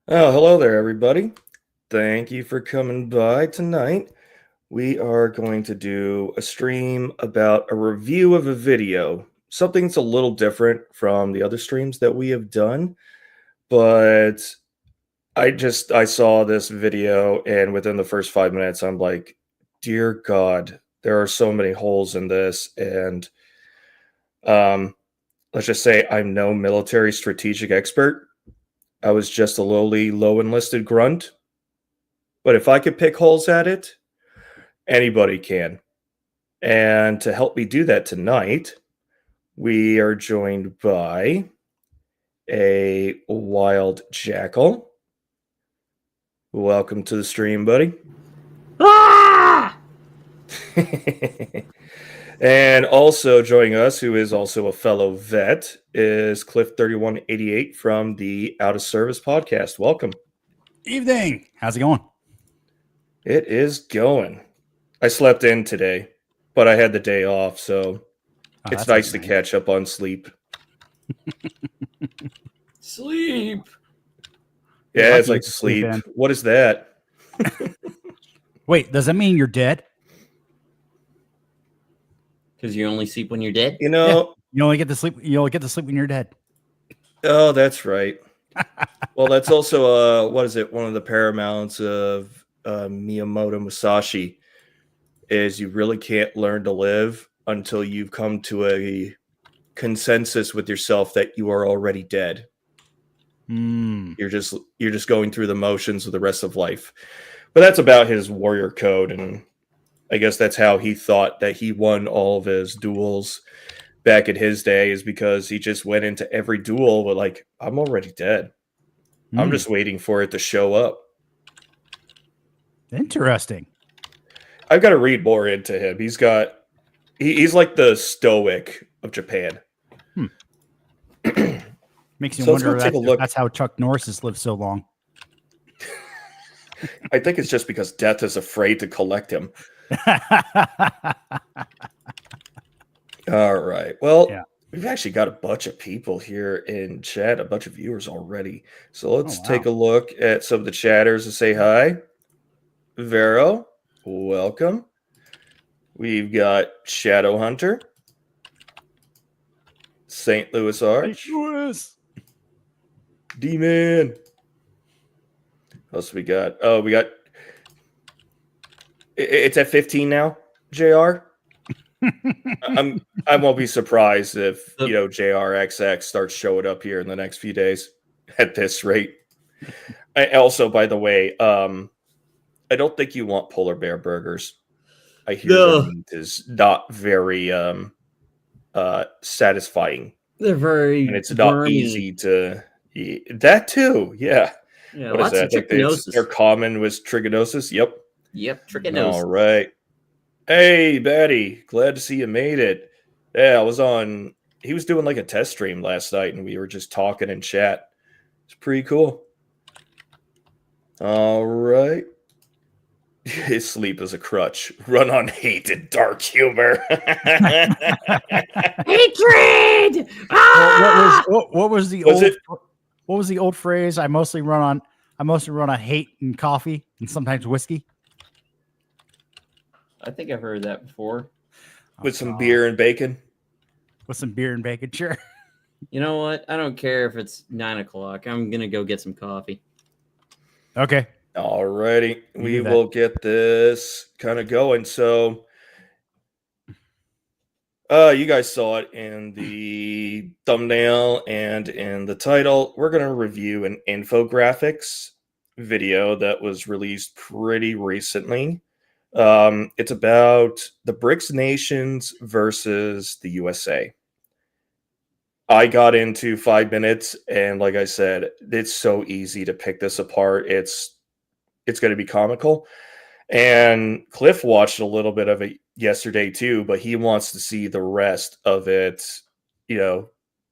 Oh, hello there, everybody. Thank you for coming by tonight. We are going to do a stream about a review of a video. Something that's a little different from the other streams that we have done, but I saw this video and within the first 5 minutes I'm like, "Dear God, there are so many holes in this." And um let's just say I'm no military strategic expert. I was just a lowly low enlisted grunt. But if I could pick holes at it, anybody can. And to help me do that tonight, we are joined by a wild jackal. Welcome to the stream, buddy. Ah! And also joining us, who is also a fellow vet, is Cliff3188 from the Out of Service podcast. Welcome. Evening. How's it going? It is going. I slept in today, but I had the day off, so it's nice to catch up on sleep. Sleep. Yeah, it's like sleep. What is that? Wait, does that mean you're dead? Because you only sleep when you're dead? You know, you only get to sleep. You only get to sleep when you're dead. Oh, that's right. Well, that's also what is it? One of the paramounts of Miyamoto Musashi is you really can't learn to live until you've come to a consensus with yourself that you are already dead. You're just going through the motions of the rest of life. But that's about his warrior code, and I guess that's how he thought that he won all of his duels back in his day, is because he just went into every duel with like, I'm already dead. I'm just waiting for it to show up. Interesting. I've got to read more into him. He's like the Stoic of Japan. Makes you wonder if that's how Chuck Norris has lived so long. I think it's just because death is afraid to collect him. All right. Well, we've actually got a bunch of people here in chat, a bunch of viewers already. So let's take a look at some of the chatters and say hi. Vero, welcome. We've got Shadow Hunter, St. Louis Arch, D-Man. What else we got? Oh, we got. It's at 15 now, JR. I won't be surprised if JRXX starts showing up here in the next few days at this rate. Also, by the way, I don't think you want polar bear burgers. I hear their meat is not very satisfying. They're very and it's not wormy. Easy to eat. That too, yeah. What is that? They're common with trichinosis. Yep, trichinosis. All right. Hey, Betty, glad to see you made it. Yeah, he was doing like a test stream last night, and we were just talking in chat. It's pretty cool. All right. His sleep is a crutch. Run on hate and dark humor. Hatred! What was the old phrase? I mostly run on hate and coffee and sometimes whiskey. I think I've heard that before. With some beer and bacon. Sure. You know what? I don't care if it's 9 o'clock. I'm going to go get some coffee. Okay. All righty. We will get this kind of going. So, you guys saw it in the thumbnail and in the title. We're going to review an Infographics video that was released pretty recently. It's about the BRICS nations versus the USA. I got into 5 minutes, and like I said, it's so easy to pick this apart. It's going to be comical. And Cliff watched a little bit of it yesterday too, but he wants to see the rest of it,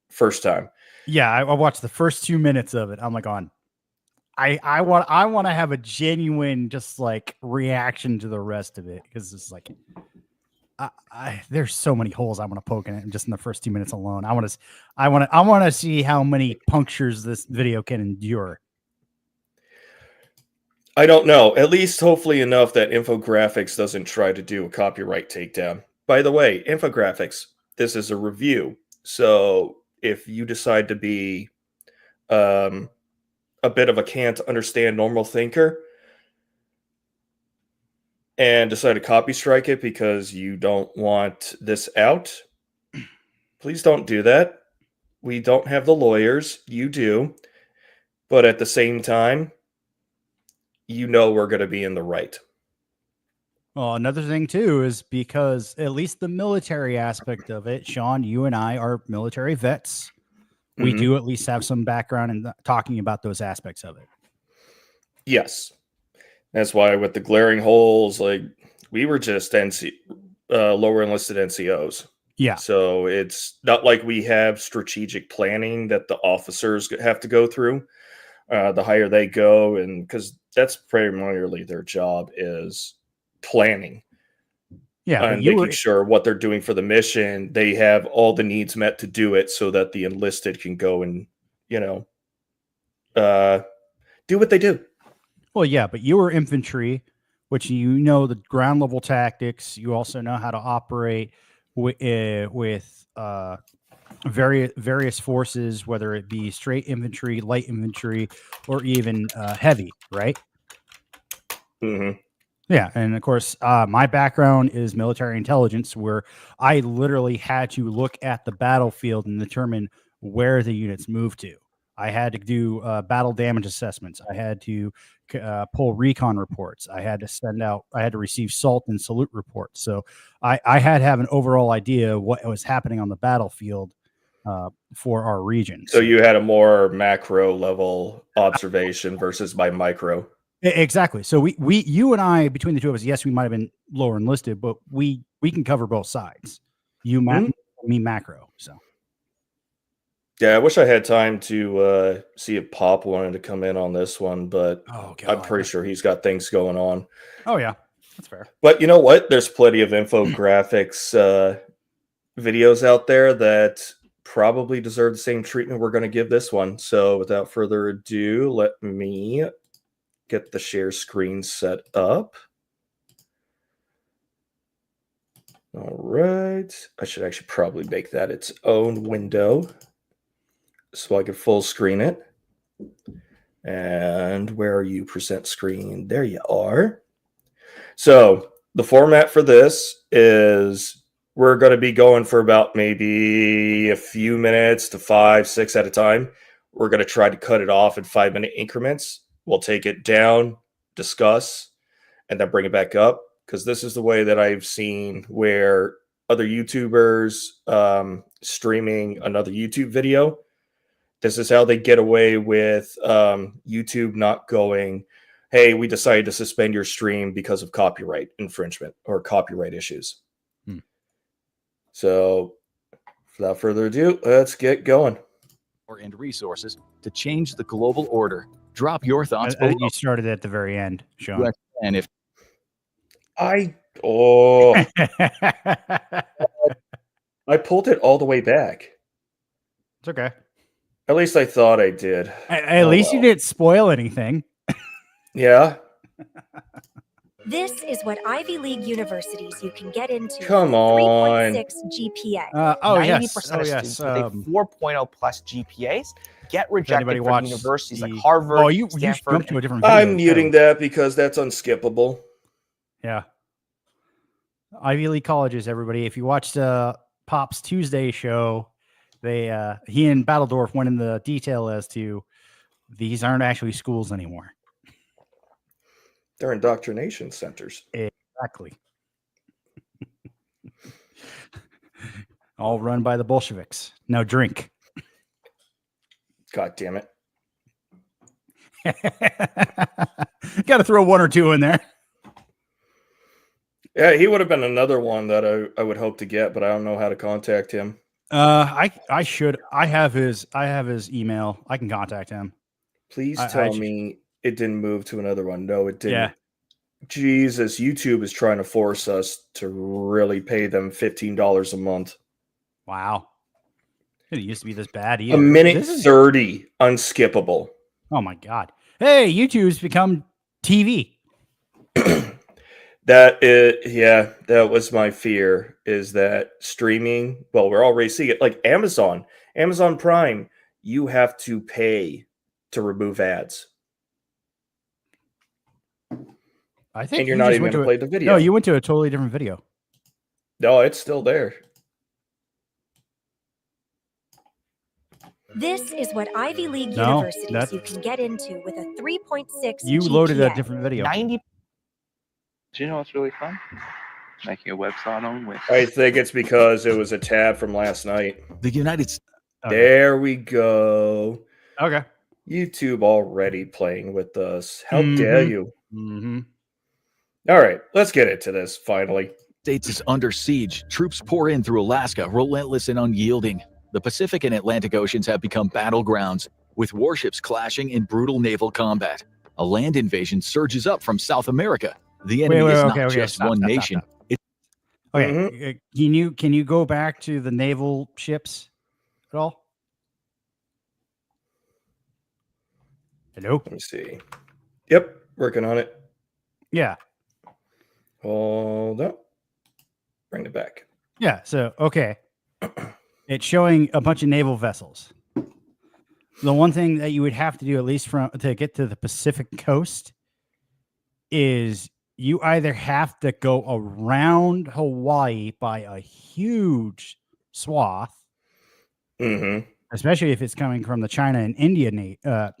first time. Yeah, I watched the first 2 minutes of it. I'm like, I want to have a genuine just like reaction to the rest of it, because it's like there's so many holes I want to poke in it just in the first 2 minutes alone. I want to see how many punctures this video can endure. I don't know. At least hopefully enough that Infographics doesn't try to do a copyright takedown. By the way, Infographics, this is a review. So if you decide to be a bit of a can't understand normal thinker and decide to copy strike it because you don't want this out, please don't do that. We don't have the lawyers. You do. But at the same time, you know we're going to be in the right. Well, another thing too is because at least the military aspect of it, Sean, you and I are military vets. We Mhm. do at least have some background in talking about those aspects of it. Yes. That's why with the glaring holes, like we were just lower enlisted NCOs. Yeah. So it's not like we have strategic planning that the officers have to go through. The higher they go, and because that's primarily their job is planning. Yeah, And making sure what they're doing for the mission, they have all the needs met to do it so that the enlisted can go and, do what they do. Well, yeah, but you were infantry, which you know the ground level tactics. You also know how to operate with various forces, whether it be straight infantry, light infantry, or even heavy, right? Mm-hmm. Yeah, and of course, my background is military intelligence, where I literally had to look at the battlefield and determine where the units moved to. I had to do battle damage assessments. I had to pull recon reports. I had to receive SALT and salute reports. So I had to have an overall idea of what was happening on the battlefield for our region. So you had a more macro level observation versus my micro. Exactly. So you and I, between the two of us, yes, we might have been lower enlisted, but we can cover both sides. You me macro. So yeah, I wish I had time to see if Pop wanted to come in on this one, but I'm pretty sure he's got things going on. Oh yeah, that's fair. But you know what? There's plenty of infographics videos out there that probably deserve the same treatment we're going to give this one. So without further ado, let me get the share screen set up. All right. I should actually probably make that its own window so I can full screen it. And where are you, present screen? There you are. So the format for this is we're going to be going for about maybe a few minutes to 5, 6 at a time. We're going to try to cut it off in 5-minute increments. We'll take it down, discuss, and then bring it back up. Because this is the way that I've seen where other YouTubers streaming another YouTube video. This is how they get away with YouTube not going, hey, we decided to suspend your stream because of copyright infringement or copyright issues. So without further ado, let's get going. And resources to change the global order. Drop your thoughts I below. think you started at the very end, Sean. And if I pulled it all the way back. It's okay. At least I thought I did. At least you didn't spoil anything. Yeah. This is what Ivy League universities you can get into. Come on. 3.6 GPA. 90% of students with a 4.0 plus GPAs get rejected from universities like Harvard, Stanford. Jumped to a different video. I'm muting that because that's unskippable. Yeah. Ivy League colleges, everybody. If you watched Pop's Tuesday show, he and Battledorf went into detail as to these aren't actually schools anymore. They're indoctrination centers. Exactly. All run by the Bolsheviks. Now drink. God damn it. Got to throw one or two in there. Yeah, he would have been another one that I would hope to get, but I don't know how to contact him. I should. I have his email. I can contact him. Please tell me it didn't move to another one. No, it didn't. Yeah. Jesus, YouTube is trying to force us to really pay them $15 a month. Wow. It used to be this bad either. A minute 30 unskippable. Oh my God. Hey, YouTube's become TV. That was my fear, is that streaming, well, we're already seeing it, like Amazon Prime, you have to pay to remove ads. I think And you're you not just even went going to to play the video. No, you went to a totally different video. No, it's still there. This is what Ivy League universities you can get into with a 3.6 You GPA. loaded a different video. 90. Do you know what's really fun? Making a website on with. I think it's because it was a tab from last night. The United States. Okay. There we go. Okay. YouTube already playing with us. How dare you? Mm-hmm. All right, let's get into this finally. States is under siege. Troops pour in through Alaska, relentless and unyielding. The Pacific and Atlantic Oceans have become battlegrounds, with warships clashing in brutal naval combat. A land invasion surges up from South America. The enemy is not just one nation. Okay, can you go back to the naval ships at all? Hello? Let me see. Yep, working on it. Yeah. Hold up. Bring it back. Yeah, so, okay. It's showing a bunch of naval vessels. The one thing that you would have to do, at least to get to the Pacific coast, is you either have to go around Hawaii by a huge swath, especially if it's coming from the China and India,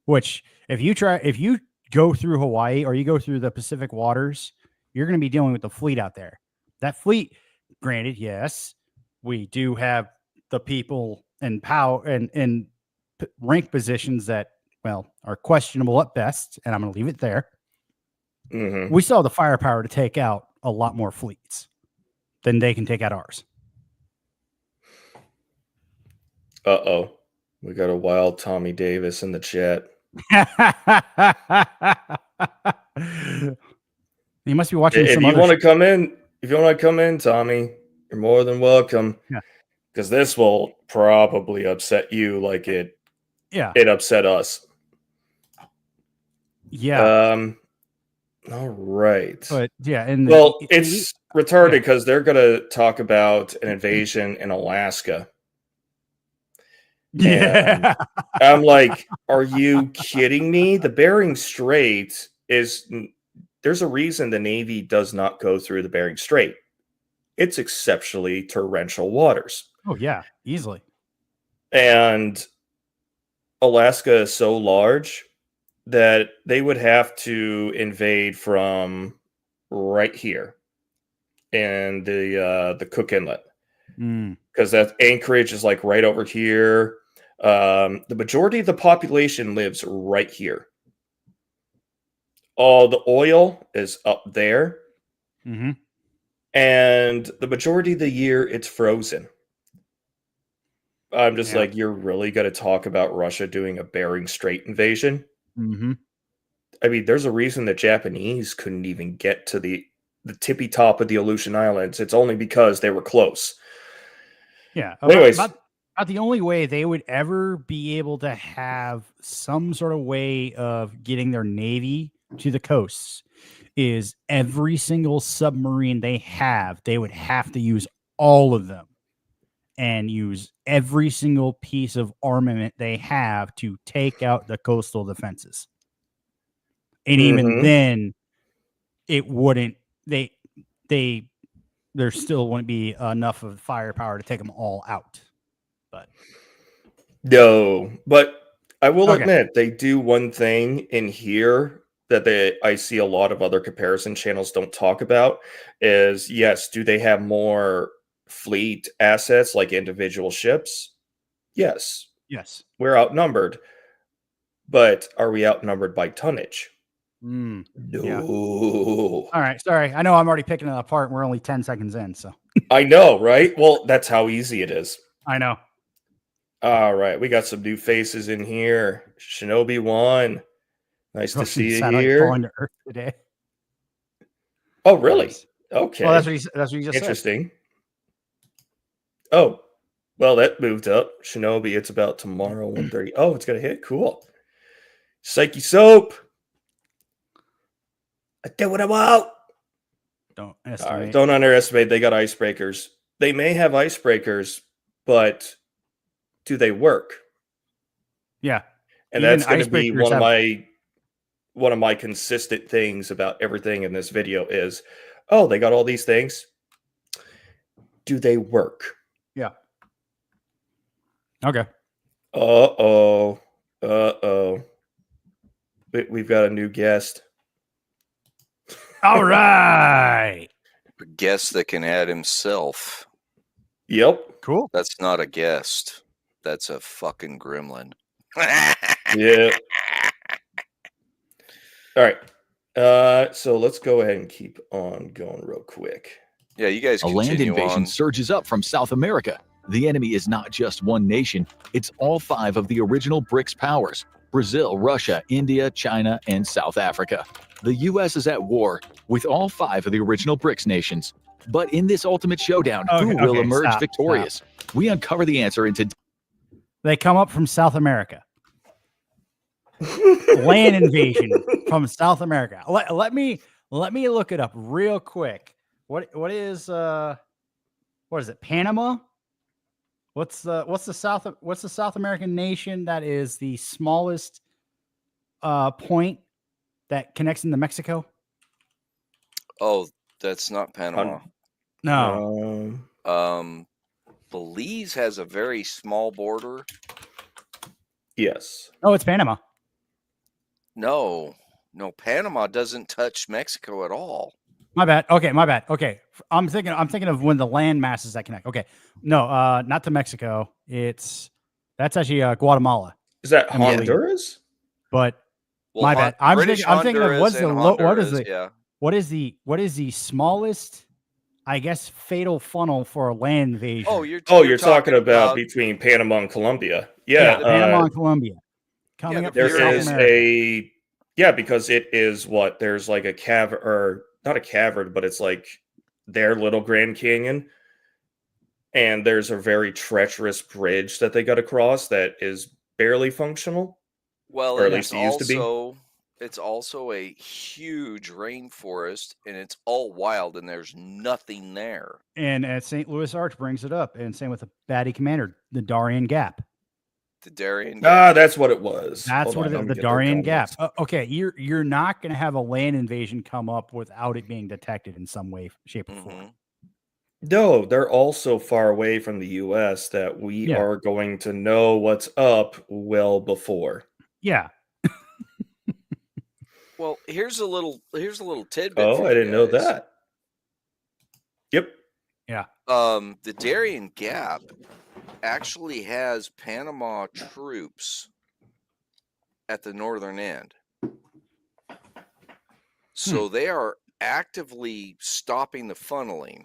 which if you go through Hawaii or you go through the Pacific waters, you're going to be dealing with the fleet out there. That fleet, granted, yes, we do have the people and power and rank positions that, well, are questionable at best, and I'm going to leave it there. We still have the firepower to take out a lot more fleets than they can take out ours. Uh-oh. We got a wild Tommy Davis in the chat. You must be watching If you want to come in, Tommy, you're more than welcome. Yeah. Because this will probably upset you like it upset us. Yeah. All right. But yeah, it's retarded because they're going to talk about an invasion in Alaska. Yeah. And I'm like, are you kidding me? The Bering Strait there's a reason the Navy does not go through the Bering Strait. It's exceptionally torrential waters. Oh, yeah, easily. And Alaska is so large that they would have to invade from right here in the Cook Inlet. Because that Anchorage is like right over here. The majority of the population lives right here. All the oil is up there. And the majority of the year, it's frozen. I'm just like, you're really going to talk about Russia doing a Bering Strait invasion? I mean, there's a reason the Japanese couldn't even get to the tippy top of the Aleutian Islands. It's only because they were close. Yeah. Anyways. About the only way they would ever be able to have some sort of way of getting their Navy to the coasts is every single submarine they would have to use all of them and use every single piece of armament they have to take out the coastal defenses. And even then, it wouldn't, there still wouldn't be enough of firepower to take them all out. But I will admit, they do one thing in here that I see a lot of other comparison channels don't talk about is, yes, do they have more fleet assets like individual ships? Yes. We're outnumbered. But are we outnumbered by tonnage? No. Yeah. All right. Sorry. I know I'm already picking it apart. We're only 10 seconds in. So I know, right? Well, that's how easy it is. I know. All right. We got some new faces in here. Shinobi 1. Nice to see you here. Falling to Earth today. Oh, really? Okay. Well, that's what you just Interesting. Said. Oh, well, that moved up. Shinobi, it's about tomorrow 1:30. Oh, it's gonna hit. Cool. Psyche soap. I do what I want. Don't All estimate. right, don't underestimate. They got icebreakers. They may have icebreakers, but do they work? Yeah. And Even that's going to be icebreakers one of my consistent things about everything in this video is, oh, they got all these things. Do they work? Yeah. Okay. Uh-oh. Uh-oh. We've got a new guest. All right. A guest that can add himself. Yep. Cool. That's not a guest. That's a fucking gremlin. Yeah. All right. So let's go ahead and keep on going real quick. Yeah, you guys A land continue invasion on. surges up from South America. The enemy is not just one nation, it's all 5 of the original BRICS powers: Brazil, Russia, India, China, and South Africa. The US is at war with all 5 of the original BRICS nations. But in this ultimate showdown, who will emerge victorious? We uncover the answer into... They come up from South America. Land invasion from South America. Let me look it up real quick. What is it? Panama? What's the South American nation that is the smallest point that connects into Mexico? Oh, that's not Panama. No. Belize has a very small border. Yes. Oh, it's Panama. No, Panama doesn't touch Mexico at all. My bad. Okay, my bad. Okay, I'm thinking of when the land masses that connect. Okay, no, not to Mexico. That's actually Guatemala. Is that Honduras? But my bad. I'm thinking of what is the smallest, I guess, fatal funnel for a land invasion? Oh, you're talking about between Panama and Colombia. Yeah, Panama and Colombia. Coming up from South America. Because it is what there's like a cavern, or not a cavern, but it's like their little Grand Canyon, and there's a very treacherous bridge that they got to cross that is barely functional. Well, or at least it used to be. It's also a huge rainforest, and it's all wild, and there's nothing there. And at St. Louis Arch brings it up, and same with the baddie commander, the Darien Gap. The Darien Gap. That's what it was. That's what it is. The Darien Gap. Okay, you're not going to have a land invasion come up without it being detected in some way, shape, or form. No, they're all so far away from the U.S. that we are going to know what's up well before. Yeah. Well, here's a little tidbit. Oh, I didn't know that. Yep. Yeah. The Darien Gap actually has Panama troops at the northern end. So they are actively stopping the funneling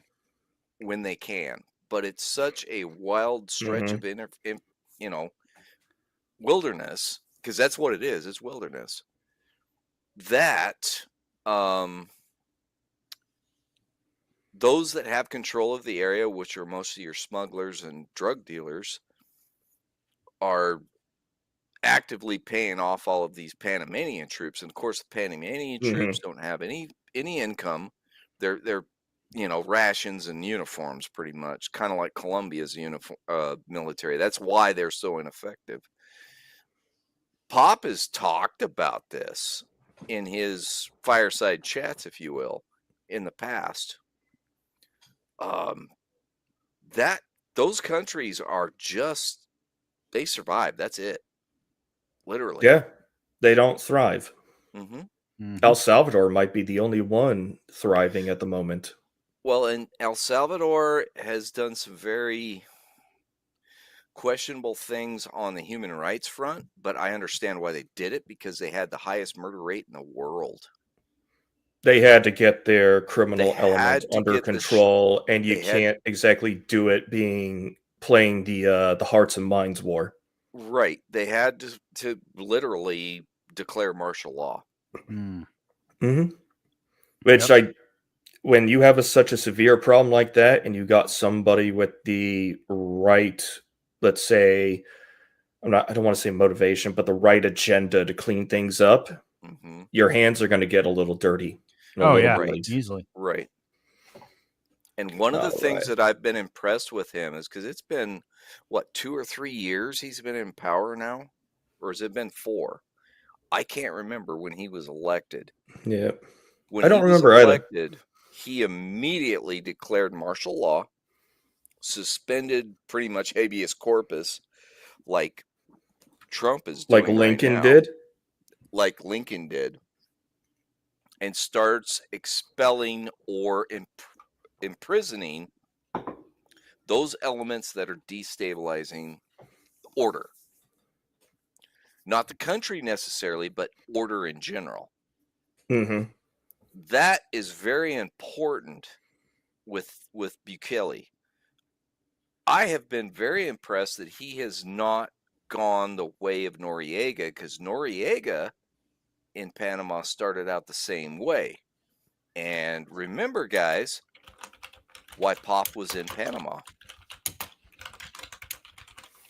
when they can. But it's such a wild stretch of wilderness, because that's what it is. It's wilderness. That those that have control of the area, which are mostly your smugglers and drug dealers, are actively paying off all of these Panamanian troops. And of course, the Panamanian troops don't have any income. They're rations and uniforms, pretty much, kind of like Colombia's military. That's why they're so ineffective. Pop has talked about this in his fireside chats, if you will, in the past. Those countries are just, they survive. That's it. Literally. Yeah. They don't thrive. El Salvador might be the only one thriving at the moment. Well, and El Salvador has done some very questionable things on the human rights front, but I understand why they did it, because they had the highest murder rate in the world. They had to get their criminal elements under control, and you can't exactly do it playing the hearts and minds war. Right. They had to literally declare martial law. Which when you have such a severe problem like that, and you got somebody with the right, let's say, I don't want to say motivation, but the right agenda to clean things up, your hands are going to get a little dirty. Easily. Right. And one of the things that I've been impressed with him is because it's been, what, 2 or 3 years he's been in power now? Or has it been 4? I can't remember when he was elected. Yeah. When I don't he was remember elected, he immediately declared martial law, suspended pretty much habeas corpus, like Trump is doing like Lincoln right now, did. like Lincoln did, and starts expelling or imprisoning those elements that are destabilizing order. Not the country necessarily, but order in general. Mm-hmm. That is very important with Bukele. I have been very impressed that he has not gone the way of Noriega, because Noriega in Panama started out the same way. And remember, guys, why Pop was in Panama.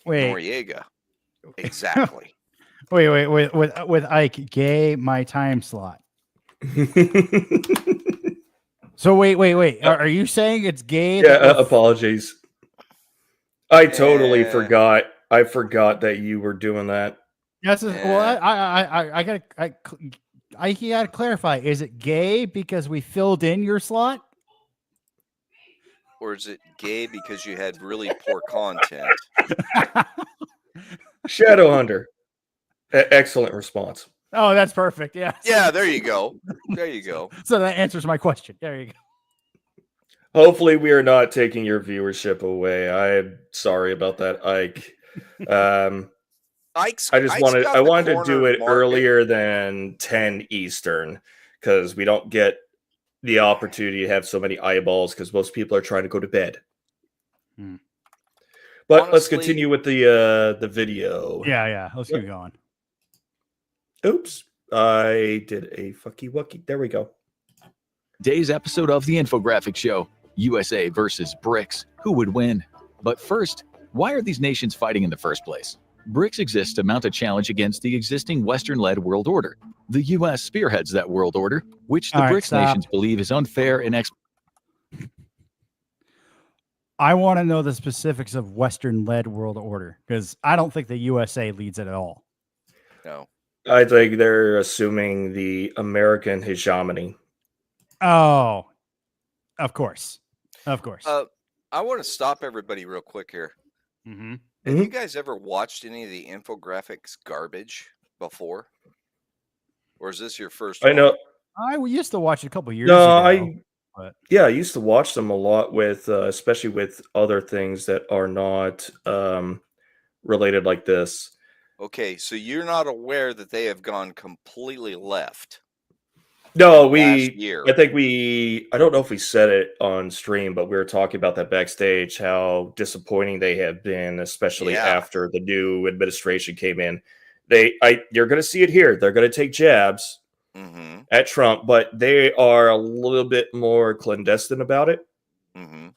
Wait. Noriega. Exactly. Wait. With Ike, gay my time slot. So wait. Are you saying it's gay? Yeah, apologies. I totally forgot. I forgot that you were doing that. Yes. Well, I gotta clarify. Is it gay because we filled in your slot? Or is it gay because you had really poor content? Shadowhunter. Excellent response. Oh, that's perfect. Yeah. Yeah, there you go. There you go. So that answers my question. There you go. Hopefully we are not taking your viewership away. I'm sorry about that, Ike. I wanted to do it earlier than 10 Eastern, because we don't get the opportunity to have so many eyeballs because most people are trying to go to bed. But honestly, let's continue with the video. Yeah. Let's keep going. Oops. I did a fucky wucky. There we go. Today's episode of the Infographics Show. USA versus BRICS. Who would win? But first, why are these nations fighting in the first place? BRICS exists to mount a challenge against the existing Western-led world order. The U.S. spearheads that world order, which the BRICS nations believe is unfair and I want to know the specifics of Western-led world order, because I don't think the USA leads it at all. No. I think they're assuming the American hegemony. Oh, of course. I want to stop everybody real quick here. Have you guys ever watched any of the infographics garbage before? Or is this your first one? I know. I used to watch it a couple years ago. I used to watch them a lot with, especially with other things that are not related like this. Okay, so you're not aware that they have gone completely left. No, I don't know if we said it on stream, but we were talking about that backstage, how disappointing they have been, especially after the new administration came in. You're going to see it here. They're going to take jabs at Trump, but they are a little bit more clandestine about it. And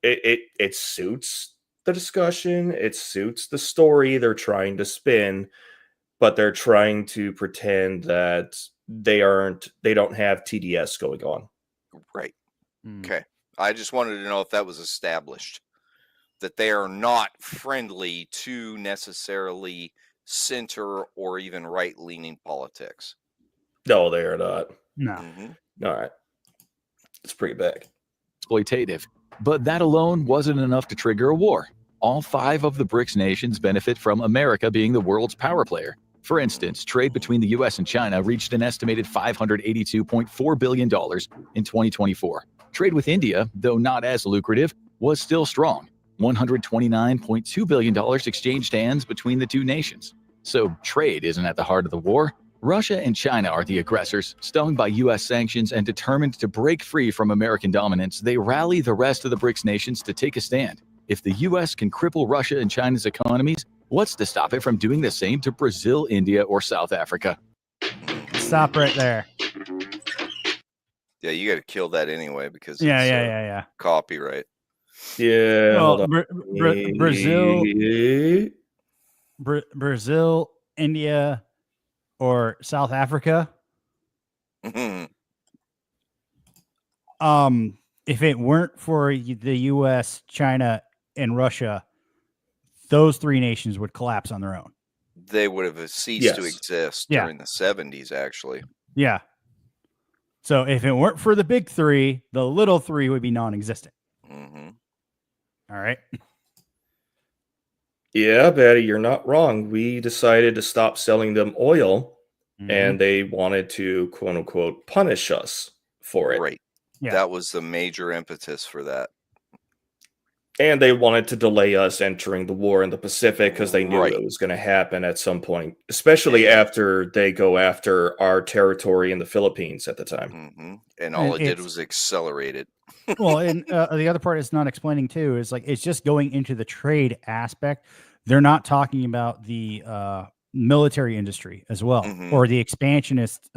it suits the discussion. It suits the story they're trying to spin, but they're trying to pretend that they don't have TDS going on. Right. Okay. I just wanted to know if that was established, that they are not friendly to necessarily center or even right-leaning politics. No, they are not. No. All right. Let's bring it back. Exploitative. But that alone wasn't enough to trigger a war. All 5 of the BRICS nations benefit from America being the world's power player. For instance, trade between the US and China reached an estimated $582.4 billion in 2024. Trade with India, though not as lucrative, was still strong. $129.2 billion exchanged hands between the two nations. So trade isn't at the heart of the war. Russia and China are the aggressors, stung by US sanctions and determined to break free from American dominance. They rally the rest of the BRICS nations to take a stand. If the US can cripple Russia and China's economies, what's to stop it from doing the same to Brazil, India, or South Africa? Stop right there. Yeah, you got to kill that anyway because it's copyright. Yeah. Well, Brazil. Brazil, India, or South Africa. If it weren't for the U.S., China, and Russia, those three nations would collapse on their own. They would have ceased to exist Yeah. during the 70s, actually. Yeah. So if it weren't for the big three, the little three would be non-existent. Mm-hmm. All right. Yeah, Betty, you're not wrong. We decided to stop selling them oil, and they wanted to, quote unquote, punish us for it. Right. Yeah. That was the major impetus for that. And they wanted to delay us entering the war in the Pacific because they knew it was going to happen at some point, especially after they go after our territory in the Philippines at the time. Mm-hmm. And all it did was accelerate it. Well, and the other part is not explaining too is like it's just going into the trade aspect. They're not talking about the military industry as well, or the expansionist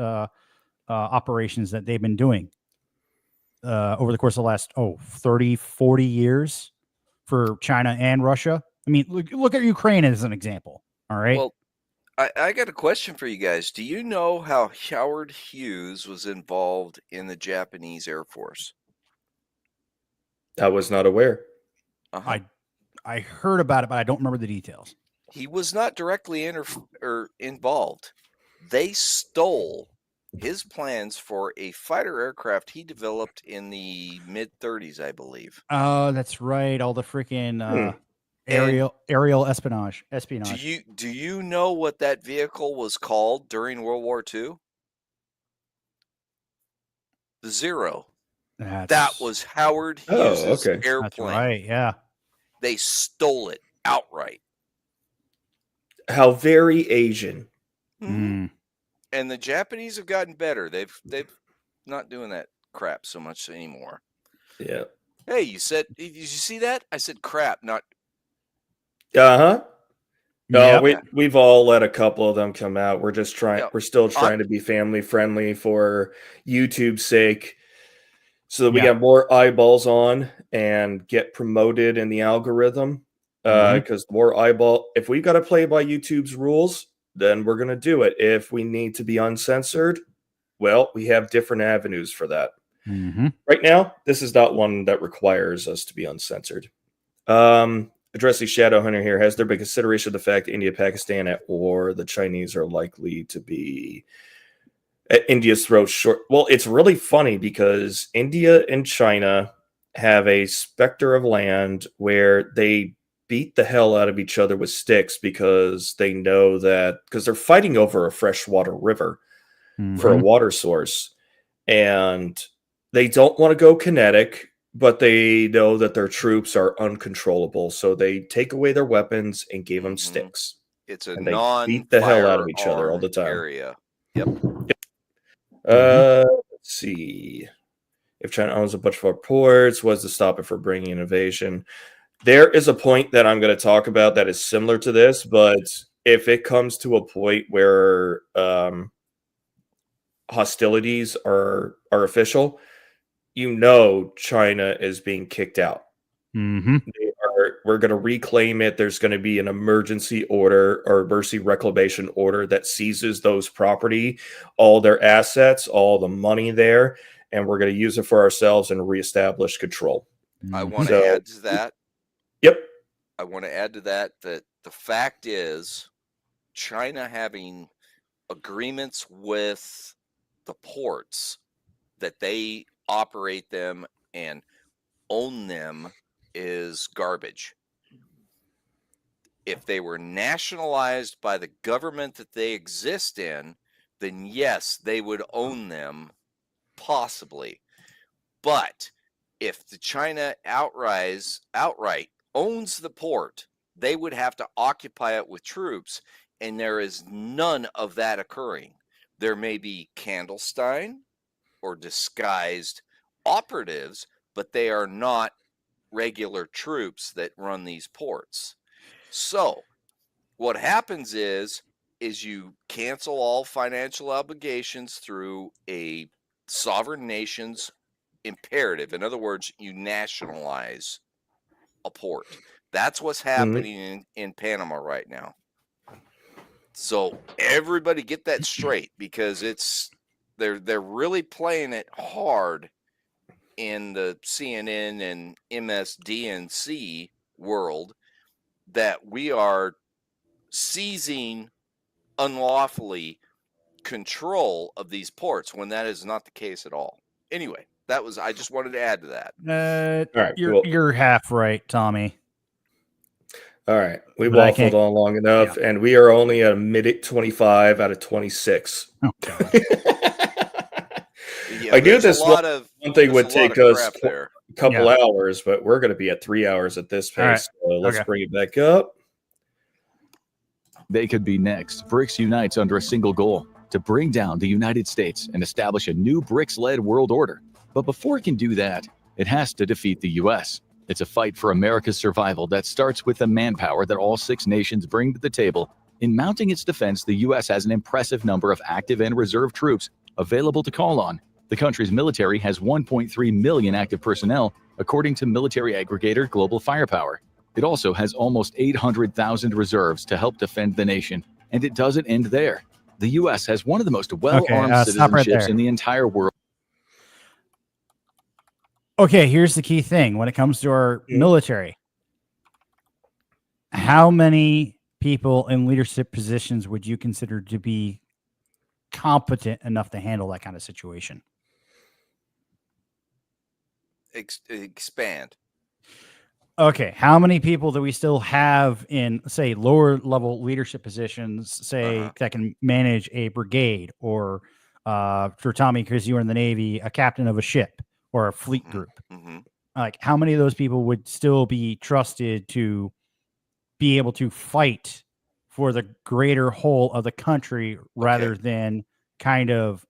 operations that they've been doing over the course of the last 30, 40 years for China and Russia. I mean, look at Ukraine as an example. All right. Well, I got a question for you guys. Do you know how Howard Hughes was involved in the Japanese Air Force? I was not aware. I heard about it, but I don't remember the details. He was not directly involved. They stole his plans for a fighter aircraft he developed in the mid-30s, I believe. Oh, that's right. All the freaking aerial espionage. Do you know what that vehicle was called during World War II? The Zero. That was Howard Hughes' airplane. That's right. Yeah. They stole it outright. How very Asian. And the Japanese have gotten better. They've not doing that crap so much anymore. Yeah. Hey, did you see that? I said crap, not. No, we've all let a couple of them come out. We're just trying. We're still trying to be family friendly for YouTube's sake, so that we get more eyeballs on and get promoted in the algorithm. Because more eyeball, if we got to play by YouTube's rules, then we're gonna do it. If we need to be uncensored, well, we have different avenues for that. Right now, this is not one that requires us to be uncensored. Addressing Shadowhunter here, has there been consideration of the fact that India, Pakistan at war, the Chinese are likely to be at India's throat short? Well, it's really funny because India and China have a specter of land where they beat the hell out of each other with sticks because they know that because they're fighting over a freshwater river for a water source, and they don't want to go kinetic, but they know that their troops are uncontrollable, so they take away their weapons and give them sticks. It's a and they beat the hell out of each other all the time. Area. Yep. Let's see. If China owns a bunch of our ports, what's to stop it from bringing innovation? There is a point that I'm going to talk about that is similar to this, but if it comes to a point where hostilities are official, China is being kicked out. We're going to reclaim it. There's going to be an emergency order or emergency reclamation order that seizes those property, all their assets, all the money there, and we're going to use it for ourselves and reestablish control. I want to add to that. Yep. I want to add to that the fact is China having agreements with the ports that they operate them and own them is garbage. If they were nationalized by the government that they exist in, then yes, they would own them, possibly. But if the China outright owns the port, they would have to occupy it with troops, and there is none of that occurring. There may be clandestine or disguised operatives, but they are not regular troops that run these ports. So what happens is you cancel all financial obligations through a sovereign nation's imperative. In other words, you nationalize a port. That's what's happening in Panama right now. So everybody get that straight, because they're really playing it hard in the CNN and MSDNC world, that we are seizing unlawfully control of these ports, when that is not the case at all. Anyway, I just wanted to add to that. All right, you're half right, Tommy. All right, we But waffled on long enough, and we are only at a minute 25 out of 26. Oh, God. Yeah, I knew this one thing would take us there. a couple hours, but we're going to be at 3 hours at this pace. So let's bring it back up. They could be next. BRICS unites under a single goal: to bring down the United States and establish a new BRICS-led world order. But before it can do that, it has to defeat the U.S. It's a fight for America's survival that starts with the manpower that all 6 nations bring to the table. In mounting its defense, the U.S. has an impressive number of active and reserve troops available to call on. The country's military has 1.3 million active personnel, according to military aggregator Global Firepower. It also has almost 800,000 reserves to help defend the nation. And it doesn't end there. The U.S. has one of the most well-armed citizenships in the entire world. Okay, here's the key thing when it comes to our military. How many people in leadership positions would you consider to be competent enough to handle that kind of situation? Expand. Okay, how many people do we still have in, say, lower level leadership positions, say, that can manage a brigade, or for Tommy, because you were in the Navy, a captain of a ship or a fleet group? Like, how many of those people would still be trusted to be able to fight for the greater whole of the country, rather than kind of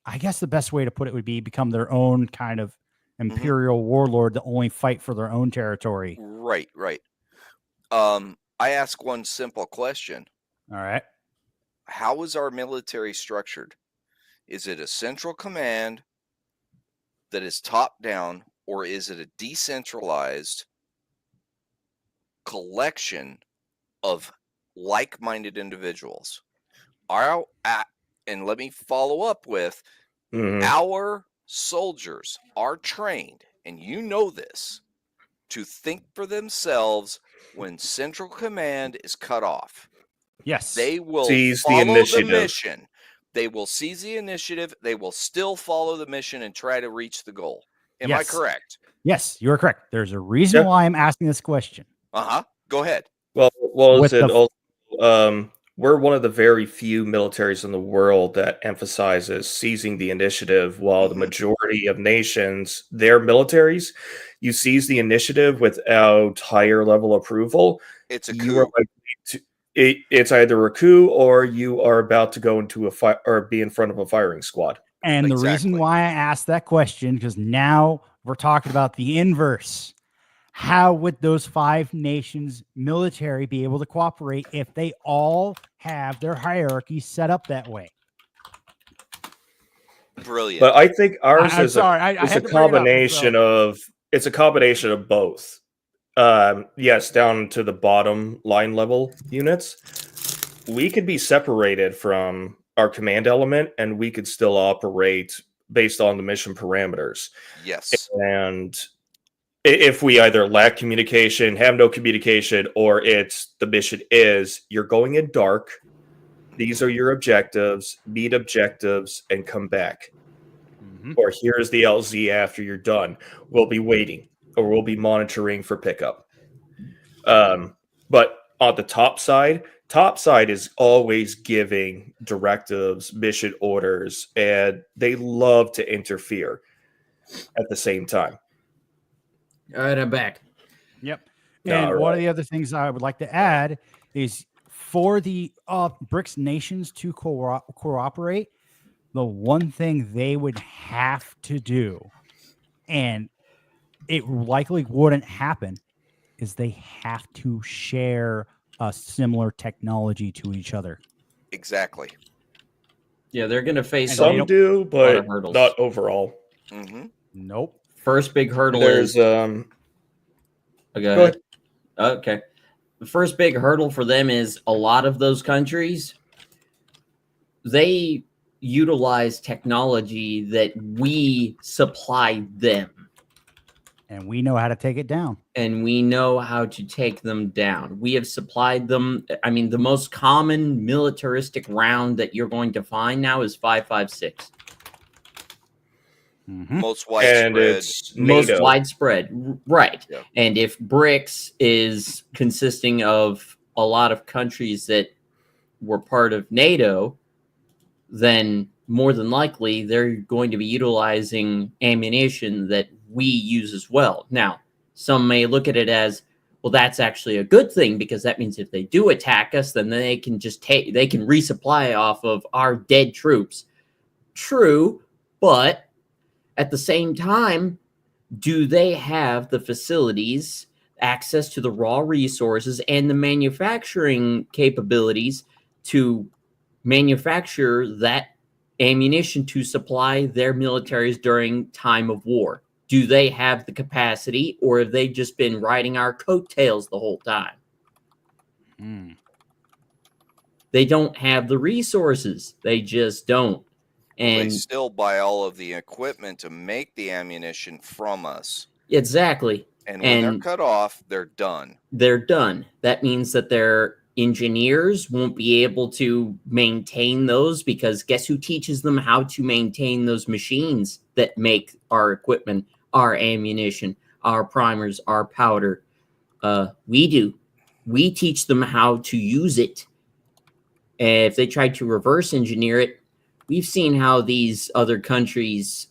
I guess the best way to put it would be become their own kind of imperial warlord that only fight for their own territory? Right. I ask one simple question. All right. How is our military structured? Is it a central command that is top down, or is it a decentralized collection of like-minded individuals? And let me follow up with, our soldiers are trained, and you know this, to think for themselves when central command is cut off. Yes. They will seize follow the initiative. the mission. They will seize the initiative. They will still follow the mission and try to reach the goal. Am I correct? Yes, you are correct. There's a reason why I'm asking this question. Go ahead. Well, we're one of the very few militaries in the world that emphasizes seizing the initiative, while the majority of nations, their militaries, you seize the initiative without higher level approval. It's a you are coup. It's either a coup, or you are about to go into a fire or be in front of a firing squad. And the reason why I asked that question, because now we're talking about the inverse. How would those 5 nations military be able to cooperate if they all have their hierarchy set up that way? Brilliant. But I think ours is a combination of both. Yes, down to the bottom line level units, we could be separated from our command element, and we could still operate based on the mission parameters. Yes. And if we either lack communication, have no communication, or it's the mission is you're going in dark, these are your objectives, meet objectives, and come back. Or here's the LZ after you're done. We'll be waiting, or we'll be monitoring for pickup. But on the top side is always giving directives, mission orders, and they love to interfere at the same time. All right, I'm back. Yep. And one of the other things I would like to add is, for the BRICS nations to cooperate, the one thing they would have to do, and it likely wouldn't happen, is they have to share a similar technology to each other. Exactly. Yeah, they're going to face some do, but not overall. Nope. First big hurdle is go ahead. Okay. the first big hurdle for them is a lot of those countries, they utilize technology that we supply them. And we know how to take it down. And we know how to take them down. We have supplied them. I mean, the most common militaristic round that you're going to find now is 5.56. Most widespread. And it's most NATO. widespread, right? Yeah. And if BRICS is consisting of a lot of countries that were part of NATO, then more than likely they're going to be utilizing ammunition that we use as well. Now, some may look at it as, well, that's actually a good thing, because that means if they do attack us, then they can just they can resupply off of our dead troops. True, but at the same time, do they have the facilities, access to the raw resources, and the manufacturing capabilities to manufacture that ammunition to supply their militaries during time of war? Do they have the capacity, or have they just been riding our coattails the whole time? They don't have the resources. They just don't. And they still buy all of the equipment to make the ammunition from us. Exactly. And when they're cut off, they're done. They're done. That means that their engineers won't be able to maintain those, because guess who teaches them how to maintain those machines that make our equipment, our ammunition, our primers, our powder? We do. We teach them how to use it. And if they try to reverse engineer it, we've seen how these other countries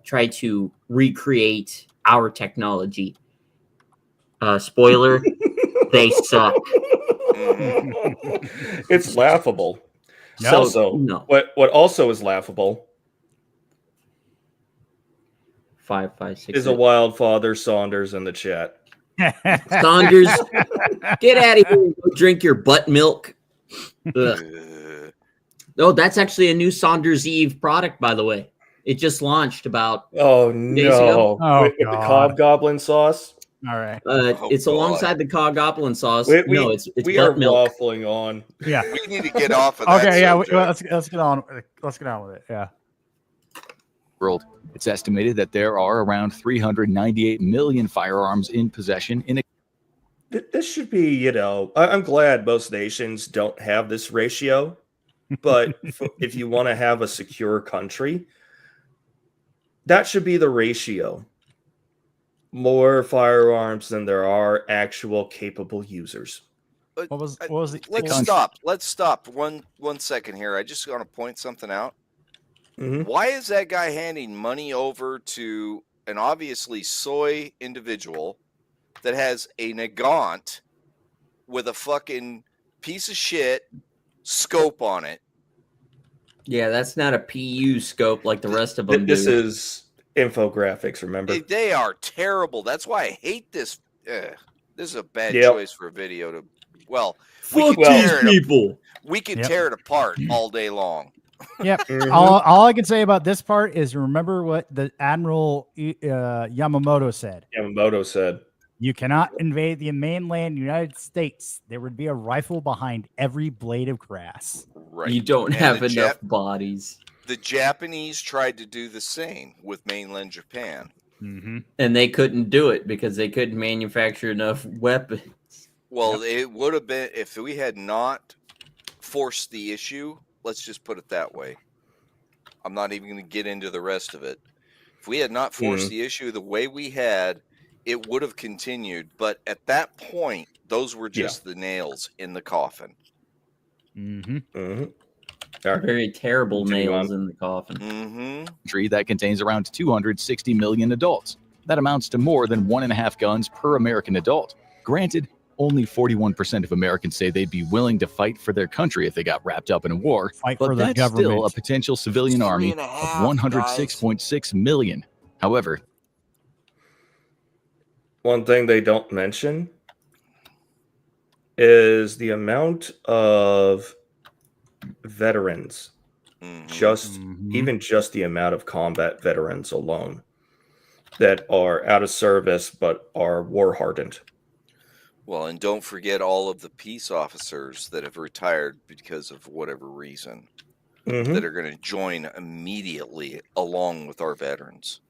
try to recreate our technology. Spoiler, they suck. It's laughable. No, Also, no. What also is laughable 5.56 is a wild father Saunders in the chat. Saunders, get out of here and go drink your butt milk. Oh, that's actually a new Saunders Eve product, by the way. It just launched about days ago. With the Hobgoblin sauce. All right. It's alongside the Hobgoblin sauce. We it's are butt milk. waffling on. Yeah. We need to get off of that. Okay, yeah, subject. let's get on. Let's get on with it. Yeah. World. It's estimated that there are around 398 million firearms in possession in a This should be, I'm glad most nations don't have this ratio, but if you want to have a secure country, that should be the ratio. More firearms than there are actual capable users. What was the Let's stop 1 second here. I just want to point something out. Mm-hmm. Why is that guy handing money over to an obviously soy individual that has a Nagant with a fucking piece of shit scope on it? Yeah, that's not a PU scope like the rest of them This do. is Infographics, remember? They are terrible. That's why I hate this. This is a bad choice for a video to. Well, fuck these people. We can tear it apart all day long. Yep. All I can say about this part is remember what the Admiral Yamamoto said. You cannot invade the mainland United States. There would be a rifle behind every blade of grass. Right. You don't have enough bodies. The Japanese tried to do the same with mainland Japan. Mm-hmm. And they couldn't do it because they couldn't manufacture enough weapons. Well, it would have been if we had not forced the issue. Let's just put it that way. I'm not even going to get into the rest of it. If we had not forced the issue the way we had, it would have continued. But at that point, those were just the nails in the coffin. Mm-hmm. Mm-hmm. Very terrible nails in the coffin. Mm-hmm. Country that contains around 260 million adults. That amounts to more than 1.5 guns per American adult. Granted, only 41% of Americans say they'd be willing to fight for their country if they got wrapped up in a war. But that's still a potential civilian army of 106.6 million. However, one thing they don't mention is the amount of veterans, even just the amount of combat veterans alone that are out of service but are war hardened. Well, and don't forget all of the peace officers that have retired because of whatever reason that are going to join immediately along with our veterans.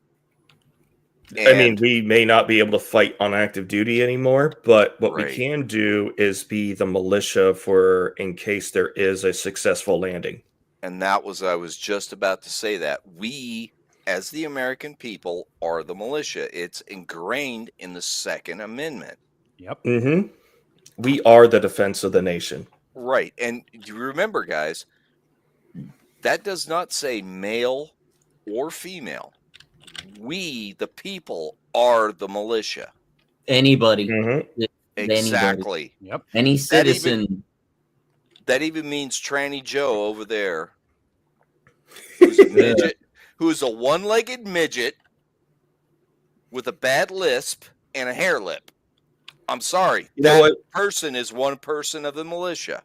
I mean, we may not be able to fight on active duty anymore, but what we Right. can do is be the militia for in case there is a successful landing. And I was just about to say that. We, as the American people, are the militia. It's ingrained in the Second Amendment. Yep. Mm-hmm. We are the defense of the nation. Right. And do you remember, guys, that does not say male or female. We, the people, are the militia. Anybody. Mm-hmm. Exactly. Yep. Any citizen. That even means Tranny Joe over there, who's a midget, who's a one-legged midget with a bad lisp and a hair lip. I'm sorry. You know what? Person is one person of the militia.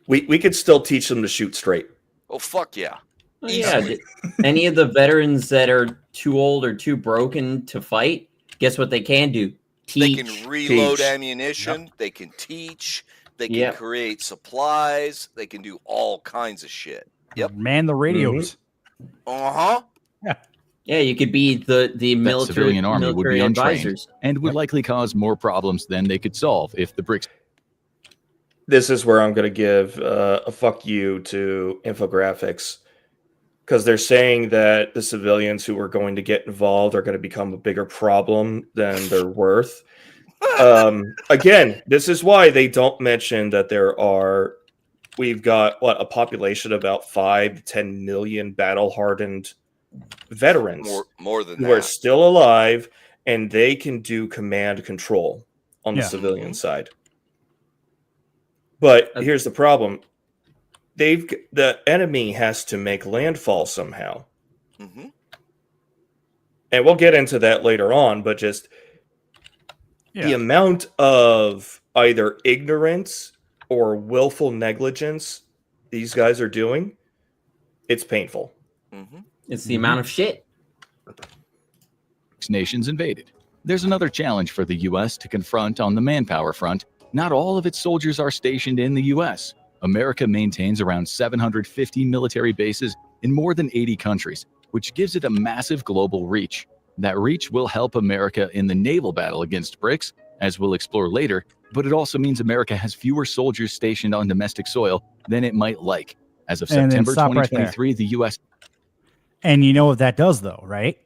We could still teach them to shoot straight. Oh, fuck yeah. Oh, yeah. Any of the veterans that are too old or too broken to fight, guess what they can do? Teach. They can reload ammunition. Yep. They can teach. They can create supplies. They can do all kinds of shit. Yep. Man the radios. Uh-huh. Yeah. Yeah, you could be the military civilian army would be untrained advisors. And would likely cause more problems than they could solve if the BRICS. This is where I'm going to give a fuck you to Infographics, because they're saying that the civilians who are going to get involved are going to become a bigger problem than they're worth. Again, this is why they don't mention that we've got a population of about 5 to 10 million battle-hardened veterans more than who are still alive, and they can do command control on the civilian side. But here's the problem. The enemy has to make landfall somehow. Mm-hmm. And we'll get into that later on, but just the amount of either ignorance or willful negligence these guys are doing, it's painful. Mm-hmm. It's the amount of shit. Nations invaded. There's another challenge for the U.S. to confront on the manpower front. Not all of its soldiers are stationed in the U.S. America maintains around 750 military bases in more than 80 countries, which gives it a massive global reach. That reach will help America in the naval battle against BRICS, as we'll explore later, but it also means America has fewer soldiers stationed on domestic soil than it might like. As of September 2023, the U.S. And you know what that does, though, right?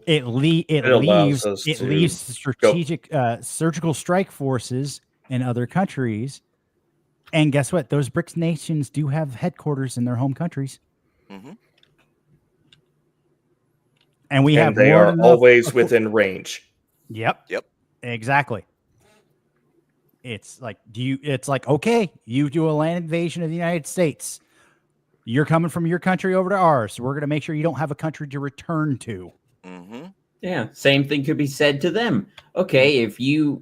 It leaves strategic surgical strike forces in other countries. And guess what? Those BRICS nations do have headquarters in their home countries. Mm-hmm. And they are always within range. Yep. Exactly. It's like, okay, you do a land invasion of the United States. You're coming from your country over to ours. So we're going to make sure you don't have a country to return to. Mm-hmm. Yeah, same thing could be said to them. Okay, if you,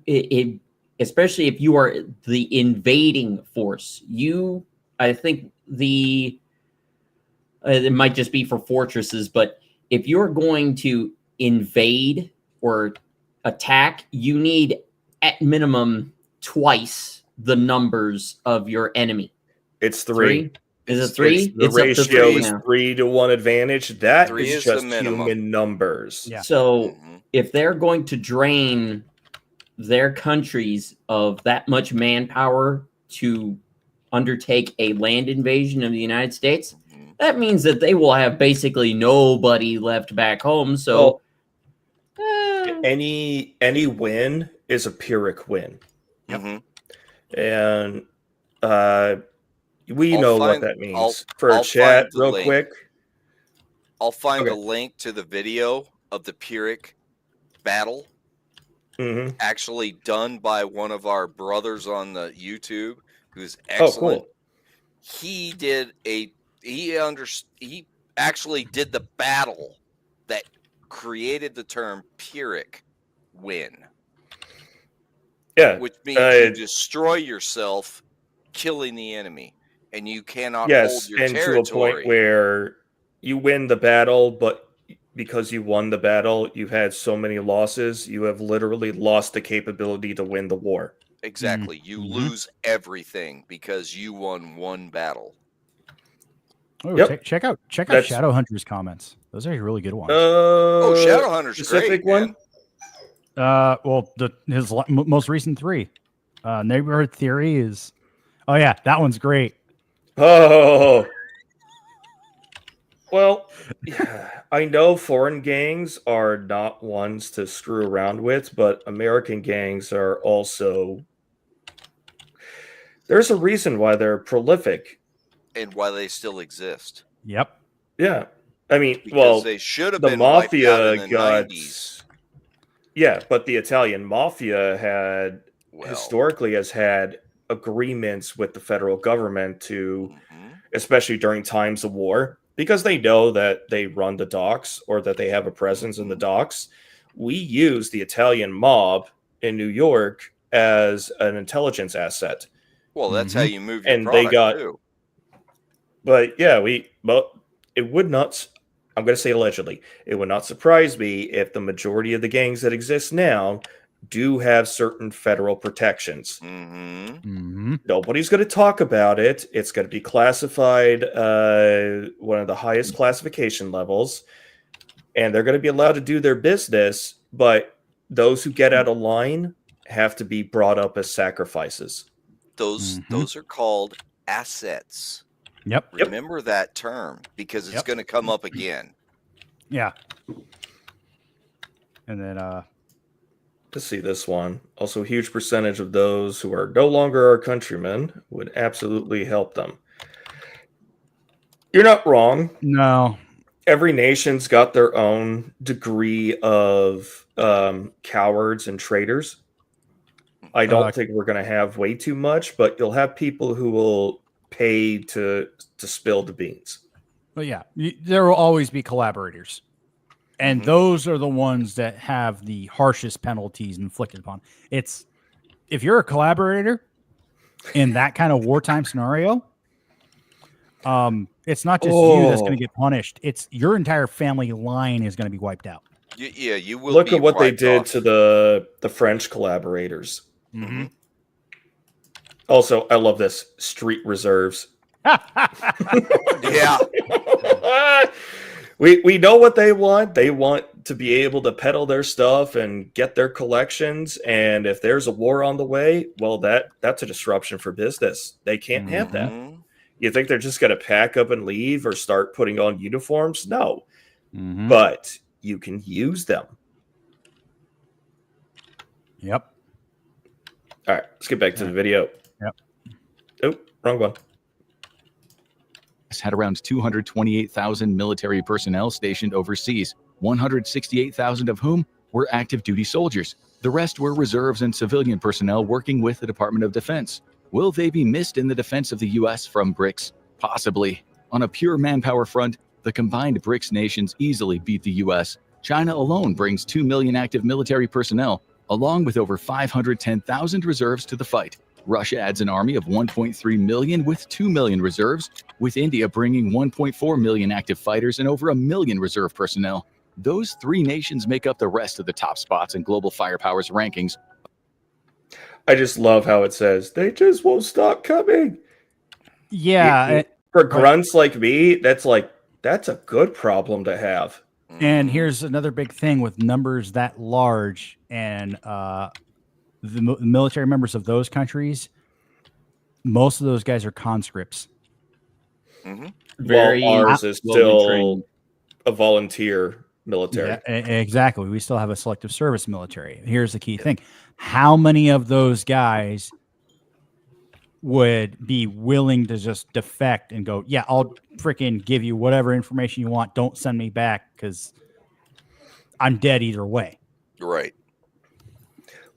especially if you are the invading force, I think it might just be for fortresses, but if you're going to invade or attack, you need at minimum twice the numbers of your enemy. It's 3. Is it 3? The ratio is 3 to 1 advantage. That is just human numbers. Yeah. So if they're going to drain their countries of that much manpower to undertake a land invasion of the United States, that means that they will have basically nobody left back home. So any win is a Pyrrhic win. And we know what that means. For chat, real quick. I'll find a link to the video of the Pyrrhic battle, actually done by one of our brothers on the YouTube, who's excellent. Oh, cool. He actually did the battle that created the term Pyrrhic win. Yeah. Which means you destroy yourself, killing the enemy. And you cannot hold your territory. To a point where you win the battle, but because you won the battle, you had so many losses, you have literally lost the capability to win the war. Exactly. You lose everything because you won one battle. Oh, Yep. check out Shadowhunter's comments. Those are really good ones. Shadowhunter's specific great, one. Man. Well, his most recent 3, Neighborhood Theory is. Oh yeah, that one's great. Oh. Well, I know foreign gangs are not ones to screw around with, but American gangs are also. There's a reason why they're prolific. And why they still exist. Yep. Yeah. I mean, because they should have been wiped out in the 90s. Yeah, but the Italian mafia had historically has had agreements with the federal government to, especially during times of war, because they know that they run the docks or that they have a presence in the docks. We use the Italian mob in New York as an intelligence asset. Well, that's how you move your product too. But yeah, it would not. I'm going to say allegedly. It would not surprise me if the majority of the gangs that exist now do have certain federal protections. Nobody's going to talk about it. It's going to be classified one of the highest classification levels, and they're going to be allowed to do their business. But those who get out of line have to be brought up as sacrifices. Those are called assets. Yep. Remember that term because it's going to come up again. Yeah. And then let's see this one. Also, a huge percentage of those who are no longer our countrymen would absolutely help them. You're not wrong. No. Every nation's got their own degree of cowards and traitors. I don't think we're going to have way too much, but you'll have people who will pay to spill the beans. Well, yeah, there will always be collaborators, and those are the ones that have the harshest penalties inflicted upon. It's if you're a collaborator in that kind of wartime scenario, it's not just you that's going to get punished. It's your entire family line is going to be wiped out. Yeah, you will. Look at what they did to the French collaborators. Also, I love this. Street reserves. Yeah. We know what they want. They want to be able to peddle their stuff and get their collections. And if there's a war on the way, well, that's a disruption for business. They can't have that. You think they're just going to pack up and leave or start putting on uniforms? No. But you can use them. Yep. All right, let's get back to the video. Yep. Oh, wrong one. Had around 228,000 military personnel stationed overseas, 168,000 of whom were active duty soldiers. The rest were reserves and civilian personnel working with the Department of Defense. Will they be missed in the defense of the U.S. from BRICS? Possibly. On a pure manpower front, the combined BRICS nations easily beat the U.S. China alone brings 2 million active military personnel, along with over 510,000 reserves to the fight. Russia adds an army of 1.3 million with 2 million reserves, with India bringing 1.4 million active fighters and over 1 million reserve personnel. Those 3 nations make up the rest of the top spots in global firepower's rankings. I just love how it says, they just won't stop coming. Yeah. For grunts like me, that's a good problem to have. And here's another big thing with numbers that large and the military members of those countries, most of those guys are conscripts. Well, ours is still a volunteer military. Yeah, exactly. We still have a selective service military. Here's the key thing. How many of those guys would be willing to just defect and go, yeah, I'll freaking give you whatever information you want. Don't send me back because I'm dead either way. Right.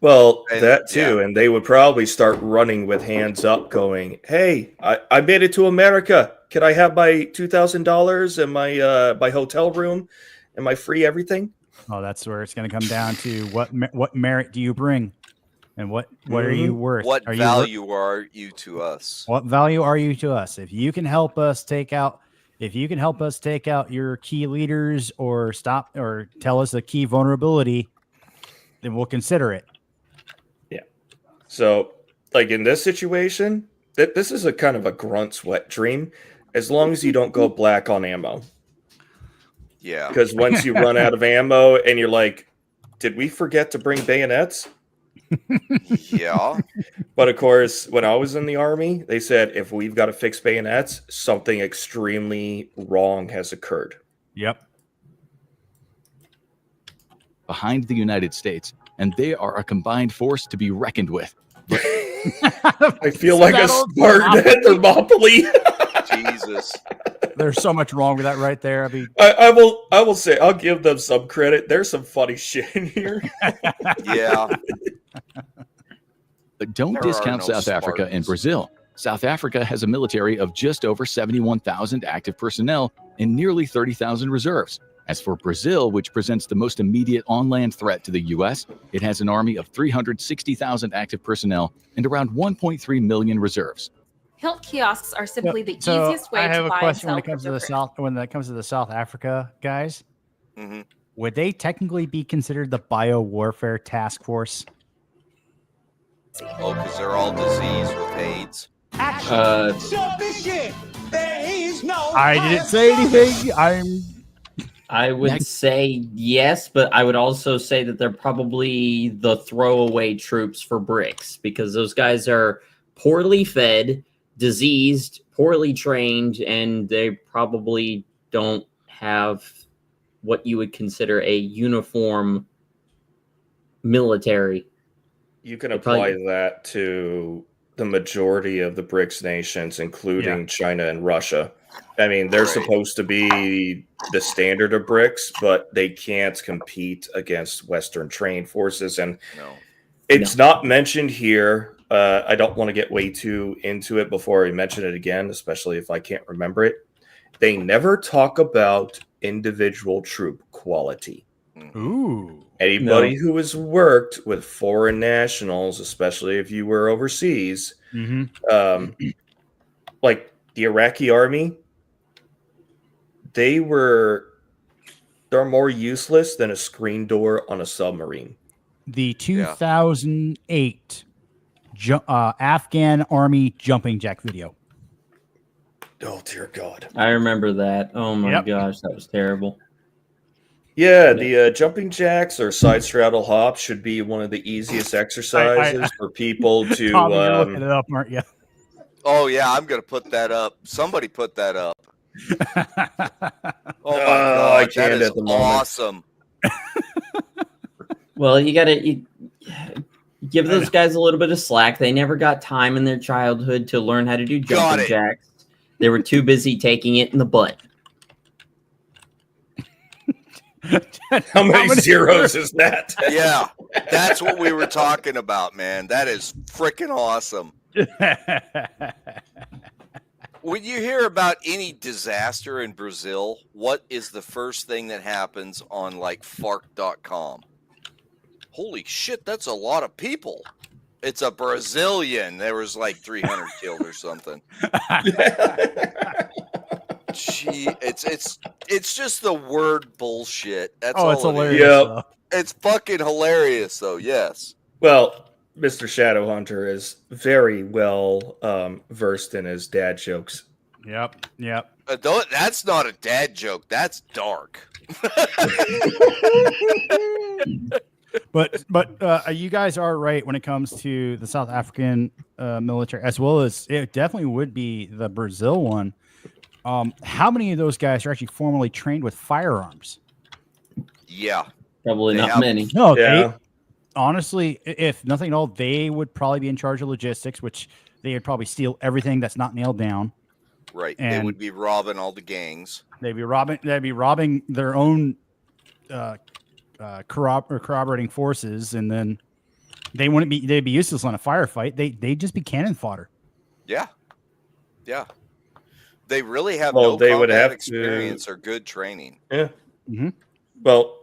Well, that too. And they would probably start running with hands up going, hey, I made it to America. Can I have my $2,000 and my hotel room and my free everything? Oh, that's where it's going to come down to what merit do you bring? And what are you worth? What value are you to us? What value are you to us? If you can help us take out if you can help us take out your key leaders or stop or tell us a key vulnerability, then we'll consider it. Yeah. So, like in this situation, this is a kind of a grunt's wet dream, as long as you don't go black on ammo. Yeah. Because once you run out of ammo and you're like, did we forget to bring bayonets? Yeah. But of course, when I was in the Army, they said if we've got to fix bayonets, something extremely wrong has occurred. Yep. Behind the United States, and they are a combined force to be reckoned with. I feel like a Spartan at Thermopylae. Jesus. There's so much wrong with that right there. I mean, I will say, I'll give them some credit. There's some funny shit in here. Yeah. But don't There discount are no South Africa and Spartans. Brazil. South Africa has a military of just over 71,000 active personnel and nearly 30,000 reserves. As for Brazil, which presents the most immediate on-land threat to the U.S., it has an army of 360,000 active personnel and around 1.3 million reserves. Hilt kiosks are simply the so easiest way I have to a buy and question sell when it comes to the cryptocurrency. South. When it comes to the South Africa guys, Mhm. would they technically be considered the biowarfare task force? Oh, because they're all diseased with AIDS. Uh, I didn't say anything. I would say yes, but I would also say that they're probably the throwaway troops for BRICS because those guys are poorly fed, diseased, poorly trained, and they probably don't have what you would consider a uniform military. You can They apply probably- that to the majority of the BRICS nations, including China and Russia. I mean, they're Right. supposed to be the standard of BRICS, but they can't compete against Western trained forces. And No. it's not mentioned here. I don't want to get way too into it before I mention it again, especially if I can't remember it. They never talk about individual troop quality. Ooh. Anybody who has worked with foreign nationals, especially if you were overseas, like the Iraqi army, they're more useless than a screen door on a submarine. The 2008 Afghan army jumping jack video. Oh, dear God. I remember that. Oh my Yep. gosh, that was terrible. Yeah, the jumping jacks or side straddle hops should be one of the easiest exercises for people to. Tommy, you're looking it up, aren't you? Oh, yeah, I'm going to put that up. Somebody put that up. Oh, my God. I can't that is at the moment. awesome. Well, you got to give those guys a little bit of slack. They never got time in their childhood to learn how to do jumping jacks. They were too busy taking it in the butt. How many zeros is that? Yeah, that's what we were talking about, man. That is freaking awesome. When you hear about any disaster in Brazil, what is the first thing that happens on like FARC.com? Holy shit, that's a lot of people. It's a Brazilian. There was like 300 killed or something. Gee, it's just the word bullshit. That's all it's hilarious. Yep. It's fucking hilarious, though. Yes. Well, Mr. Shadowhunter is very well versed in his dad jokes. Yep. That's not a dad joke. That's dark. But you guys are right when it comes to the South African military, as well as it definitely would be the Brazil one. How many of those guys are actually formally trained with firearms? Yeah. Probably not many. No, Yeah. honestly, if nothing at all, they would probably be in charge of logistics, which they would probably steal everything that's not nailed down. Right. They And would be robbing all the gangs. They'd be robbing their own corroborating forces, and then they'd be useless on a firefight. They'd just be cannon fodder. Yeah. Yeah. They really have Well, no they would combat have experience or good training. Yeah. Mm-hmm. Well,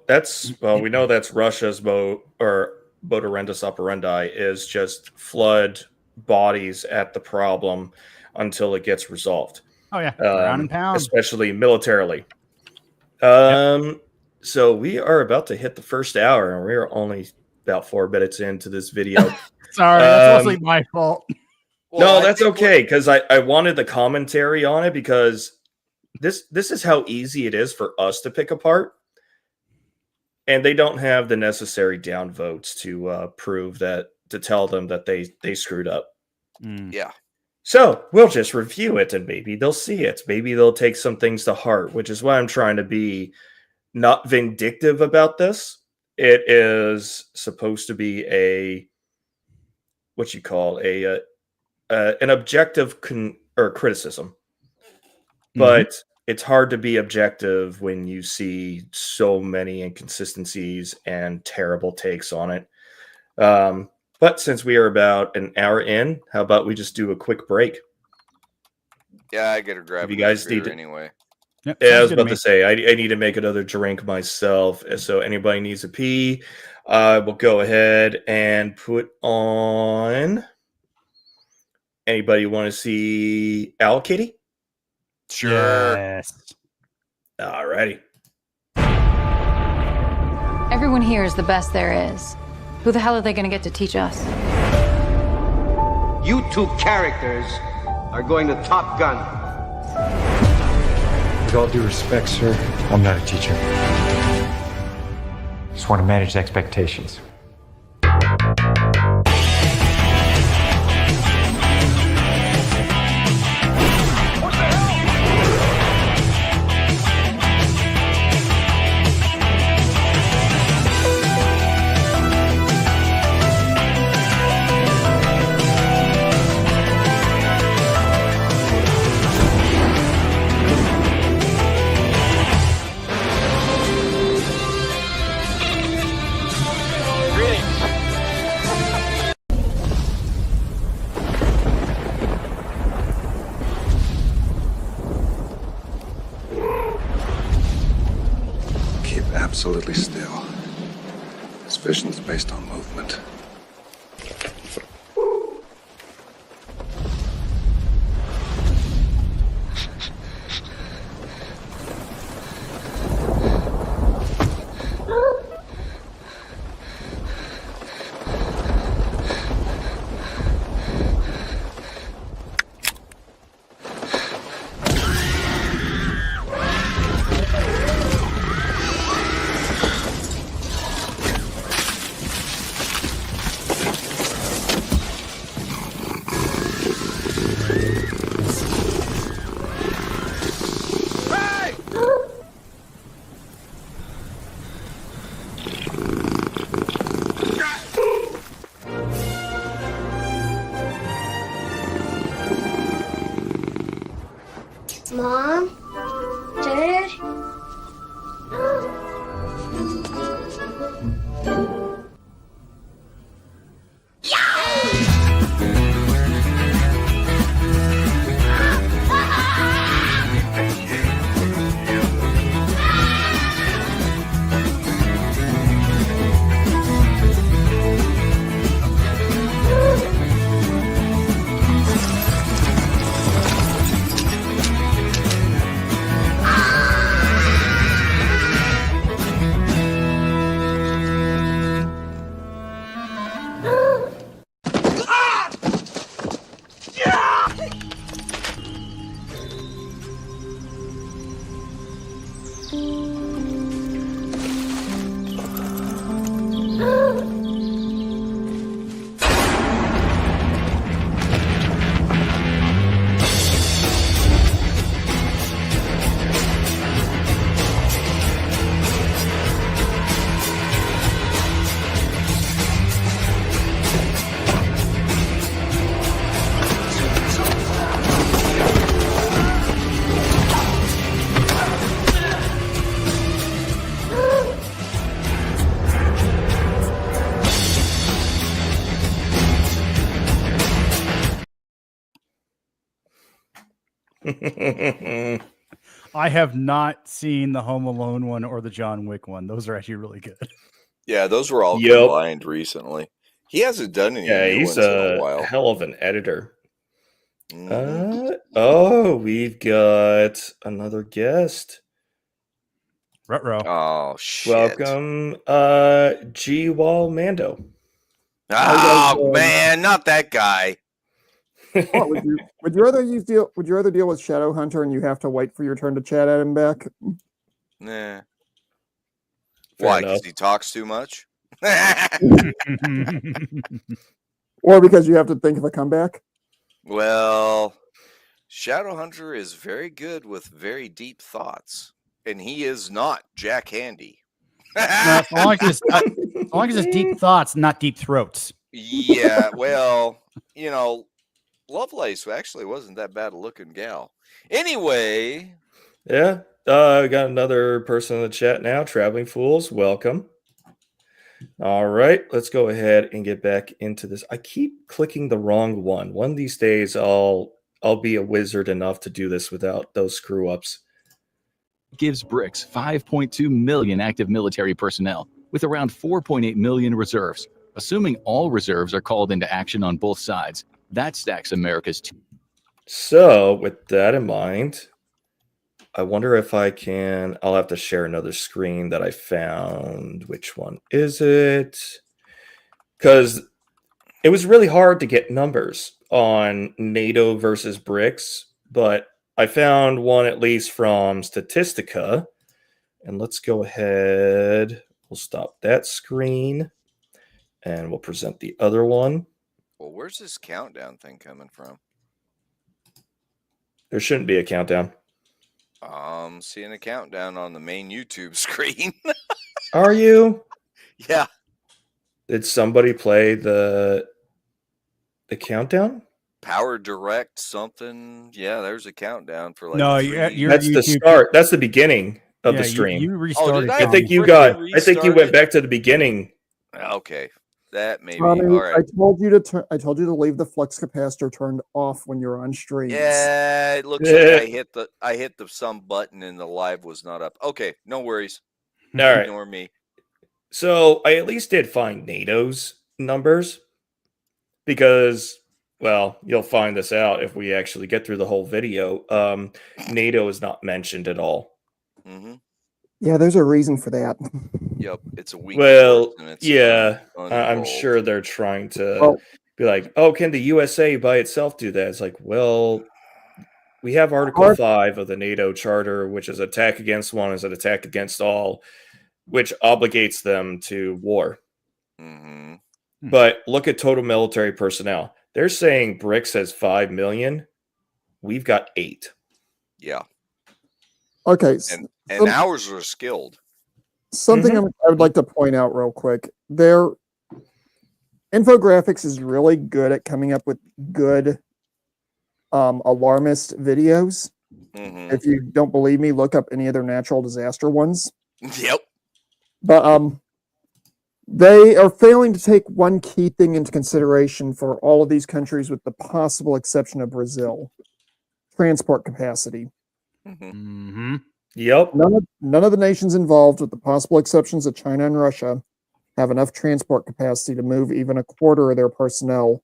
we know that's Russia's modus operandi is just flood bodies at the problem until it gets resolved. Oh yeah, ground and pound, especially militarily. So we are about to hit the first hour, and we are only about 4 minutes into this video. Sorry, that's mostly my fault. Well, no, that's okay, because I wanted the commentary on it, because this is how easy it is for us to pick apart, and they don't have the necessary downvotes to prove that, to tell them that they screwed up. Yeah. So we'll just review it, and maybe they'll see it. Maybe they'll take some things to heart, which is why I'm trying to be not vindictive about this. It is supposed to be an objective criticism, but it's hard to be objective when you see so many inconsistencies and terrible takes on it. But since we are about an hour in, how about we just do a quick break? Yeah, I gotta grab you guys need to, anyway. Yep, yeah, I was about to say, I need to make another drink myself. So anybody needs a pee, we'll go ahead and put on. Anybody want to see Owl Kitty? Sure. Yes. Alrighty. Everyone here is the best there is. Who the hell are they going to get to teach us? You two characters are going to Top Gun. With all due respect, sir, I'm not a teacher. Just want to manage expectations. Absolutely still. This vision is based on movement. Mom? Dad? I have not seen the Home Alone one or the John Wick one. Those are actually really good. Yeah, those were all combined recently. He hasn't done any new he's ones in a while. Hell of an editor. Oh, we've got another guest. Ruh-roh. Oh shit! Welcome, G Wall Mando. Oh man, not that guy. What, would you rather deal with Shadowhunter and you have to wait for your turn to chat at him back? Nah. Fair Why? enough. Because he talks too much? Or because you have to think of a comeback? Well, Shadowhunter is very good with very deep thoughts, and he is not Jack Handy. As long as it's deep thoughts, not deep throats. Yeah, well, you know, Lovelace actually wasn't that bad a looking gal. Anyway. Yeah, we got another person in the chat now. Traveling Fools, welcome. All right, let's go ahead and get back into this. I keep clicking the wrong one. One of these days, I'll be a wizard enough to do this without those screw ups. Gives BRICS 5.2 million active military personnel with around 4.8 million reserves. Assuming all reserves are called into action on both sides, that stacks America's. So, with that in mind, I wonder if I can. I'll have to share another screen that I found. Which one is it? Because it was really hard to get numbers on NATO versus BRICS, but I found one at least from Statistica. And let's go ahead. We'll stop that screen and we'll present the other one. Well, where's this countdown thing coming from? There shouldn't be a countdown. I'm seeing a countdown on the main YouTube screen. Are you? Yeah. Did somebody play the countdown? Power Direct something. Yeah, there's a countdown for like. No, that's the start. That's the beginning of the stream. You restarted. I think you went back to the beginning. Okay, that maybe. Tommy, all right. I told you to leave the flux capacitor turned off when you're on stream. Yeah, it looks like I hit the some button and the live was not up. Okay, no worries. All right. Ignore me. So I at least did find NATO's numbers because, well, you'll find this out if we actually get through the whole video. NATO is not mentioned at all. Mm-hmm. Yeah, there's a reason for that. Yep, it's a weak. Well, yeah, I'm sure they're trying to be like, oh, can the USA by itself do that? It's like, well, we have Article 5 of the NATO Charter, which is attack against one is an attack against all, which obligates them to war. Mm-hmm. But look at total military personnel. They're saying BRICS has 5 million. We've got 8. Yeah. Okay. And ours are skilled. Something I would like to point out real quick. Their Infographics is really good at coming up with good alarmist videos. Mm-hmm. If you don't believe me, look up any other natural disaster ones. Yep. But they are failing to take one key thing into consideration for all of these countries, with the possible exception of Brazil: transport capacity. Mm-hmm. Yep. None of the nations involved, with the possible exceptions of China and Russia, have enough transport capacity to move even a quarter of their personnel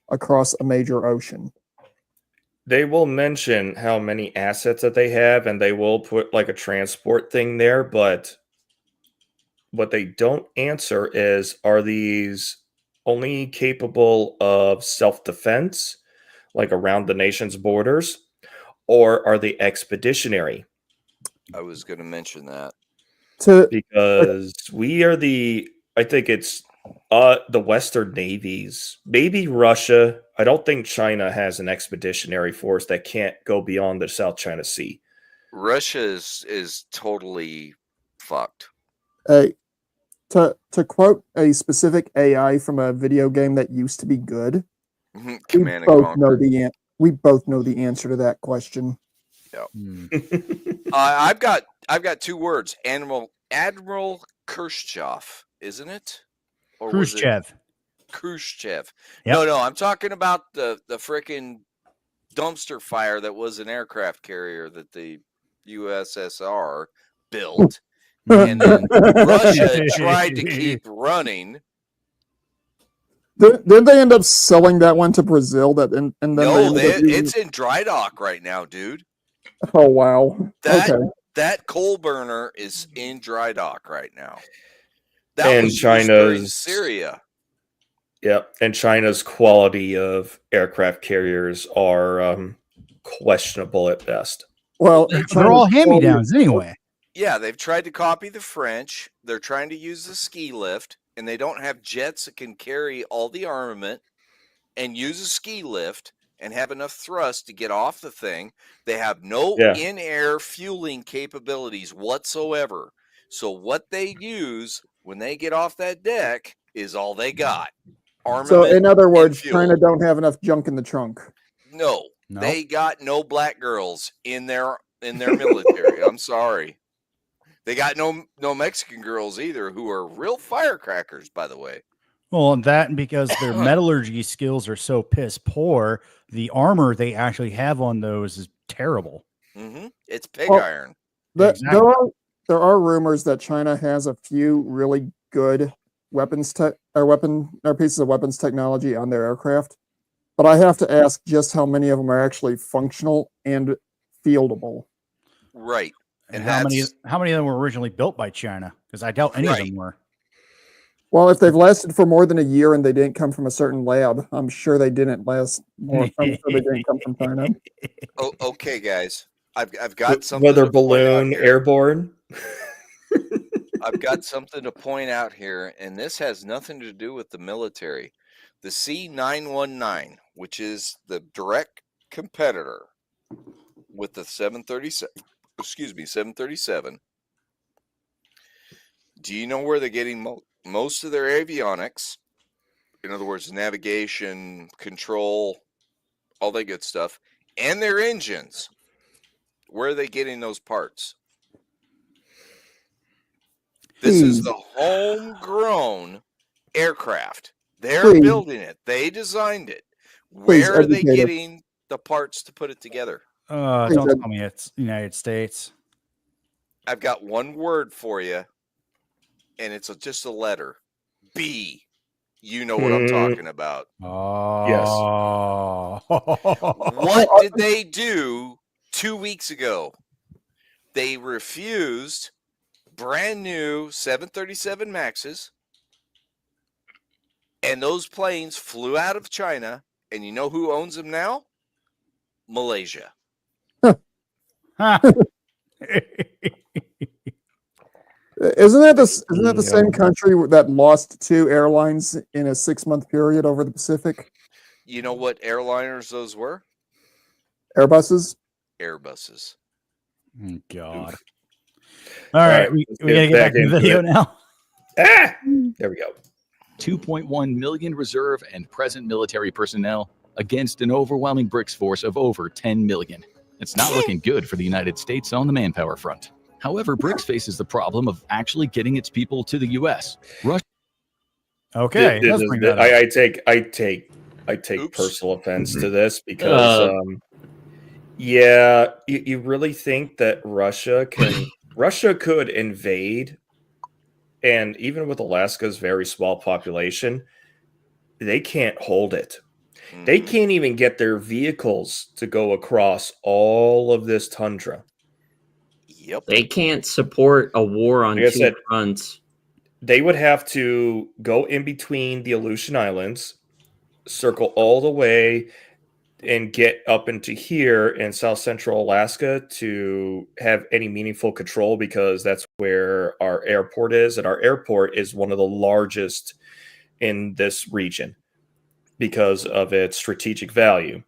across a major ocean. They will mention how many assets that they have, and they will put like a transport thing there, but what they don't answer is, are these only capable of self-defense, like around the nation's borders, or are they expeditionary? I was going to mention that. Because we are I think it's the Western navies, maybe Russia. I don't think China has an expeditionary force that can't go beyond the South China Sea. Russia is totally fucked. To quote a specific AI from a video game that used to be good, Command and Conquer. We both know the answer to that question. Yep. I've got 2 words. Admiral Khrushchev, isn't it? Or Khrushchev. Khrushchev. Yep. No, I'm talking about the frickin' dumpster fire that was an aircraft carrier that the USSR built. And then Russia tried to keep running. Did they end up selling that one to Brazil? And then No, using... it's in dry dock right now, dude. Oh wow! That coal burner is in dry dock right now. That and was used during China's Syria. Yep, and China's quality of aircraft carriers are questionable at best. Well, they're all hand-me-downs anyway. Yeah, they've tried to copy the French. They're trying to use the ski lift, and they don't have jets that can carry all the armament and use a ski lift and have enough thrust to get off the thing. They have no in-air fueling capabilities whatsoever. So what they use when they get off that deck is all they got. Armament. So in other words, China don't have enough junk in the trunk. No, they got no black girls in their military. I'm sorry. They got no Mexican girls either, who are real firecrackers, by the way. Well, and that because their metallurgy skills are so piss poor, the armor they actually have on those is terrible. Mm-hmm. It's pig iron. There are rumors that China has a few really good pieces of weapons technology on their aircraft, but I have to ask just how many of them are actually functional and fieldable. Right. And how many of them were originally built by China? Because I doubt any of them were. Well, if they've lasted for more than a year and they didn't come from a certain lab, I'm sure they didn't last more. I'm sure they didn't come from China. Oh, okay, guys. I've got something. Weather balloon airborne. I've got something to point out here, and this has nothing to do with the military. The C919, which is the direct competitor with the 737. Do you know where they're getting most of their avionics? In other words, navigation, control, all that good stuff, and their engines. Where are they getting those parts? This is the homegrown aircraft. They're building it. They designed it. Where are they getting the parts to put it together? Don't tell me it's United States. I've got one word for you, and it's just a letter. B. You know what I'm talking about. Oh. Yes. What did they do 2 weeks ago? They refused brand new 737 Maxes, and those planes flew out of China, and you know who owns them now? Malaysia. Isn't that the same country that lost 2 airlines in a 6-month period over the Pacific? You know what airliners those were? Airbuses. Airbuses. Oh, God. Oof. All right, we gotta get back to the video now. There we go. 2.1 million reserve and present military personnel against an overwhelming BRICS force of over 10 million. It's not looking good for the United States on the manpower front. However, BRICS faces the problem of actually getting its people to the U.S. Okay, I take personal offense to this because, you really think that Russia could invade, and even with Alaska's very small population, they can't hold it. They can't even get their vehicles to go across all of this tundra. Yep. They can't support a war on two fronts. They would have to go in between the Aleutian Islands, circle all the way, and get up into here in South Central Alaska to have any meaningful control, because that's where our airport is. And our airport is one of the largest in this region because of its strategic value.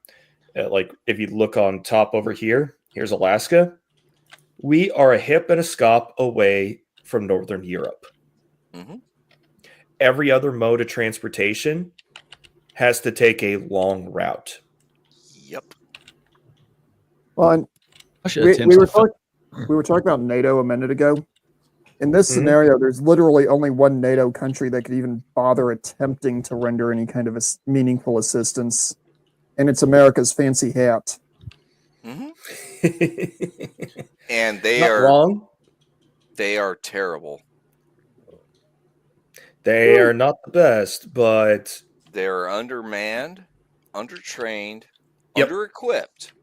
Like if you look on top over here, here's Alaska. We are a hip and a scop away from Northern Europe. Mm-hmm. Every other mode of transportation has to take a long route. Yep. Well, we were talking about NATO a minute ago. In this scenario, there's literally only one NATO country that could even bother attempting to render any kind of meaningful assistance, and it's America's fancy hat. Mm-hmm. And they Not are wrong. They are terrible. They are not the best, but They're undermanned, undertrained, under-equipped.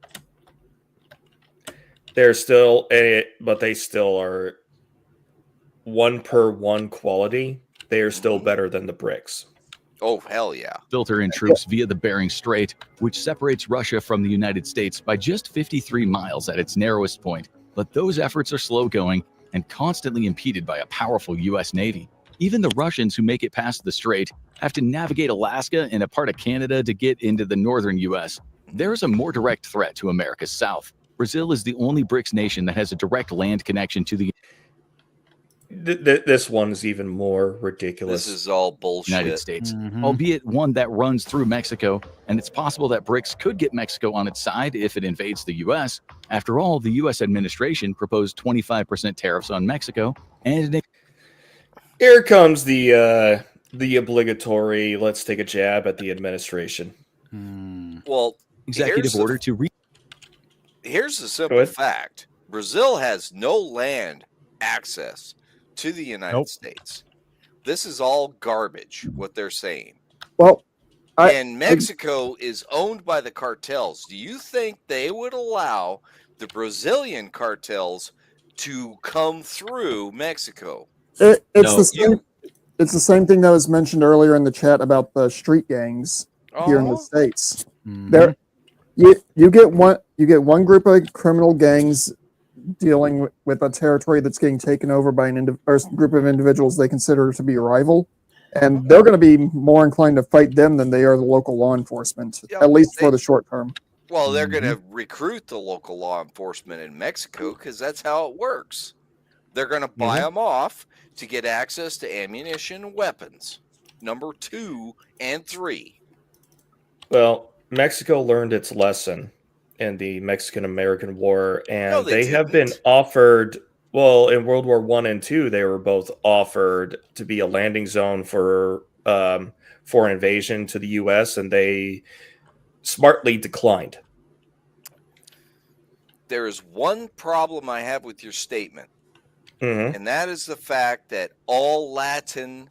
But they still are 1-per-1 quality. They are still better than the BRICS. Oh, hell yeah. Filter in troops via the Bering Strait, which separates Russia from the United States by just 53 miles at its narrowest point. But those efforts are slow going and constantly impeded by a powerful U.S. Navy. Even the Russians who make it past the strait have to navigate Alaska and a part of Canada to get into the northern U.S. There is a more direct threat to America's south. Brazil is the only BRICS nation that has a direct land connection to the This one is even more ridiculous. This is all bullshit. United States, albeit one that runs through Mexico, and it's possible that BRICS could get Mexico on its side if it invades the U.S. After all, the U.S. administration proposed 25% tariffs on Mexico, and here comes the obligatory let's take a jab at the administration. Well, executive order to here's the simple fact. Brazil has no land access to the United States. This is all garbage, what they're saying. Well, and Mexico is owned by the cartels. Do you think they would allow the Brazilian cartels to come through Mexico? It's the same thing that was mentioned earlier in the chat about the street gangs here in the States. There, you get one group of criminal gangs dealing with a territory that's getting taken over by a group of individuals they consider to be a rival, and they're going to be more inclined to fight them than they are the local law enforcement, at least for the short term. Well, they're going to recruit the local law enforcement in Mexico because that's how it works. They're going to buy them off to get access to ammunition and weapons. Number 2 and 3. Well, Mexico learned its lesson in the Mexican-American War, and they have been offered, well, in World War I and II, they were both offered to be a landing zone for invasion to the U.S., and they smartly declined. There is one problem I have with your statement, and that is the fact that all Latin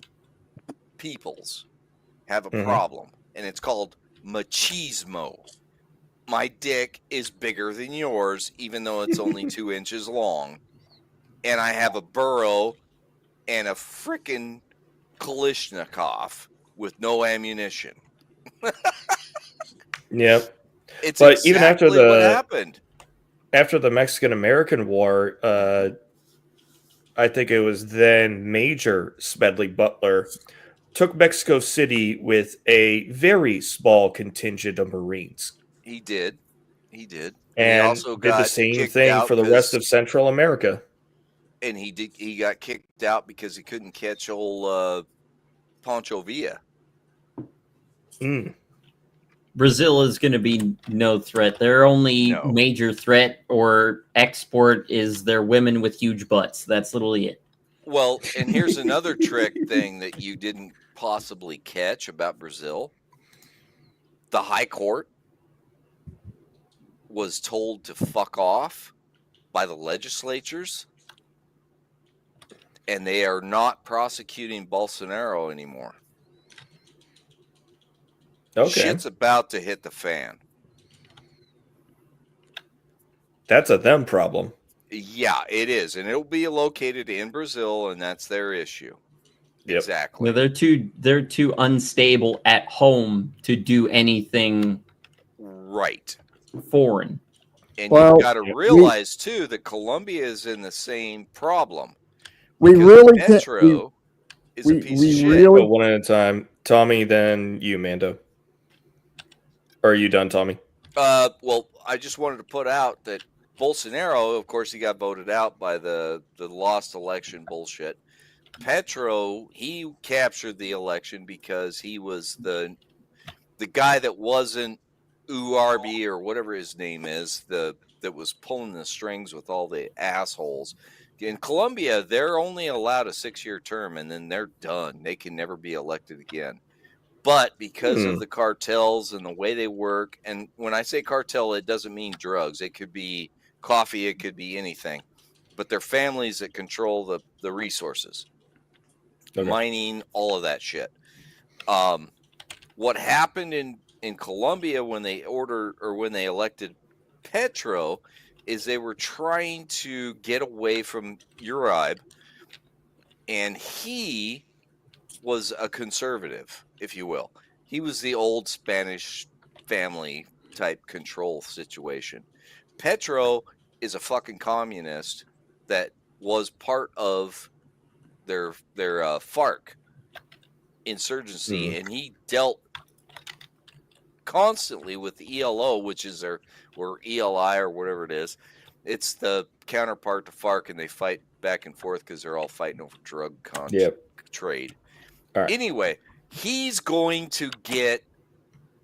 peoples have a problem, and it's called machismo. My dick is bigger than yours, even though it's only 2 inches long, and I have a burrow and a frickin' Kalashnikov with no ammunition. Yep. It's but exactly even after what happened. After the Mexican-American War, I think it was then Major Smedley Butler took Mexico City with a very small contingent of Marines. He did. And he also did the same thing for the rest of Central America. And he got kicked out because he couldn't catch old Pancho Villa. Brazil is going to be no threat. Their only major threat or export is their women with huge butts. That's literally it. Well, and here's another trick thing that you didn't possibly catch about Brazil. The High Court was told to fuck off by the legislatures, and they are not prosecuting Bolsonaro anymore. Okay. Shit's about to hit the fan. That's a them problem. Yeah, it is. And it'll be located in Brazil, and that's their issue. Yep. Exactly. No, they're too unstable at home to do anything foreign. And you've got to realize, too, that Colombia is in the same problem. We really Petro is a piece of shit. Really, one at a time. Tommy, then you, Mando. Or are you done, Tommy? Well, I just wanted to put out that Bolsonaro, of course, he got voted out by the lost election bullshit. Petro, he captured the election because he was the guy that wasn't URB or whatever his name is, that was pulling the strings with all the assholes. In Colombia, they're only allowed a 6-year term, and then they're done. They can never be elected again. But because of the cartels and the way they work, and when I say cartel, it doesn't mean drugs. It could be coffee. It could be anything. But they're families that control the resources. Mining, all of that shit. What happened in Colombia when they elected Petro is they were trying to get away from Uribe, and he was a conservative, if you will. He was the old Spanish family type control situation. Petro is a fucking communist that was part of their FARC insurgency, and he dealt constantly with the ELO, which is or ELI or whatever it is. It's the counterpart to FARC, and they fight back and forth because they're all fighting over drug trade. Right. Anyway, he's going to get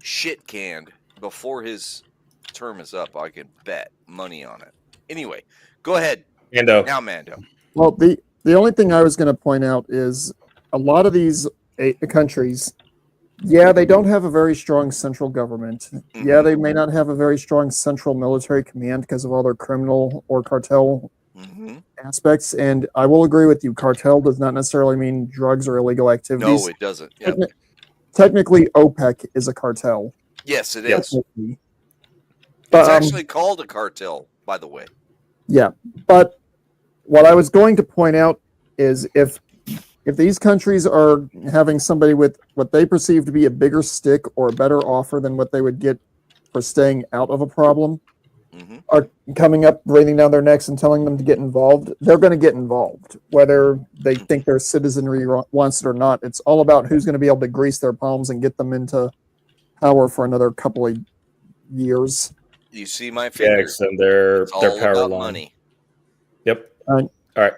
shit canned before his term is up. I can bet money on it. Anyway, go ahead. Mando. Now, Mando. Well, the only thing I was going to point out is a lot of these countries, yeah, they don't have a very strong central government. Mm-hmm. Yeah, they may not have a very strong central military command because of all their criminal or cartel aspects. And I will agree with you. Cartel does not necessarily mean drugs or illegal activities. No, it doesn't. Yep. Technically, OPEC is a cartel. Yes, it is. But, it's actually called a cartel, by the way. Yeah, but what I was going to point out is if these countries are having somebody with what they perceive to be a bigger stick or a better offer than what they would get for staying out of a problem, are coming up, breathing down their necks and telling them to get involved, they're going to get involved, whether they think their citizenry wants it or not. It's all about who's going to be able to grease their palms and get them into power for another couple of years. You see my fingers? And their power about line. Money. Yep. All right.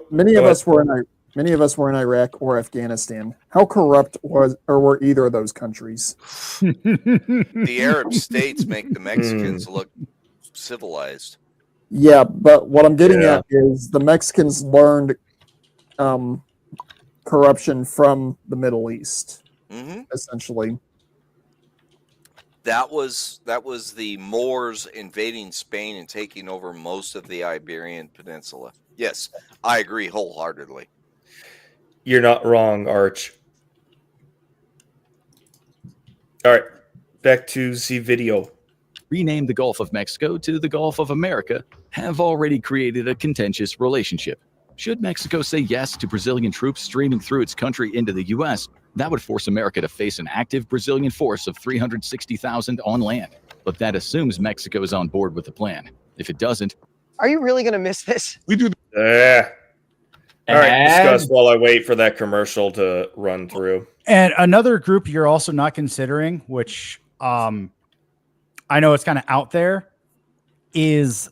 Many of us were in Iraq or Afghanistan. How corrupt were either of those countries? The Arab states make the Mexicans look civilized. Yeah, but what I'm getting at is the Mexicans learned corruption from the Middle East, essentially. That was the Moors invading Spain and taking over most of the Iberian Peninsula. Yes, I agree wholeheartedly. You're not wrong, Arch. All right, back to the video. Rename the Gulf of Mexico to the Gulf of America have already created a contentious relationship. Should Mexico say yes to Brazilian troops streaming through its country into the U.S., that would force America to face an active Brazilian force of 360,000 on land. But that assumes Mexico is on board with the plan. If it doesn't... Are you really going to miss this? We do. All right, discuss while I wait for that commercial to run through. And another group you're also not considering, which I know it's kind of out there, is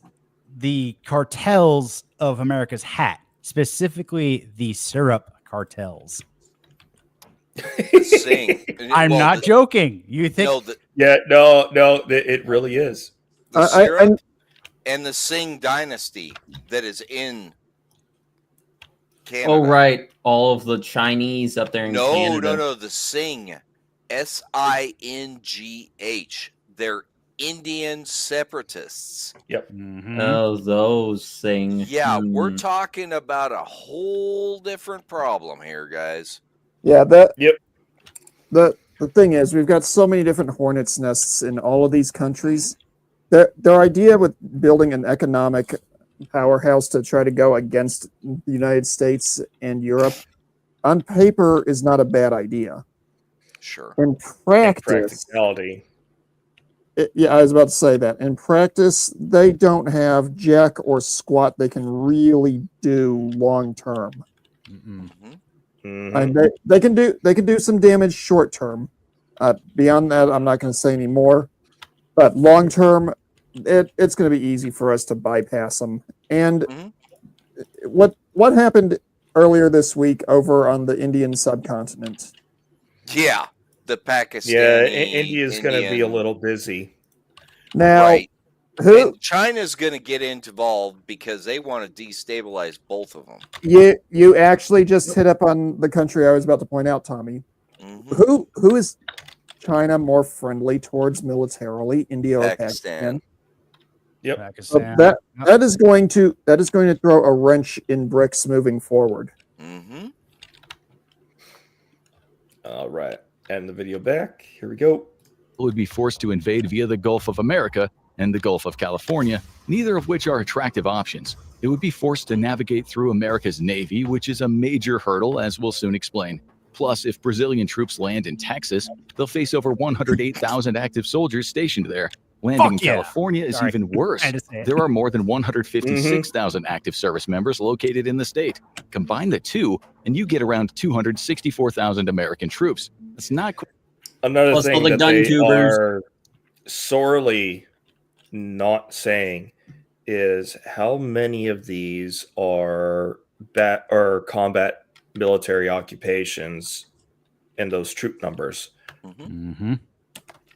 the cartels of America's hat, specifically the syrup cartels. I'm not joking. You think? No, it really is. The syrup and the Singh dynasty that is in Canada. Oh, right. All of the Chinese up there in Canada. No. The Singh. S-I-N-G-H. They're Indian separatists. Yep. Oh, those things. Yeah, we're talking about a whole different problem here, guys. Yeah, the thing is, we've got so many different hornets' nests in all of these countries. Their idea with building an economic powerhouse to try to go against the United States and Europe, on paper, is not a bad idea. Sure. In practice, practicality. I was about to say that. In practice, they don't have jack or squat they can really do long term. And they can do some damage short term. Beyond that, I'm not going to say any more. But long term, it's going to be easy for us to bypass them. And what happened earlier this week over on the Indian subcontinent? Yeah, the Pakistan. Yeah, India's going to be a little busy. Now, right. And China's going to get involved because they want to destabilize both of them. You actually just hit up on the country I was about to point out, Tommy. Who is China more friendly towards militarily? India or Pakistan? Yep. Pakistan. So that is going to throw a wrench in BRICS moving forward. All right. And the video back. Here we go. Would be forced to invade via the Gulf of America and the Gulf of California, neither of which are attractive options. It would be forced to navigate through America's Navy, which is a major hurdle, as we'll soon explain. Plus, if Brazilian troops land in Texas, they'll face over 108,000 active soldiers stationed there. Landing in California is even worse. There are more than 156,000 active service members located in the state. Combine the two, and you get around 264,000 American troops. That's not another thing that they are sorely not saying is how many of these are combat military occupations in those troop numbers.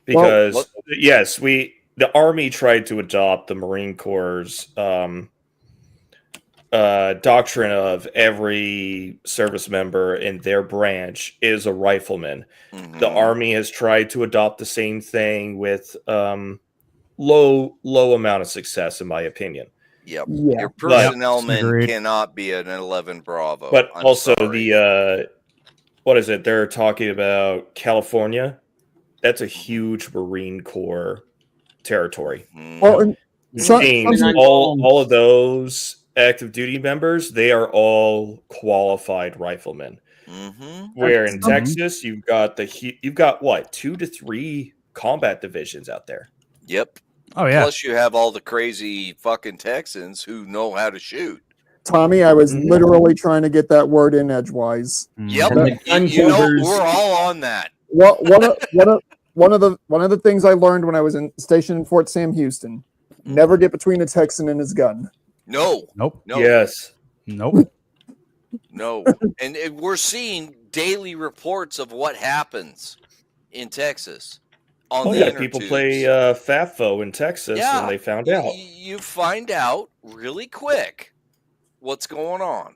Because yes, the Army tried to adopt the Marine Corps' doctrine of every service member in their branch is a rifleman. The Army has tried to adopt the same thing with low amount of success, in my opinion. Yep. Yeah. Your personnel man cannot be an 11 Bravo. But also the what is it? They're talking about California. That's a huge Marine Corps territory. Well, all of those active duty members, they are all qualified riflemen. Where in Texas, you've got what, 2 to 3 combat divisions out there. Yep. Oh yeah. Plus, you have all the crazy fucking Texans who know how to shoot. Tommy, I was literally trying to get that word in edgewise. Yep. We're all on that. One of the things I learned when I was stationed in Fort Sam Houston: never get between a Texan and his gun. No. Nope. No. Yes. Nope. No. And we're seeing daily reports of what happens in Texas. People play FAFO in Texas, and they found out. You find out really quick what's going on.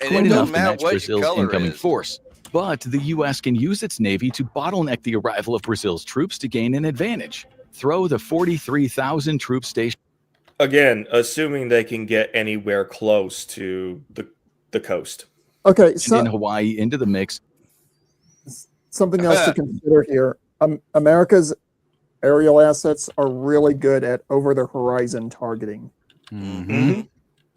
And Quite it enough doesn't to matter match what your Brazil's color incoming is. force. But the U.S. can use its Navy to bottleneck the arrival of Brazil's troops to gain an advantage. Throw the 43,000 troop station. Again, assuming they can get anywhere close to the coast. Okay, so in Hawaii into the mix. Something else to consider here. America's aerial assets are really good at over-the-horizon targeting.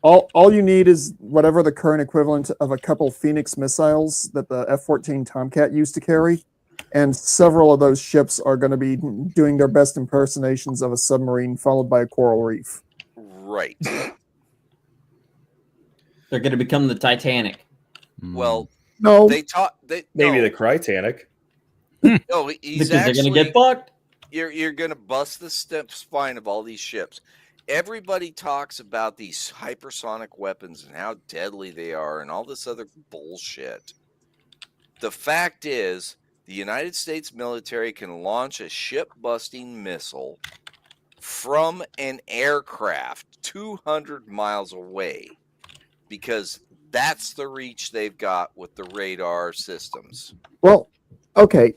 All you need is whatever the current equivalent of a couple Phoenix missiles that the F-14 Tomcat used to carry, and several of those ships are going to be doing their best impersonations of a submarine followed by a coral reef. Right. They're going to become the Titanic. Well, no. They taught maybe the Crytanic. No, he's because they're going to get fucked. You're going to bust the spine of all these ships. Everybody talks about these hypersonic weapons and how deadly they are and all this other bullshit. The fact is, the United States military can launch a ship-busting missile from an aircraft 200 miles away because that's the reach they've got with the radar systems. Well, okay.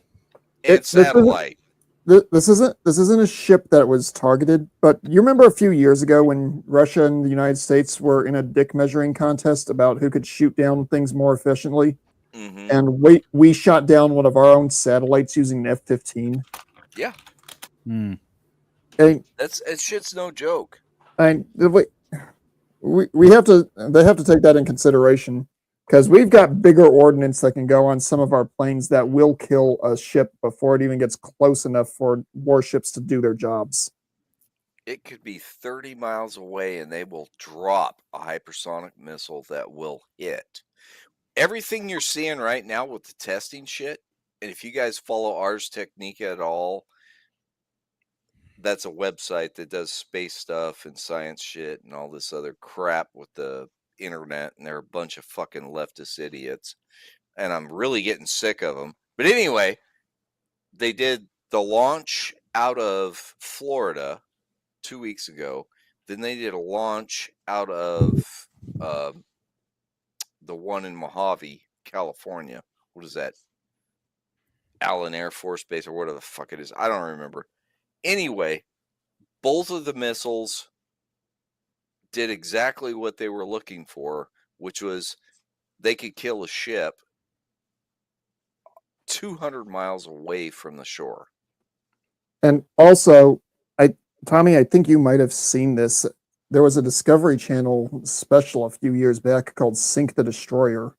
And satellite. This isn't a ship that was targeted, but you remember a few years ago when Russia and the United States were in a dick measuring contest about who could shoot down things more efficiently? And we shot down one of our own satellites using an F-15. Yeah. And That shit's no joke. And we have to. They have to take that in consideration because we've got bigger ordnance that can go on some of our planes that will kill a ship before it even gets close enough for warships to do their jobs. It could be 30 miles away and they will drop a hypersonic missile that will hit. Everything you're seeing right now with the testing shit, and if you guys follow Ars Technica at all, that's a website that does space stuff and science shit and all this other crap with the internet, and they're a bunch of fucking leftist idiots, and I'm really getting sick of them. But anyway, they did the launch out of Florida 2 weeks ago. Then they did a launch out of the one in Mojave, California. What is that? Allen Air Force Base or whatever the fuck it is. I don't remember. Anyway, both of the missiles did exactly what they were looking for, which was they could kill a ship 200 miles away from the shore. And also, Tommy, I think you might have seen this. There was a Discovery Channel special a few years back called Sink the Destroyer,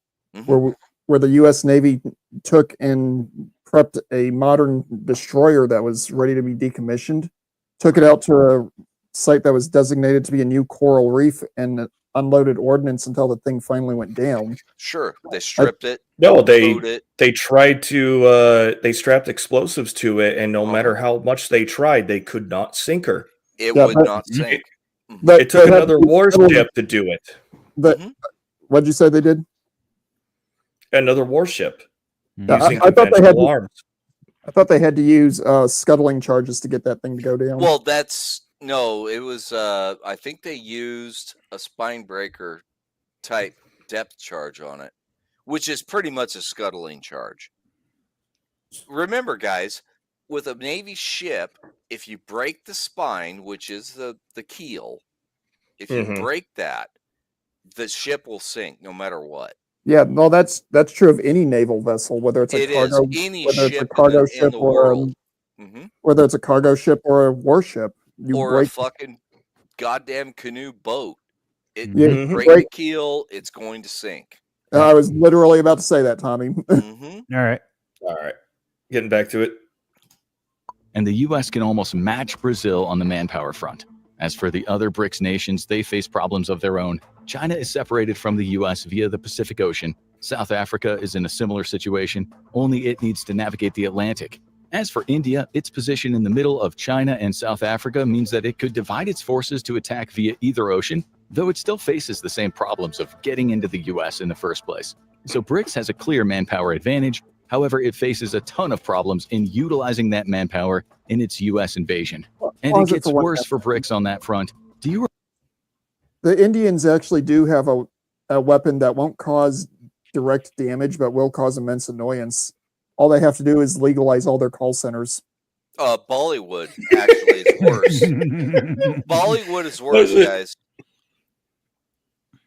where the U.S. Navy took and prepped a modern destroyer that was ready to be decommissioned, took it out to a site that was designated to be a new coral reef, and unloaded ordnance until the thing finally went down. Sure, they stripped it. No, towed it. they tried to they strapped explosives to it, and no matter how much they tried, they could not sink her. It would not sink. It took another warship to do it. But what'd you say they did? Another warship. I thought they had arms. I thought they had to use scuttling charges to get that thing to go down. Well, it was I think they used a spine breaker type depth charge on it, which is pretty much a scuttling charge. Remember, guys, with a Navy ship, if you break the spine, which is the keel, if you break that, the ship will sink no matter what. Yeah, no, that's true of any naval vessel, whether it's a cargo ship or whether it's a cargo ship or a warship. A fucking goddamn canoe boat. You break the keel, it's going to sink. I was literally about to say that, Tommy. All right. Getting back to it. And the U.S. can almost match Brazil on the manpower front. As for the other BRICS nations, they face problems of their own. China is separated from the U.S. via the Pacific Ocean. South Africa is in a similar situation, only it needs to navigate the Atlantic. As for India, its position in the middle of China and South Africa means that it could divide its forces to attack via either ocean, though it still faces the same problems of getting into the U.S. in the first place. So BRICS has a clear manpower advantage. However, it faces a ton of problems in utilizing that manpower in its U.S. invasion. And it gets worse for BRICS on that front. The Indians actually do have a weapon that won't cause direct damage, but will cause immense annoyance. All they have to do is legalize all their call centers. Bollywood actually is worse. Bollywood is worse, guys.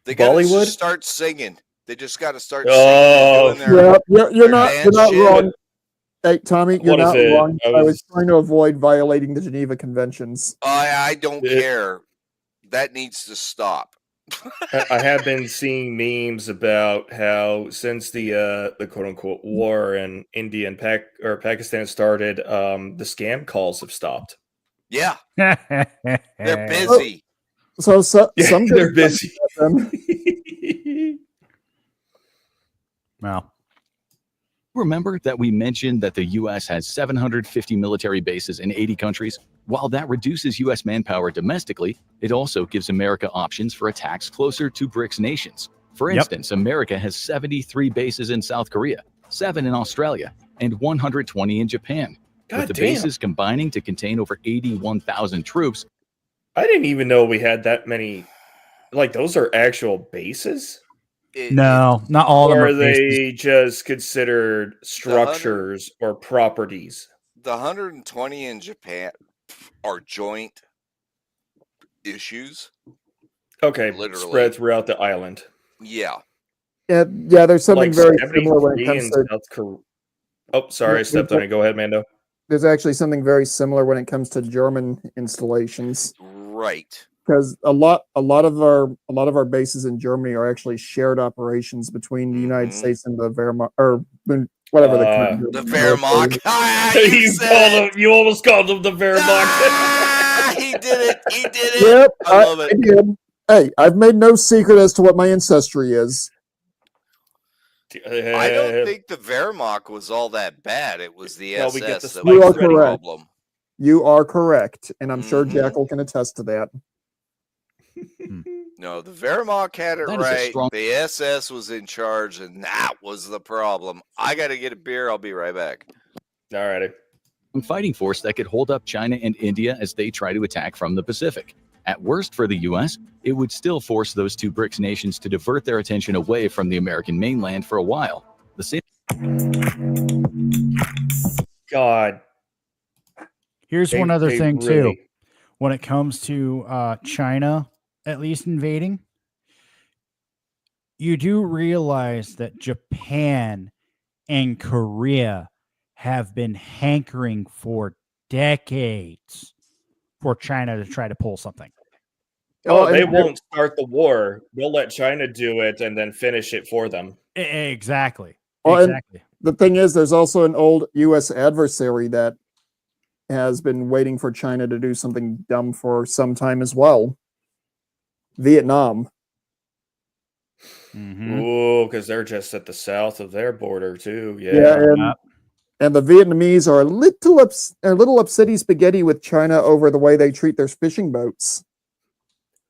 They got to start singing. They just got to start singing. You're not wrong. Hey, Tommy, you're not wrong. I was trying to avoid violating the Geneva Conventions. I don't care. That needs to stop. I have been seeing memes about how since the quote unquote war in India and Pakistan started, the scam calls have stopped. Yeah, they're busy. So they're busy. Wow. Remember that we mentioned that the U.S. has 750 military bases in 80 countries? While that reduces U.S. manpower domestically, it also gives America options for attacks closer to BRICS nations. For instance, America has 73 bases in South Korea, 7 in Australia, and 120 in Japan. With the bases combining to contain over 81,000 troops. I didn't even know we had that many. Like, those are actual bases? No, not all of them. Or are they just considered structures or properties? The 120 in Japan are joint issues. Okay, literally spread throughout the island. Yeah. Yeah, there's something very similar when it comes to South Korea. Oh, sorry, I stepped on it. Go ahead, Mando. There's actually something very similar when it comes to German installations. Right. Because a lot of our bases in Germany are actually shared operations between the United States and the Wehrmacht, or whatever they call it. The Wehrmacht. You almost called them the Wehrmacht. He did it. He did it. Yep, I love it. I did. Hey, I've made no secret as to what my ancestry is. I don't think the Wehrmacht was all that bad. It was the SS that you was are the correct. problem. You are correct, and I'm sure Jackal can attest to that. No, the Wehrmacht had it right. The SS was in charge, and that was the problem. I got to get a beer. I'll be right back. All righty. Fighting force that could hold up China and India as they try to attack from the Pacific. At worst for the U.S., it would still force those two BRICS nations to divert their attention away from the American mainland for a while. The same. God. Here's one other thing, too. When it comes to China, at least invading, you do realize that Japan and Korea have been hankering for decades for China to try to pull something. Oh, they won't start the war. They'll let China do it and then finish it for them. Exactly. Well, exactly. The thing is, there's also an old U.S. adversary that has been waiting for China to do something dumb for some time as well. Vietnam. Ooh, because they're just at the south of their border too. And the Vietnamese are a little upsetty spaghetti with China over the way they treat their fishing boats.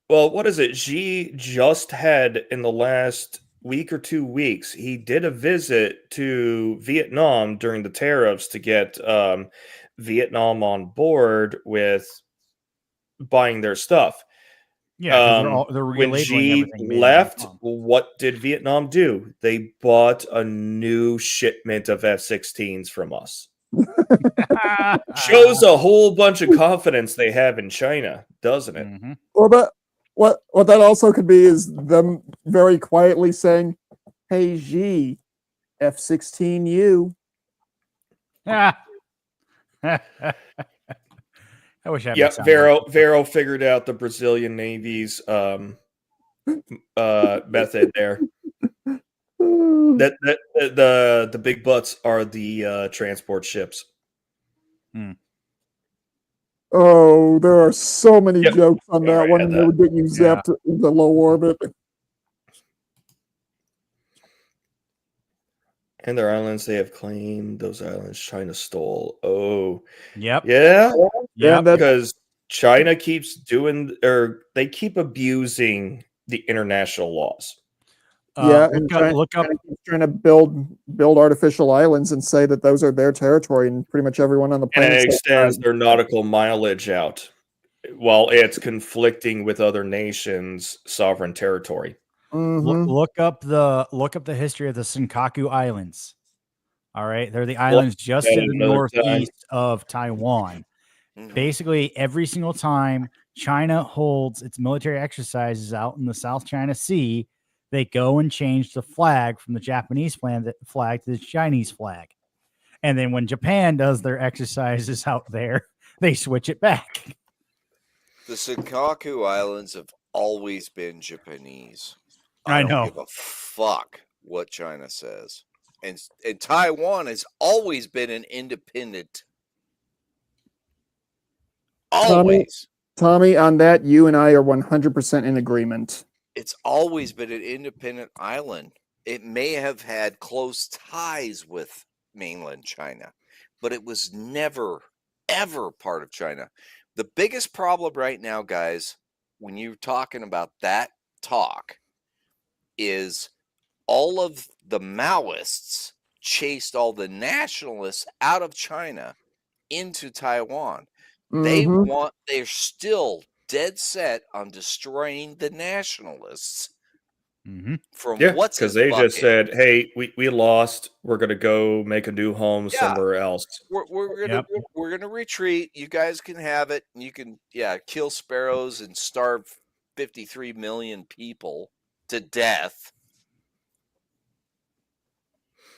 Well, what is it? Xi just had in the last week or 2 weeks, he did a visit to Vietnam during the tariffs to get Vietnam on board with buying their stuff. Yeah, they're when Xi left, what did Vietnam do? They bought a new shipment of F-16s from us. Shows a whole bunch of confidence they have in China, doesn't it? Well, but what that also could be is them very quietly saying, "Hey, Xi, F-16U." I wish I. Yeah, Vero figured out the Brazilian Navy's method there. That the big butts are the transport ships. Oh, there are so many jokes on that one, and they would get you zapped into low orbit. And their islands they have claimed, those islands China stole. Oh. Yep. Yeah. Yeah. Because China keeps doing, or they keep abusing the international laws. And trying to build artificial islands and say that those are their territory, and pretty much everyone on the planet. And it extends their nautical mileage out while it's conflicting with other nations' sovereign territory. Look up the history of the Senkaku Islands. All right, they're the islands just in the northeast of Taiwan. Basically, every single time China holds its military exercises out in the South China Sea, they go and change the flag from the Japanese flag to the Chinese flag. And then when Japan does their exercises out there, they switch it back. The Senkaku Islands have always been Japanese. I know. Don't give a fuck what China says. And Taiwan has always been an independent. Always. Tommy, on that, you and I are 100% in agreement. It's always been an independent island. It may have had close ties with mainland China, but it was never, ever part of China. The biggest problem right now, guys, when you're talking about that talk, is all of the Maoists chased all the nationalists out of China into Taiwan. They're still dead set on destroying the nationalists. From what's because they just said, "Hey, we lost. We're gonna go make a new home somewhere else. We're gonna retreat. You guys can have it. You can kill sparrows and starve 53 million people to death."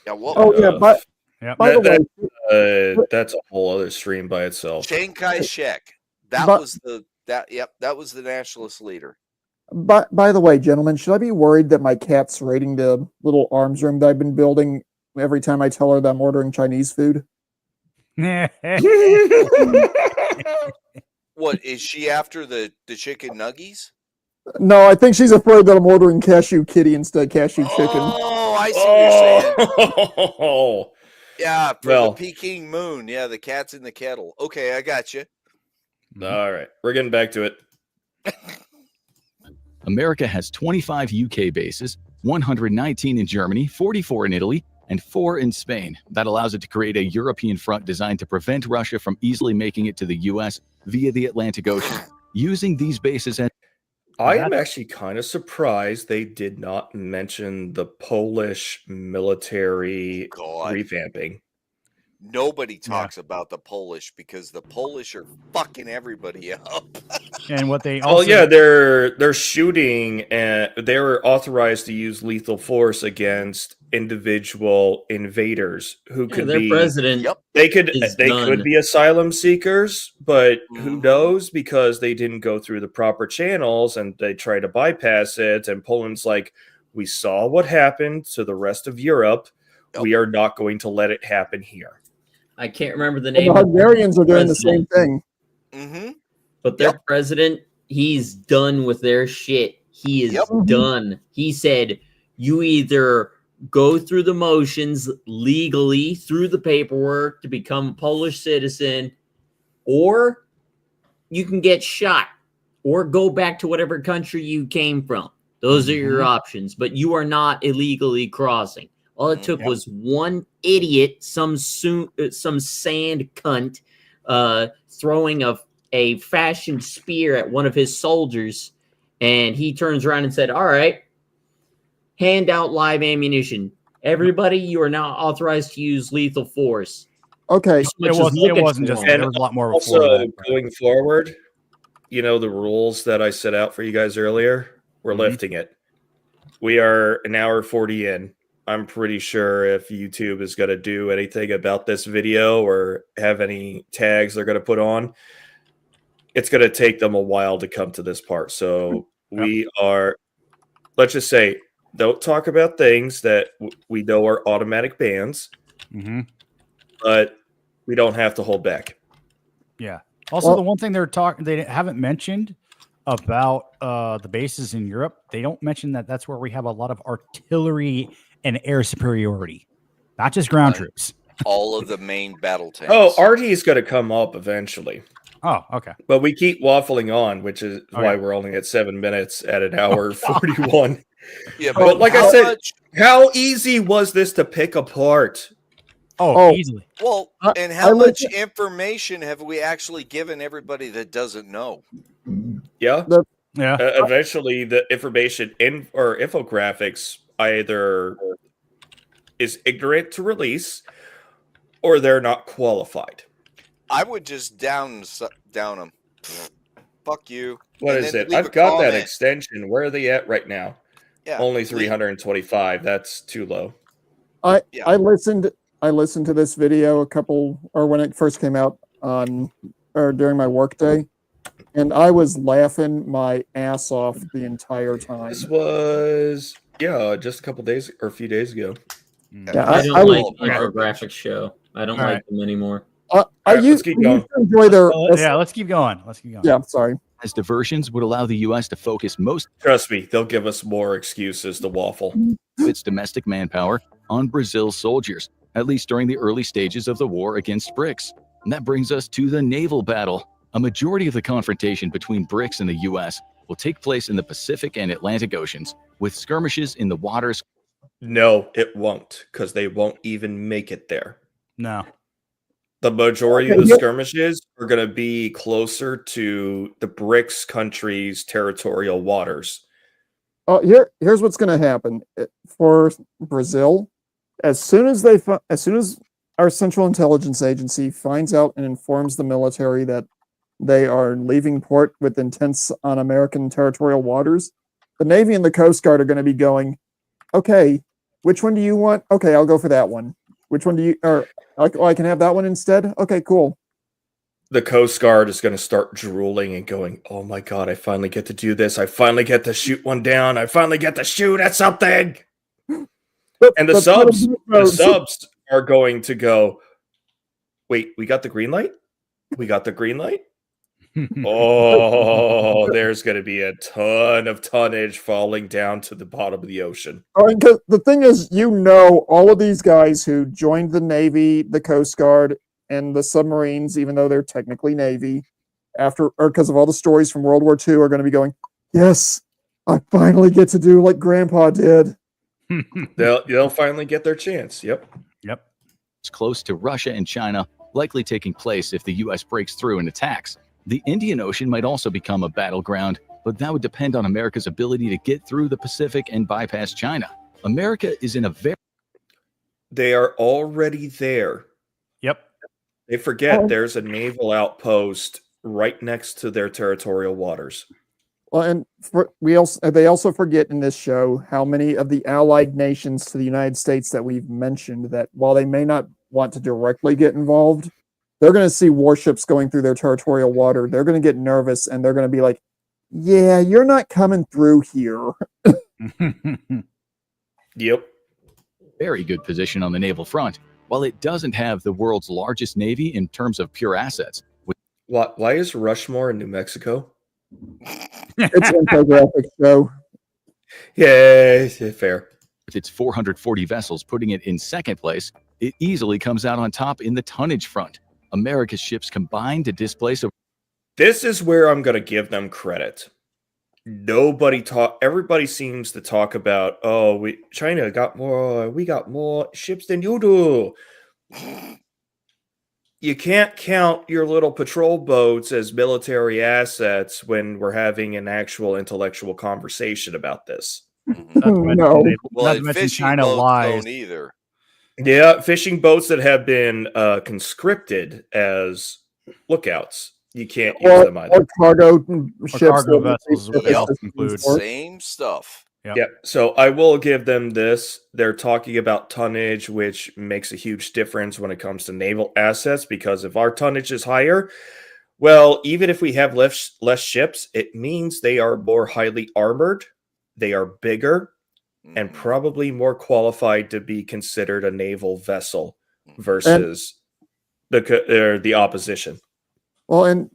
Yeah. By the way, that's a whole other stream by itself. Chiang Kai-shek. That was the nationalist leader. By the way, gentlemen, should I be worried that my cat's raiding the little arms room that I've been building every time I tell her that I'm ordering Chinese food? What is she after the chicken nuggies? No, I think she's afraid that I'm ordering cashew kitty instead of cashew chicken. Oh, I see what you're saying. Yeah, the Peking moon. Yeah, the cat's in the kettle. Okay, I got you. All right, we're getting back to it. America has 25 UK bases, 119 in Germany, 44 in Italy, and 4 in Spain. That allows it to create a European front designed to prevent Russia from easily making it to the US via the Atlantic Ocean. Using these bases as I am actually kind of surprised they did not mention the Polish military revamping. Nobody talks about the Polish because the Polish are fucking everybody up. And what they also they're shooting, and they were authorized to use lethal force against individual invaders who could their be president. They could done. be asylum seekers, but who Mhm. knows, because they didn't go through the proper channels and they try to bypass it. And Poland's like, we saw what happened to the rest of Europe. We are not going to let it happen here. I can't remember the And name. the Hungarians are doing the same thing. Mm-hmm. But their president, he's done with their shit. He is done. He said, you either go through the motions legally through the paperwork to become a Polish citizen, or you can get shot or go back to whatever country you came from. Those are your options, but you are not illegally crossing. All it took was one idiot, some sand cunt, throwing a fashioned spear at one of his soldiers, and he turns around and said, all right, hand out live ammunition. Everybody, you are now authorized to use lethal force. Okay. It wasn't just that. There was a lot more before Also, that. going forward, you know, the rules that I set out for you guys earlier, we're lifting it. We are an hour 40 in. I'm pretty sure if YouTube is going to do anything about this video or have any tags they're going to put on, it's going to take them a while to come to this part. So we are, let's just say, don't talk about things that we know are automatic bans, but we don't have to hold back. Yeah. Also, the one thing they haven't mentioned about the bases in Europe, they don't mention that that's where we have a lot of artillery and air superiority, not just ground troops. All of the main battle tanks. Oh, RT is going to come up eventually. Oh, okay. But we keep waffling on, which is why we're only at 7 minutes at an hour 41. Yeah, but like I said, how easy was this to pick apart? Oh, easily. Well, and how much information have we actually given everybody that doesn't know? Yeah. Yeah. Eventually, the information in or infographics either is ignorant to release or they're not qualified. I would just down them. Fuck you. What and is then it? leave I've a got that comment. extension. Where are they at right now? Yeah, only 325. That's too low. I listened to this video when it first came out during my workday, and I was laughing my ass off the entire time. This was just a couple days or a few days ago. Yeah, I don't like Infographics show. I don't like them anymore. Let's keep going. Enjoy their let's keep going. Yeah, sorry. As diversions would allow the U.S. to focus most. Trust me, they'll give us more excuses to waffle. Its domestic manpower on Brazil's soldiers, at least during the early stages of the war against BRICS. And that brings us to the naval battle. A majority of the confrontation between BRICS and the U.S. will take place in the Pacific and Atlantic Oceans, with skirmishes in the waters. No, it won't, because they won't even make it there. No. The majority of the skirmishes are going to be closer to the BRICS countries' territorial waters. Here's what's going to happen for Brazil. As soon as our Central Intelligence Agency finds out and informs the military that they are leaving port with intents on American territorial waters, the Navy and the Coast Guard are going to be going, okay, which one do you want? Okay, I'll go for that one. Which one do you, or I can have that one instead? Okay, cool. The Coast Guard is going to start drooling and going, oh my God, I finally get to do this. I finally get to shoot one down. I finally get to shoot at something. And the subs are going to go, wait, we got the green light? We got the green light? Oh, there's going to be a ton of tonnage falling down to the bottom of the ocean. The thing is, all of these guys who joined the Navy, the Coast Guard, and the submarines, even though they're technically Navy, because of all the stories from World War II, are going to be going, yes, I finally get to do like Grandpa did. They'll finally get their chance. Yep. It's close to Russia and China, likely taking place if the U.S. breaks through and attacks. The Indian Ocean might also become a battleground, but that would depend on America's ability to get through the Pacific and bypass China. America is in a They are already there. Yep. They forget there's a naval outpost right next to their territorial waters. Well, and they also forget in this show how many of the allied nations to the United States that we've mentioned that while they may not want to directly get involved, they're going to see warships going through their territorial water. They're going to get nervous and they're going to be like, yeah, you're not coming through here. Yep. Very good position on the naval front, while it doesn't have the world's largest navy in terms of pure assets. Why is Rushmore in New Mexico? It's Infographics show. Yeah, fair. With its 440 vessels putting it in second place, it easily comes out on top in the tonnage front. America's ships combined to displace. This is where I'm going to give them credit. Everybody seems to talk about, China got more, we got more ships than you do. You can't count your little patrol boats as military assets when we're having an actual intellectual conversation about this. No. Well, fishing China boats lies. don't either. Yeah, fishing boats that have been conscripted as lookouts. You can't use them either. Or cargo ships. Cargo vessels include same stuff. Yep. So I will give them this. They're talking about tonnage, which makes a huge difference when it comes to naval assets, because if our tonnage is higher, well, even if we have less ships, it means they are more highly armored, they are bigger, and probably more qualified to be considered a naval vessel versus the opposition. Well, and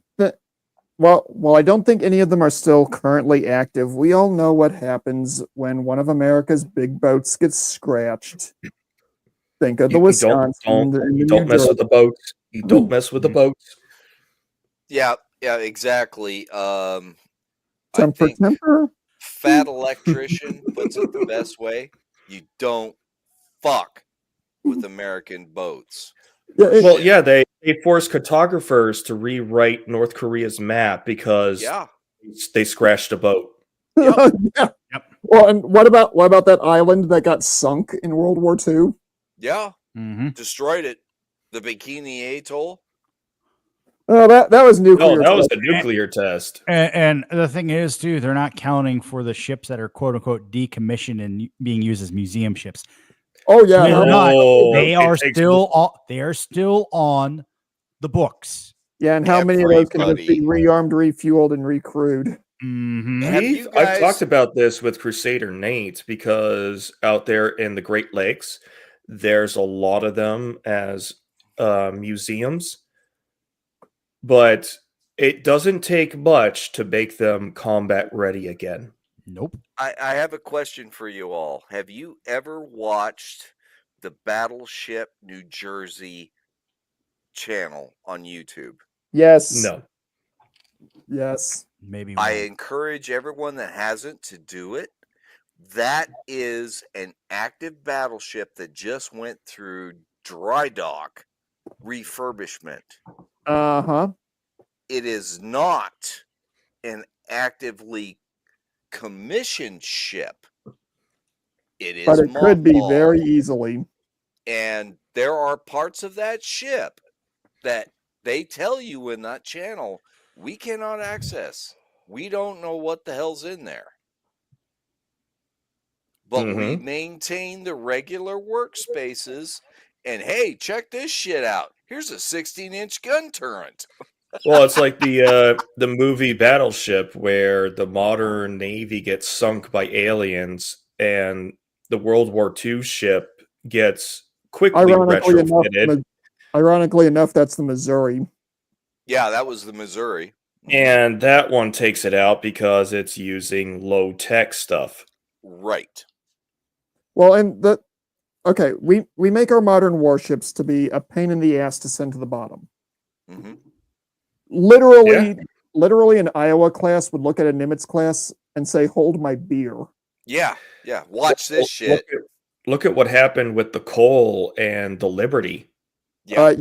while I don't think any of them are still currently active, we all know what happens when one of America's big boats gets scratched. Think of the Wisconsin. Don't mess with the boats. You don't mess with the boats. Yeah, exactly. Temper. Fat electrician puts it the best way. You don't fuck with American boats. They forced cartographers to rewrite North Korea's map because they scratched a boat. Yep. Well, and what about that island that got sunk in World War II? Yeah, destroyed it. The Bikini Atoll. Oh, that was nuclear. No, that was the nuclear test. And the thing is, too, they're not counting for the ships that are quote unquote decommissioned and being used as museum ships. Oh yeah, they are still on the books. Yeah, and how many of those can just be rearmed, refueled, and recrewed? I've talked about this with Crusader Nate, because out there in the Great Lakes, there's a lot of them as museums, but it doesn't take much to make them combat ready again. Nope. I have a question for you all. Have you ever watched the Battleship New Jersey channel on YouTube? Yes. No. Yes. Maybe. I encourage everyone that hasn't to do it. That is an active battleship that just went through dry dock refurbishment. It is not an actively commissioned ship. It is, but it could be very easily. And there are parts of that ship that they tell you in that channel we cannot access. We don't know what the hell's in there. But we maintain the regular workspaces. And hey, check this shit out. Here's a 16-inch gun turret. Well, it's like the movie Battleship, where the modern Navy gets sunk by aliens, and the World War II ship gets quickly retrofitted. Ironically enough, that's the Missouri. Yeah, that was the Missouri. And that one takes it out because it's using low-tech stuff. Right. Well, and we make our modern warships to be a pain in the ass to send to the bottom. Literally an Iowa class would look at a Nimitz class and say, hold my beer. Yeah. Watch this shit. Look at what happened with the Cole and the Liberty. Yeah.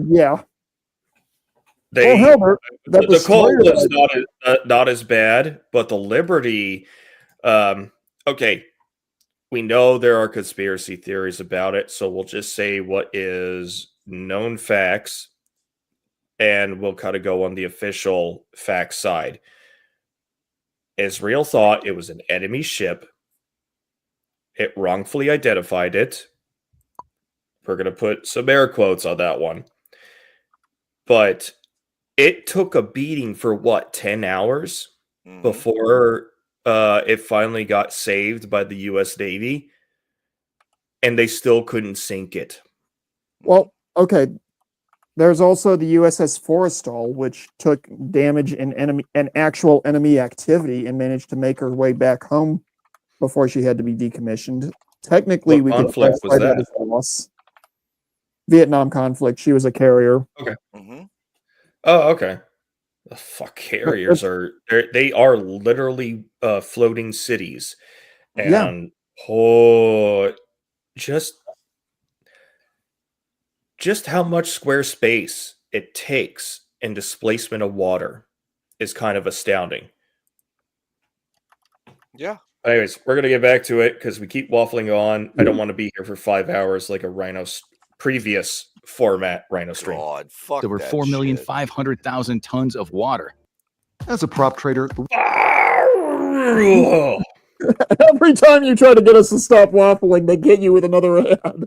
The Cole was not as bad, but the Liberty, okay, we know there are conspiracy theories about it, so we'll just say what is known facts, and we'll kind of go on the official fact side. Israel thought it was an enemy ship. It wrongfully identified it. We're going to put some air quotes on that one. But it took a beating for what, 10 hours before it finally got saved by the U.S. Navy, and they still couldn't sink it. Well, okay. There's also the USS Forrestal, which took damage in actual enemy activity and managed to make her way back home before she had to be decommissioned. Technically, we could classify that as a loss. Vietnam conflict. She was a carrier. Okay. Oh, okay. The fuck carriers they are literally floating cities, and just how much square space it takes in displacement of water is kind of astounding. Yeah. Anyways, we're gonna get back to it because we keep waffling on. I don't want to be here for 5 hours like a Rhino's previous format Rhino stream. God, fuck there were 4,500,000 tons of water. As a prop trader, every time you try to get us to stop waffling, they get you with another ad.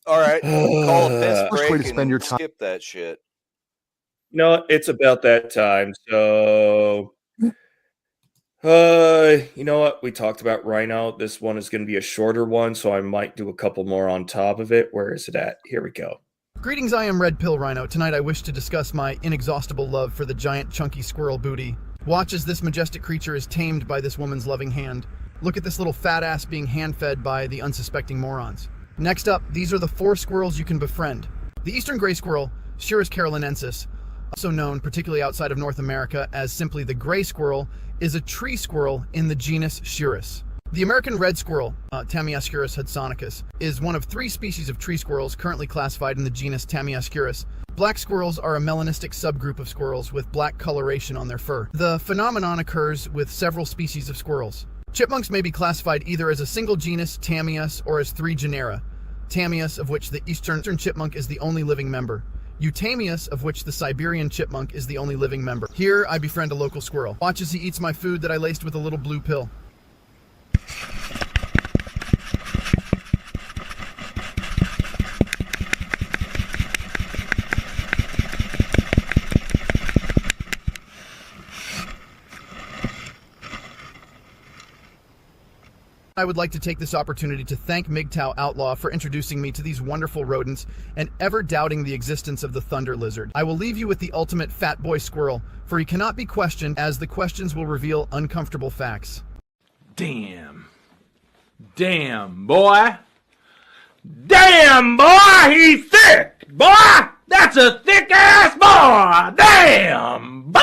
All right, call a piss Worst way break to spend your and time. skip that shit. No, it's about that time. So, you know what? We talked about Rhino. This one is going to be a shorter one, so I might do a couple more on top of it. Where is it at? Here we go. Greetings, I am Red Pill Rhino. Tonight I wish to discuss my inexhaustible love for the giant chunky squirrel booty. Watch as this majestic creature is tamed by this woman's loving hand. Look at this little fat ass being hand-fed by the unsuspecting morons. Next up, these are the 4 squirrels you can befriend. The eastern gray squirrel, Sciurus carolinensis, also known, particularly outside of North America, as simply the gray squirrel, is a tree squirrel in the genus Sciurus. The American red squirrel, Tamiascurus hudsonicus, is one of 3 species of tree squirrels currently classified in the genus Tamiascurus. Black squirrels are a melanistic subgroup of squirrels with black coloration on their fur. The phenomenon occurs with several species of squirrels. Chipmunks may be classified either as a single genus, Tamias, or as 3 genera. Tamias, of which the eastern chipmunk is the only living member. Eutamias, of which the Siberian chipmunk is the only living member. Here, I befriend a local squirrel. Watch as he eats my food that I laced with a little blue pill. I would like to take this opportunity to thank MGTOW Outlaw for introducing me to these wonderful rodents and ever doubting the existence of the thunder lizard. I will leave you with the ultimate fat boy squirrel, for he cannot be questioned, as the questions will reveal uncomfortable facts. Damn, boy. Damn, boy, he's thick, boy. That's a thick ass boy. Damn.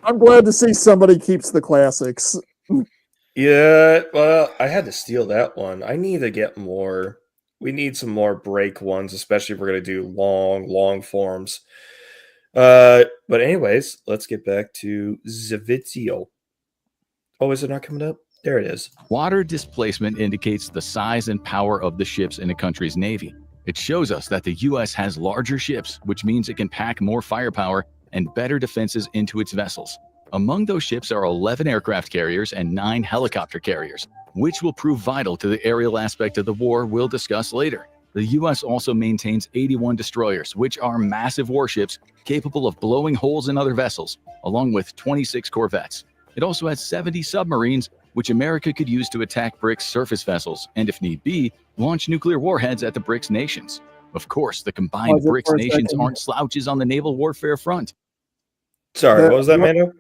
I'm glad to see somebody keeps the classics. Yeah, well, I had to steal that one. I need to get more. We need some more break ones, especially if we're going to do long forms. But anyways, let's get back to Zavizio. Oh, is it not coming up? There it is. Water displacement indicates the size and power of the ships in a country's navy. It shows us that the U.S. has larger ships, which means it can pack more firepower and better defenses into its vessels. Among those ships are 11 aircraft carriers and 9 helicopter carriers, which will prove vital to the aerial aspect of the war we'll discuss later. The U.S. also maintains 81 destroyers, which are massive warships capable of blowing holes in other vessels, along with 26 corvettes. It also has 70 submarines, which America could use to attack BRICS surface vessels and, if need be, launch nuclear warheads at the BRICS nations. Of course, the combined BRICS nations aren't slouches on the naval warfare front. Sorry, what was that, Mando?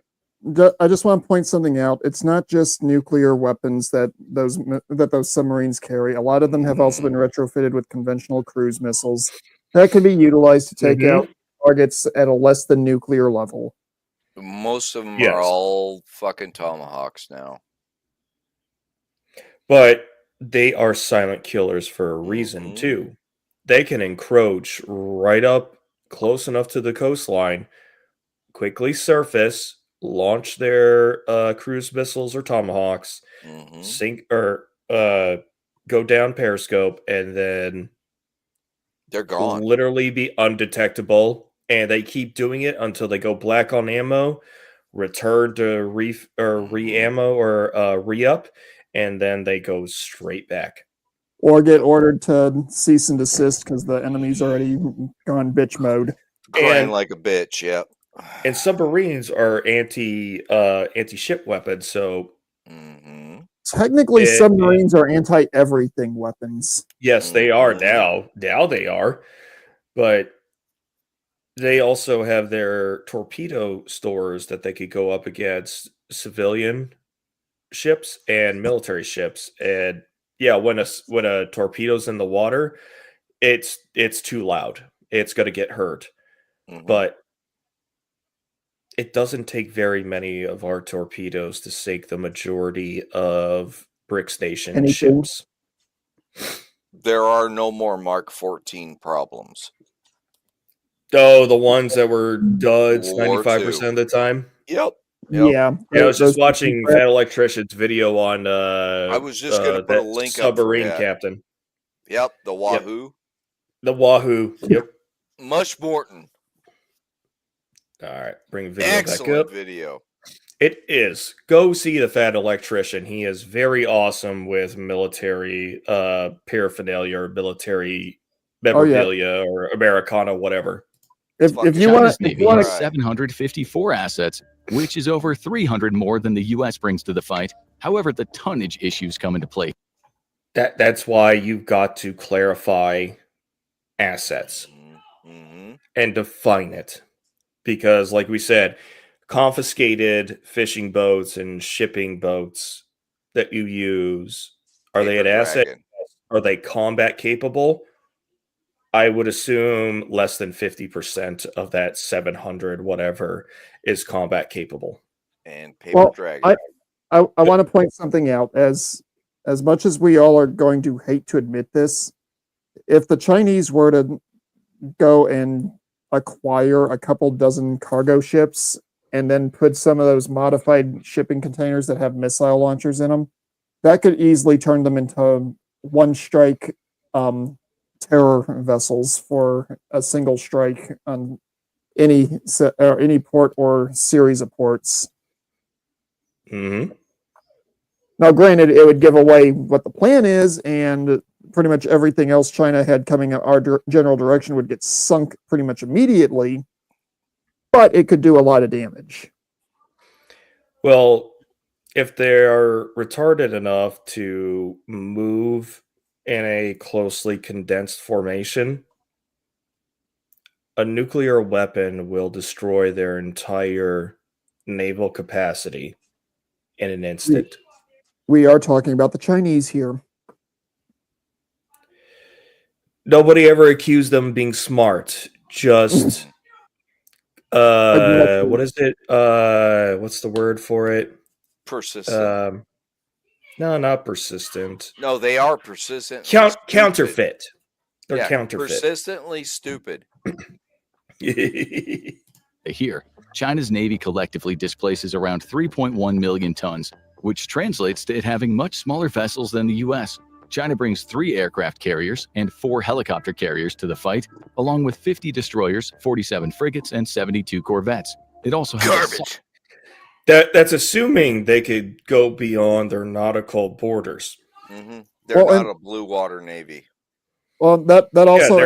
I just want to point something out. It's not just nuclear weapons that those submarines carry. A lot of them have also been retrofitted with conventional cruise missiles that can be utilized to take out targets at a less than nuclear level. Most of them are all fucking Tomahawks now. But they are silent killers for a reason, too. They can encroach right up close enough to the coastline, quickly surface, launch their cruise missiles or Tomahawks, sink or go down periscope, and then they're gone. Literally be undetectable and they keep doing it until they go black on ammo, return to re-ammo or re-up, and then they go straight back. Or get ordered to cease and desist because the enemy's already gone bitch mode. Crying like a bitch, yep. And submarines are anti-ship weapons, so technically submarines are anti-everything weapons. Yes, they are now. Now they are. But they also have their torpedo stores that they could go up against civilian ships and military ships. And yeah, when a torpedo's in the water, it's too loud. It's going to get hurt. But it doesn't take very many of our torpedoes to sink the majority of BRICS nation ships. There are no more Mark 14 problems. Oh, the ones that were duds 95% of the time? Yep. Yeah. I was just watching Fat Electrician's video on I was just going to put a link submarine up for captain. Yep, the Wahoo. Yep. The Wahoo. Yep. Mush Morton. All right, bring video Excellent back up. video. It is. Go see the Fat Electrician. He is very awesome with military paraphernalia, military memorabilia, or Americana, whatever. If you want China's Navy has 754 assets, which is over 300 more than the U.S. brings to the fight. However, the tonnage issues come into play. That's why you've got to clarify assets and define it. Because, like we said, confiscated fishing boats and shipping boats that you use, are they an asset? Are they combat capable? I would assume less than 50% of that 700 whatever is combat capable. And Paper Dragon. I want to point something out. As much as we all are going to hate to admit this, if the Chinese were to go and acquire a couple dozen cargo ships and then put some of those modified shipping containers that have missile launchers in them, that could easily turn them into one strike terror vessels for a single strike on any port or series of ports. Now, granted, it would give away what the plan is, and pretty much everything else China had coming out our general direction would get sunk pretty much immediately, but it could do a lot of damage. Well, if they're retarded enough to move in a closely condensed formation, a nuclear weapon will destroy their entire naval capacity in an instant. We are talking about the Chinese here. Nobody ever accused them of being smart. Just what is it? What's the word for it? Persistent. No, not persistent. No, they are persistent. Counterfeit. They're counterfeit. Persistently stupid. Here, China's Navy collectively displaces around 3.1 million tons, which translates to it having much smaller vessels than the U.S. China brings 3 aircraft carriers and 4 helicopter carriers to the fight, along with 50 destroyers, 47 frigates, and 72 corvettes. It also has garbage. That's assuming they could go beyond their nautical borders. They're not a blue water navy. Well, that also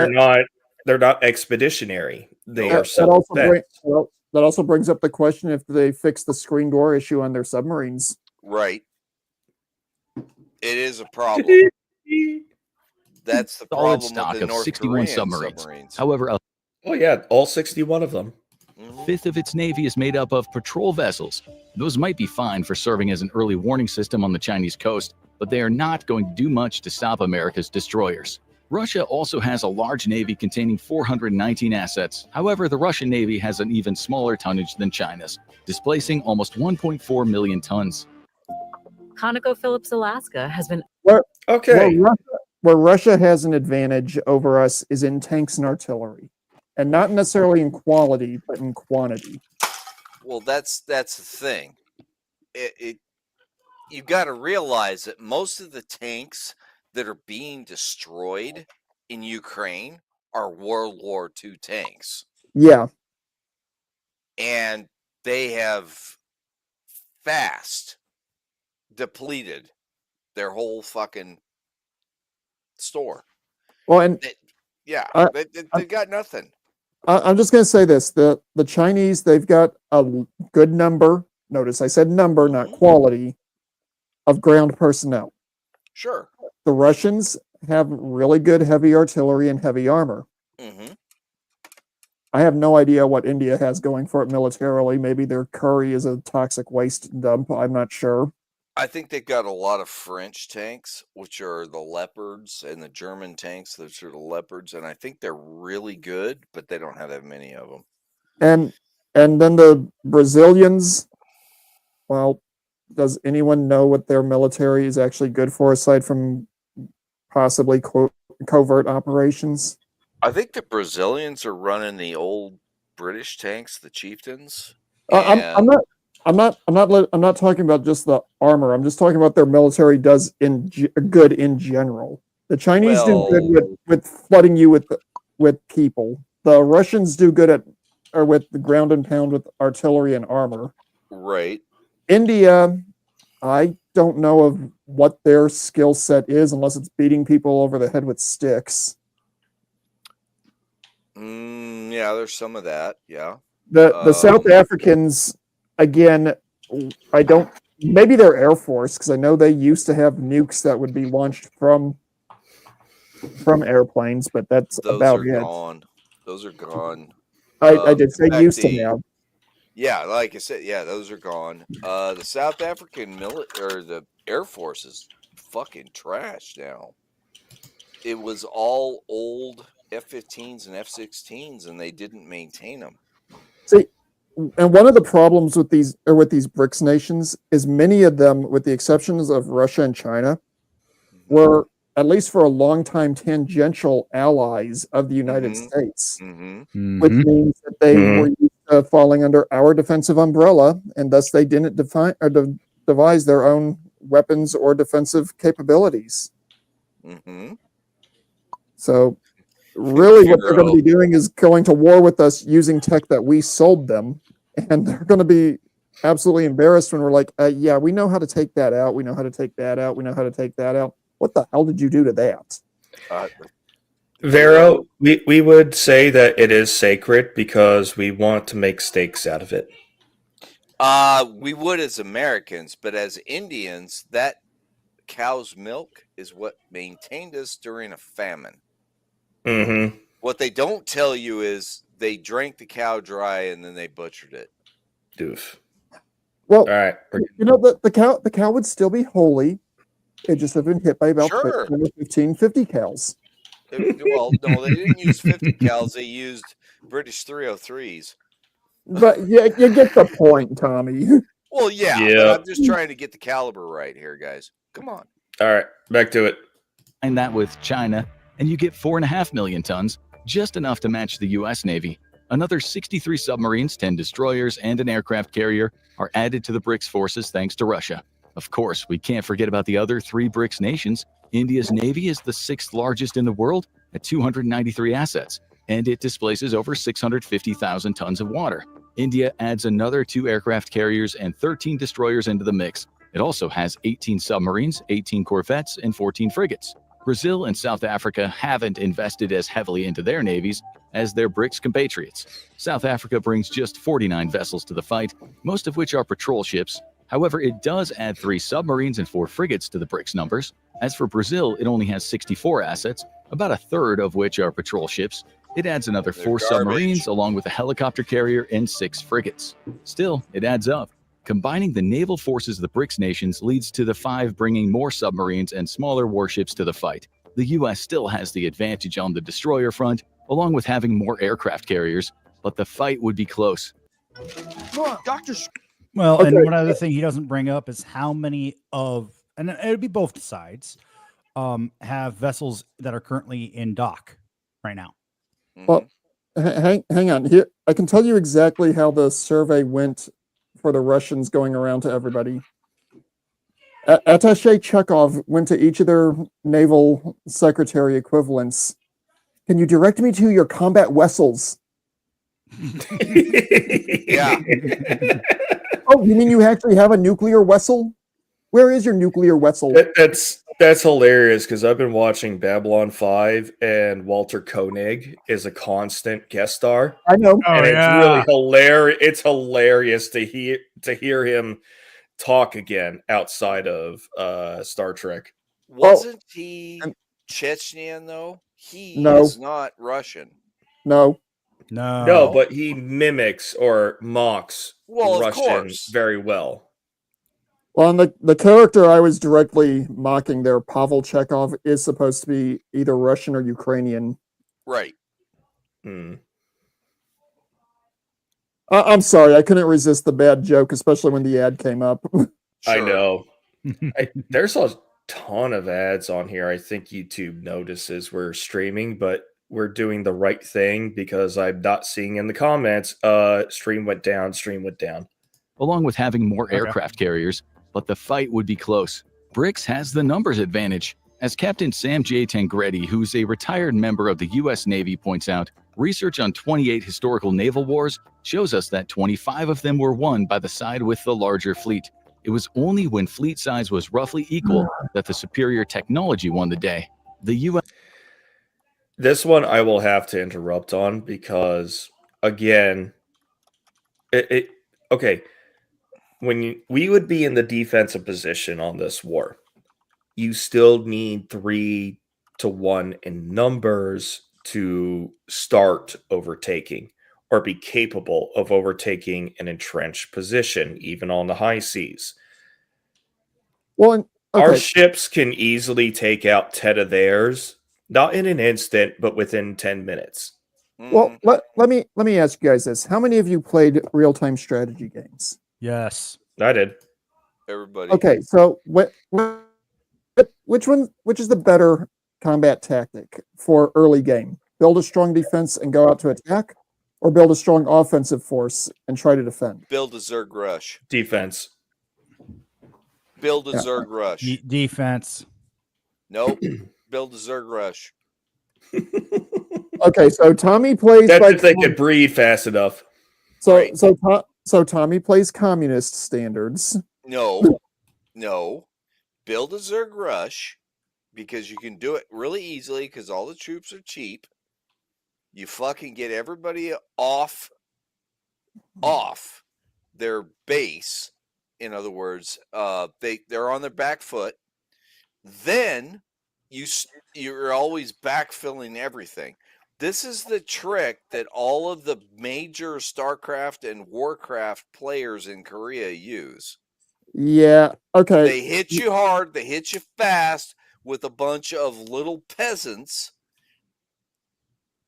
they're not expeditionary. They are that also brings up the question if they fix the screen door issue on their submarines. Right. It is a problem. That's the problem with stock the of North 61 Korean submarines. However, all 61 of them. Fifth of its navy is made up of patrol vessels. Those might be fine for serving as an early warning system on the Chinese coast, but they are not going to do much to stop America's destroyers. Russia also has a large navy containing 419 assets. However, the Russian Navy has an even smaller tonnage than China's, displacing almost 1.4 million tons. ConocoPhillips Alaska has been... Where Russia has an advantage over us is in tanks and artillery. And not necessarily in quality, but in quantity. Well, that's the thing. You've got to realize that most of the tanks that are being destroyed in Ukraine are World War II tanks. Yeah. And they have fast depleted their whole fucking store. Well, and they got nothing. I'm just going to say this: the Chinese, they've got a good number. Notice I said number, not quality, of ground personnel. Sure. The Russians have really good heavy artillery and heavy armor. Mm-hmm. I have no idea what India has going for it militarily. Maybe their curry is a toxic waste dump. I'm not sure. I think they've got a lot of French tanks, which are the Leopards, and the German tanks, which are the Leopards, and I think they're really good, but they don't have that many of them. And then the Brazilians, well, does anyone know what their military is actually good for aside from possibly covert operations? I think the Brazilians are running the old British tanks, the Chieftains. I'm not talking about just the armor. I'm just talking about their military does good in general. The Chinese do good with flooding you with people. The Russians do good with the ground and pound with artillery and armor. Right. India, I don't know of what their skill set is unless it's beating people over the head with sticks. Yeah, there's some of that. Yeah. The South Africans, again, I don't. Maybe their Air Force, because I know they used to have nukes that would be launched from airplanes, but that's about it. Gone. Those are gone. I did say used to now. Yeah, like I said, yeah, those are gone. The South African the Air Force is fucking trash now. It was all old F-15s and F-16s, and they didn't maintain them. See, and one of the problems with these BRICS nations is many of them, with the exceptions of Russia and China, were at least for a long time tangential allies of the United States, which means that they were used to falling under our defensive umbrella, and thus they didn't devise their own weapons or defensive capabilities. So really what they're going to be doing is going to war with us using tech that we sold them, and they're going to be absolutely embarrassed when we're like, yeah, we know how to take that out, we know how to take that out, we know how to take that out. What the hell did you do to that? Vero, we would say that it is sacred because we want to make steaks out of it. We would as Americans, but as Indians, that cow's milk is what maintained us during a famine. What they don't tell you is they drank the cow dry and then they butchered it. Doof. Well, all right. You know, the cow would still be holy. It just have been hit by about 50 cows. Well, no, they didn't use 50 cows. They used British 303s. But yeah, you get the point, Tommy. Well, yeah. But I'm just trying to get the caliber right here, guys. Come on. All right, back to it. And that with China, and you get 4.5 million tons, just enough to match the U.S. Navy. Another 63 submarines, 10 destroyers, and an aircraft carrier are added to the BRICS forces thanks to Russia. Of course, we can't forget about the other 3 BRICS nations. India's Navy is the 6th largest in the world at 293 assets, and it displaces over 650,000 tons of water. India adds another 2 aircraft carriers and 13 destroyers into the mix. It also has 18 submarines, 18 corvettes, and 14 frigates. Brazil and South Africa haven't invested as heavily into their navies as their BRICS compatriots. South Africa brings just 49 vessels to the fight, most of which are patrol ships. However, it does add 3 submarines and 4 frigates to the BRICS numbers. As for Brazil, it only has 64 assets, about a third of which are patrol ships. It adds another 4 submarines, along with a helicopter carrier and 6 frigates. Still, it adds up. Combining the naval forces of the BRICS nations leads to the 5 bringing more submarines and smaller warships to the fight. The U.S. still has the advantage on the destroyer front, along with having more aircraft carriers, but the fight would be close. Well, and one other thing he doesn't bring up is how many of, and it would be both sides, have vessels that are currently in dock right now. Well, hang on here. I can tell you exactly how the survey went for the Russians going around to everybody. Attaché Chekhov went to each of their naval secretary equivalents. Can you direct me to your combat vessels? Yeah. Oh, you mean you actually have a nuclear vessel? Where is your nuclear vessel? That's hilarious because I've been watching Babylon 5 and Walter Koenig is a constant guest star. I know. And it's really hilarious. It's hilarious to hear him talk again outside of Star Trek. Wasn't he Chechnyan though? He is not Russian. No, but he mimics or mocks Russian very well. Well, and the character I was directly mocking there, Pavel Chekhov, is supposed to be either Russian or Ukrainian. Right. I'm sorry, I couldn't resist the bad joke, especially when the ad came up. I know. There's a ton of ads on here. I think YouTube notices we're streaming, but we're doing the right thing because I'm not seeing in the comments, stream went down. Along with having more aircraft carriers, but the fight would be close. BRICS has the numbers advantage. As Captain Sam J. Tangretti, who's a retired member of the U.S. Navy, points out, research on 28 historical naval wars shows us that 25 of them were won by the side with the larger fleet. It was only when fleet size was roughly equal that the superior technology won the day. The U.S. This one I will have to interrupt on because, again, okay. When we would be in the defensive position on this war, you still need 3-1 in numbers to start overtaking or be capable of overtaking an entrenched position, even on the high seas. Well, our ships can easily take out 10 of theirs, not in an instant, but within 10 minutes. Well, let me ask you guys this: how many of you played real-time strategy games? Yes, I did. Everybody. Okay, so which is the better combat tactic for early game? Build a strong defense and go out to attack, or build a strong offensive force and try to defend? Build a Zerg rush. Defense. Build a Zerg rush. Defense. Nope. Build a Zerg rush. Okay, so Tommy plays. That's if they could breathe fast enough. So Tommy plays communist standards. No. Build a Zerg rush because you can do it really easily because all the troops are cheap. You fucking get everybody off their base. In other words, they're on their back foot. Then you're always backfilling everything. This is the trick that all of the major StarCraft and Warcraft players in Korea use. Yeah, okay. They hit you hard, they hit you fast with a bunch of little peasants.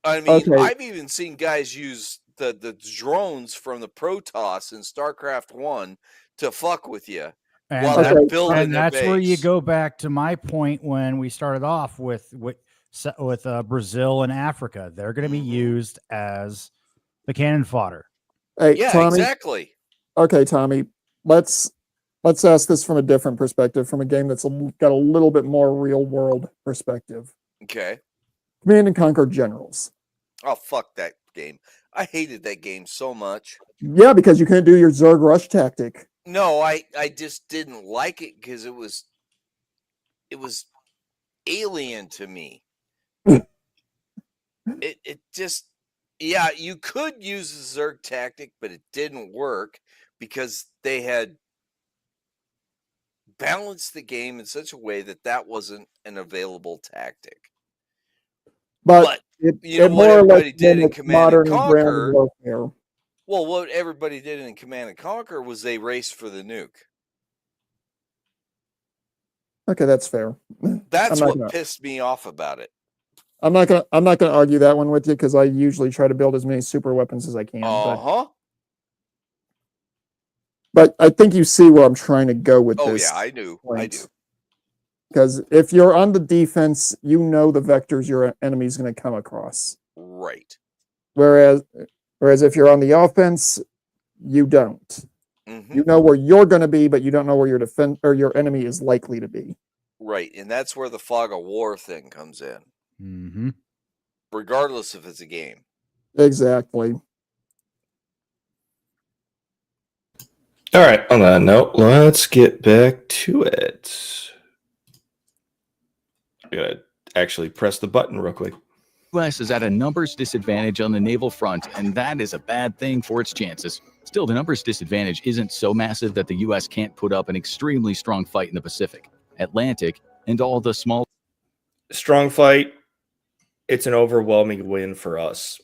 I mean, I've even seen guys use the drones from the Protoss in StarCraft 1 to fuck with you while they're building their base. Where you go back to my point when we started off with Brazil and Africa. They're going to be used as the cannon fodder. Hey, yeah, Tommy, exactly. Okay, Tommy, let's ask this from a different perspective, from a game that's got a little bit more real world perspective. Okay. Command and Conquer Generals. Oh, fuck that game. I hated that game so much. Yeah, because you couldn't do your Zerg rush tactic. No, I just didn't like it because it was alien to me. it just, yeah, you could use the Zerg tactic, but it didn't work because they had balanced the game in such a way that wasn't an available tactic. But you know what everybody did in Command and Conquer? Well, what everybody did in Command and Conquer was they raced for the nuke. Okay, that's fair. That's what pissed me off about it. I'm not gonna argue that one with you because I usually try to build as many super weapons as I can. But I think you see where I'm trying to go with this. Oh yeah, I do. Because if you're on the defense, you know the vectors your enemy's going to come across. Right. Whereas if you're on the offense, you don't. Mm-hmm. You know where you're going to be, but you don't know where your enemy is likely to be. Right, and that's where the fog of war thing comes in. Mm-hmm. Regardless if it's a game. Exactly. All right, on that note, let's get back to it. I gotta actually press the button real quick. The U.S. is at a numbers disadvantage on the naval front, and that is a bad thing for its chances. Still, the numbers disadvantage isn't so massive that the U.S. can't put up an extremely strong fight in the Pacific, Atlantic, and all the small... Strong fight. It's an overwhelming win for us.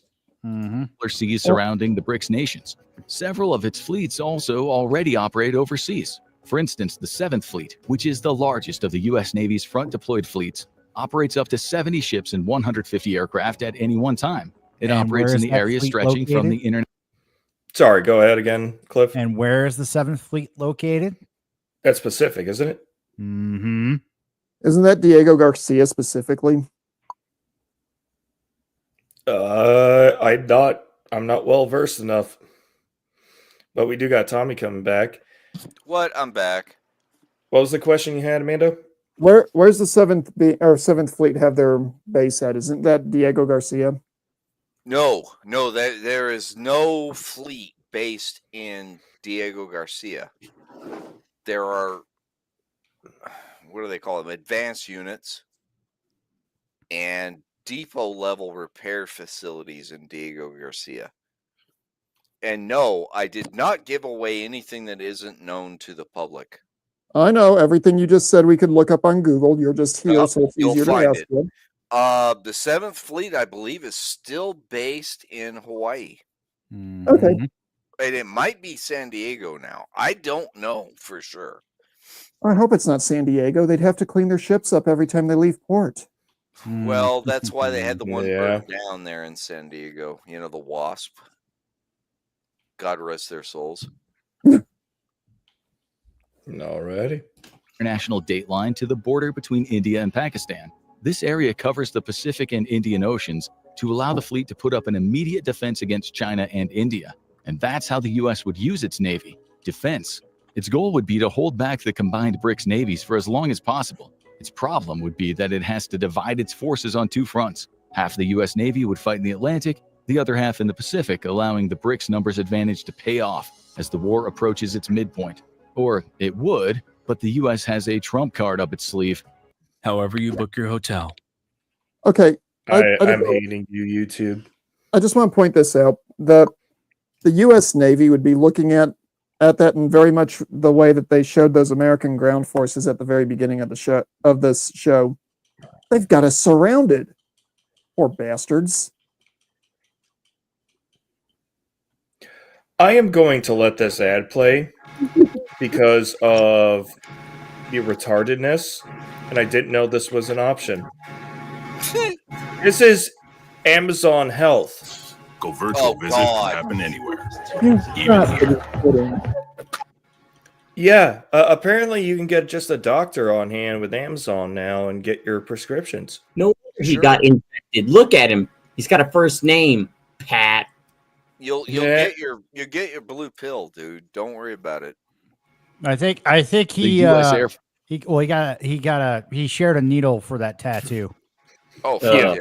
Seas surrounding the BRICS nations. Several of its fleets also already operate overseas. For instance, the 7th Fleet, which is the largest of the U.S. Navy's front-deployed fleets, operates up to 70 ships and 150 aircraft at any one time. It operates in the area stretching from the internet. Sorry, go ahead again, Cliff. And where is the 7th Fleet located? That's Pacific, isn't it? Mm-hmm. Isn't that Diego Garcia specifically? I'm not well versed enough. But we do got Tommy coming back. What? I'm back. What was the question you had, Amanda? Where's the 7th Fleet have their base at? Isn't that Diego Garcia? No, there is no fleet based in Diego Garcia. There are, what do they call them? Advanced units and depot level repair facilities in Diego Garcia. And no, I did not give away anything that isn't known to the public. I know everything you just said we could look up on Google. You're just here, so it's easier to ask you. The 7th Fleet, I believe, is still based in Hawaii. Okay. And it might be San Diego now. I don't know for sure. I hope it's not San Diego. They'd have to clean their ships up every time they leave port. Well, that's why they had the one burned down there in San Diego. You know, the Wasp. God rest their souls. Alrighty. International date line to the border between India and Pakistan. This area covers the Pacific and Indian Oceans to allow the fleet to put up an immediate defense against China and India. And that's how the U.S. would use its Navy. Defense. Its goal would be to hold back the combined BRICS navies for as long as possible. Its problem would be that it has to divide its forces on two fronts. Half the U.S. Navy would fight in the Atlantic, the other half in the Pacific, allowing the BRICS numbers advantage to pay off as the war approaches its midpoint. Or it would, but the U.S. has a trump card up its sleeve. However you book your hotel. Okay. I'm hating you, YouTube. I just want to point this out. The U.S. Navy would be looking at that in very much the way that they showed those American ground forces at the very beginning of this show. They've got us surrounded. Poor bastards. I am going to let this ad play because of the retardedness, and I didn't know this was an option. This is Amazon Health. Go virtual visit can happen anywhere. Even here. Yeah, apparently you can get just a doctor on hand with Amazon now and get your prescriptions. No, he got infected. Look at him. He's got a first name, Pat. You'll get your blue pill, dude. Don't worry about it. I think he shared a needle for that tattoo. Oh, yeah.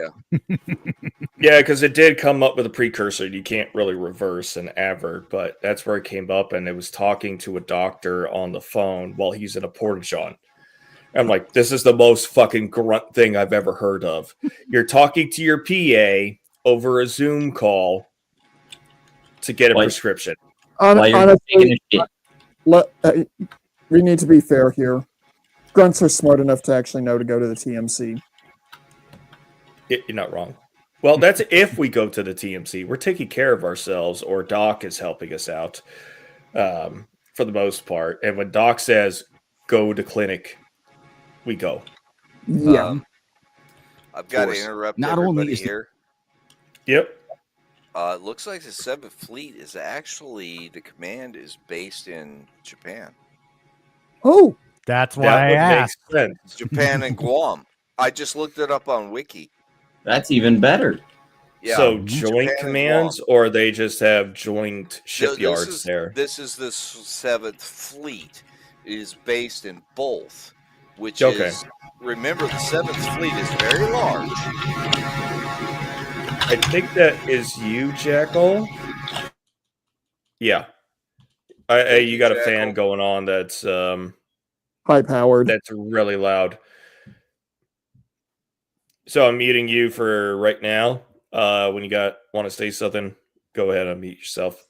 Yeah, because it did come up with a precursor. You can't really reverse an advert, but that's where it came up, and it was talking to a doctor on the phone while he's in a porta-john. I'm like, this is the most fucking grunt thing I've ever heard of. You're talking to your PA over a Zoom call to get a prescription. Honestly, we need to be fair here. Grunts are smart enough to actually know to go to the TMC. You're not wrong. Well, that's if we go to the TMC. We're taking care of ourselves, or Doc is helping us out for the most part. And when Doc says, go to clinic, we go. Yeah. I've got to interrupt everybody here. Yep. It looks like the 7th Fleet is actually, the command is based in Japan. Oh, that's why I asked. Japan and Guam. I just looked it up on Wiki. That's even better. Yeah, so joint commands, or they just have joint shipyards there? This is the 7th Fleet. It is based in both, which is, remember, the 7th Fleet is very large. I think that is you, Jackal. Yeah. You got a fan going on that's high powered. That's really loud. So I'm muting you for right now. When you want to say something, go ahead and mute yourself.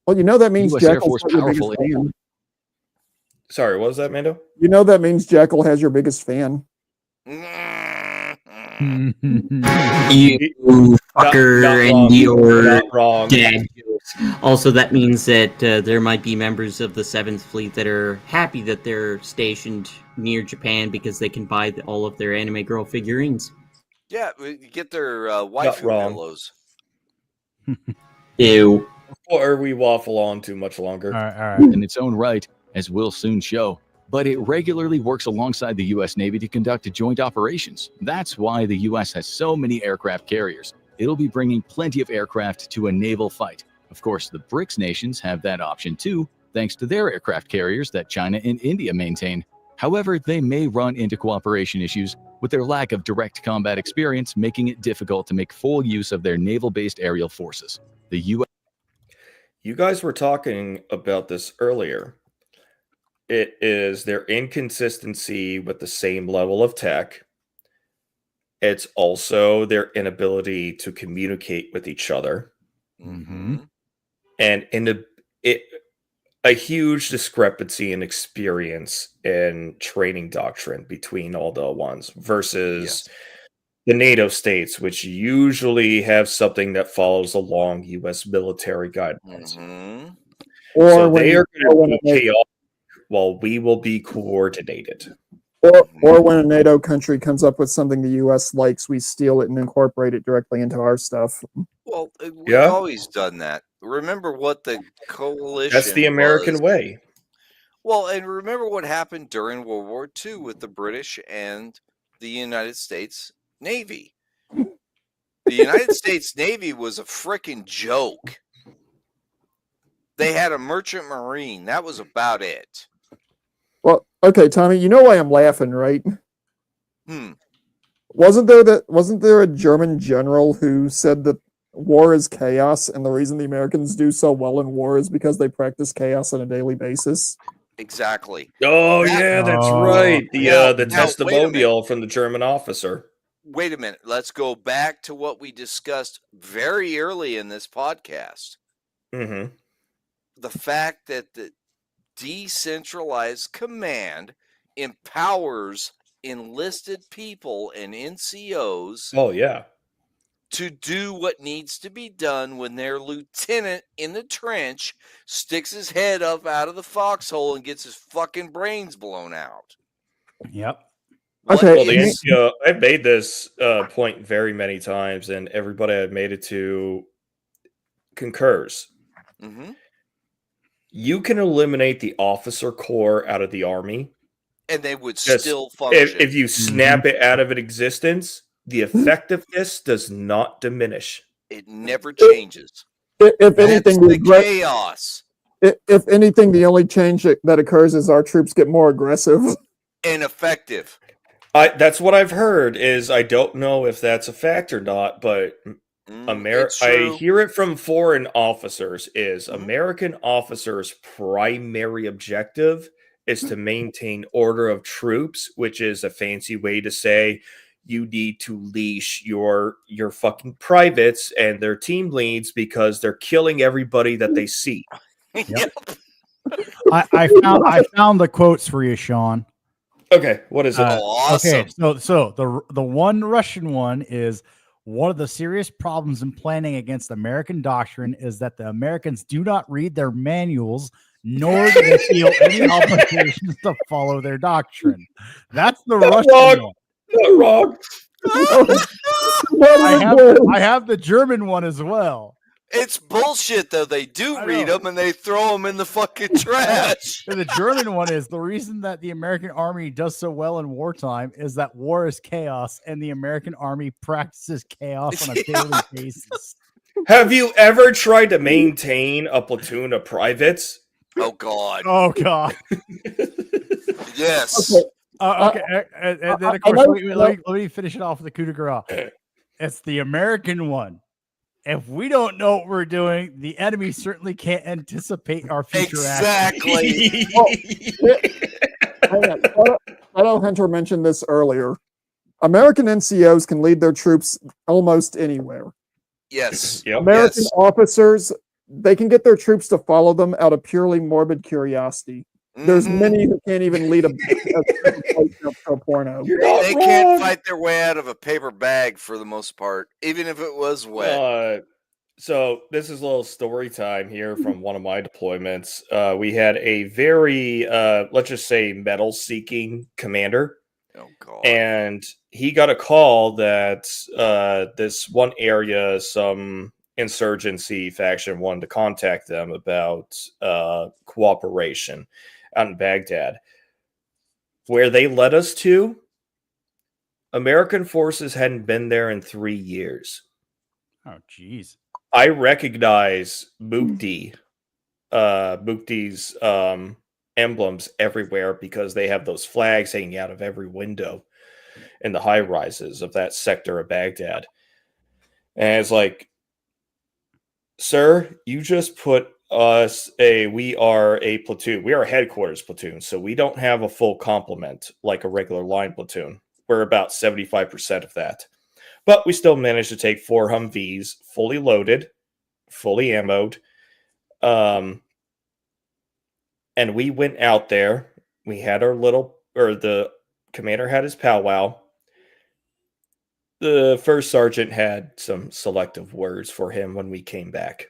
Well, that means US Air Jackal's Force your biggest powerful. fan. Sorry, what was that, Mando? That means Jackal has your biggest fan. You fucker and your dad jokes. Also, that means that there might be members of the 7th Fleet that are happy that they're stationed near Japan because they can buy all of their anime girl figurines. Yeah, get their waifu pillows. Ew. Or we waffle on too much longer. All right. In its own right, as we'll soon show. But it regularly works alongside the U.S. Navy to conduct joint operations. That's why the U.S. has so many aircraft carriers. It'll be bringing plenty of aircraft to a naval fight. Of course, the BRICS nations have that option too, thanks to their aircraft carriers that China and India maintain. However, they may run into cooperation issues with their lack of direct combat experience, making it difficult to make full use of their naval-based aerial forces. The U.S. You guys were talking about this earlier. It is their inconsistency with the same level of tech. It's also their inability to communicate with each other. Mm-hmm. And a huge discrepancy in experience in training doctrine between all the ones versus the NATO states, which usually have something that follows along U.S. military guidelines. Mm-hmm. So they are going to be chaotic while we will be coordinated. Or when a NATO country comes up with something the U.S. likes, we steal it and incorporate it directly into our stuff. Well, we've always done that. Remember what the coalition That's the American way. Well, and remember what happened during World War II with the British and the United States Navy. The United States Navy was a freaking joke. They had a merchant marine. That was about it. Well, okay, Tommy, you know why I'm laughing, right? Hmm. Wasn't there a German general who said that war is chaos, and the reason the Americans do so well in war is because they practice chaos on a daily basis? Exactly. Oh, that's right. The testimonial from the German officer. Wait a minute. Let's go back to what we discussed very early in this podcast. Mm-hmm. The fact that the decentralized command empowers enlisted people and NCOs to do what needs to be done when their lieutenant in the trench sticks his head up out of the foxhole and gets his fucking brains blown out. Yep. I've made this point very many times, and everybody I've made it to concurs. Mm-hmm. You can eliminate the officer corps out of the army, and they would still function. If you snap it out of existence, the effectiveness does not diminish. It never changes. If anything, the chaos. If anything, the only change that occurs is our troops get more aggressive and effective. That's what I've heard. I don't know if that's a fact or not, but I hear it from foreign officers. American officers' primary objective is to maintain order of troops, which is a fancy way to say you need to leash your fucking privates and their team leads because they're killing everybody that they see. Yep. I found the quotes for you, Sean. Okay, what is it? Awesome. Okay, so the one Russian one is one of the serious problems in planning against American doctrine is that the Americans do not read their manuals, nor do they feel any obligations to follow their doctrine. That's the Russian one. Not wrong. I have the German one as well. It's bullshit, though. They do read them and they throw them in the fucking trash. The German one is the reason that the American army does so well in wartime is that war is chaos and the American army practices chaos on a daily basis. Have you ever tried to maintain a platoon of privates? Oh, God. Oh, God. Yes. Okay. And then, of course, let me finish it off with the coup de grace. It's the American one. if we don't know what we're doing, the enemy certainly can't anticipate our future Exactly. Shadow Hunter mentioned this earlier. American NCOs can lead their troops almost anywhere. Yes. American officers, they can get their troops to follow them out of purely morbid curiosity. There's many who can't even lead a porno. They can't fight their way out of a paper bag for the most part, even if it was wet. So this is a little story time here from one of my deployments. We had a very, let's just say, medal-seeking commander. Oh, God. And he got a call that this one area, some insurgency faction wanted to contact them about cooperation out in Baghdad. Where they led us to, American forces hadn't been there in 3 years. Oh, geez. I recognize Mukti's emblems everywhere because they have those flags hanging out of every window in the high rises of that sector of Baghdad. And it's like, sir, you just put us we are a platoon. We are a headquarters platoon, so we don't have a full complement like a regular line platoon. We're about 75% of that. But we still managed to take 4 Humvees, fully loaded, fully ammoed. And we went out there. We had the commander had his powwow. The first sergeant had some selective words for him when we came back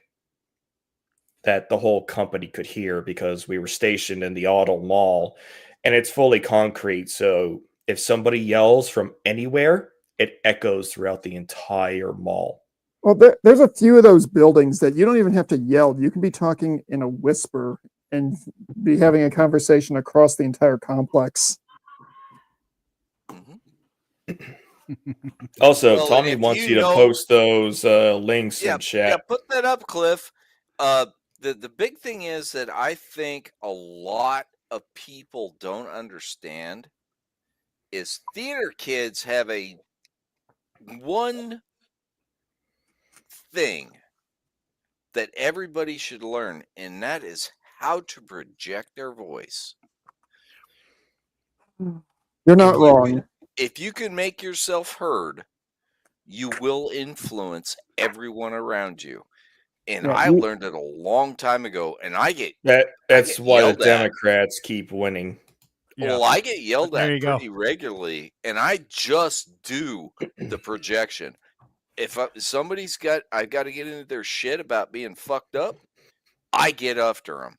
that the whole company could hear because we were stationed in the Auto Mall, and it's fully concrete. So if somebody yells from anywhere, it echoes throughout the entire mall. Well, there's a few of those buildings that you don't even have to yell. You can be talking in a whisper and be having a conversation across the entire complex. Also, Tommy wants you to post those links in chat. Yeah, put that up, Cliff. The big thing is that I think a lot of people don't understand is theater kids have one thing that everybody should learn, and that is how to project their voice. You're not wrong. If you can make yourself heard, you will influence everyone around you. And I learned it a long time ago, and that's why the Democrats keep winning. Well, I get yelled at pretty regularly, and I just do the projection. If I've got to get into their shit about being fucked up, I get after them.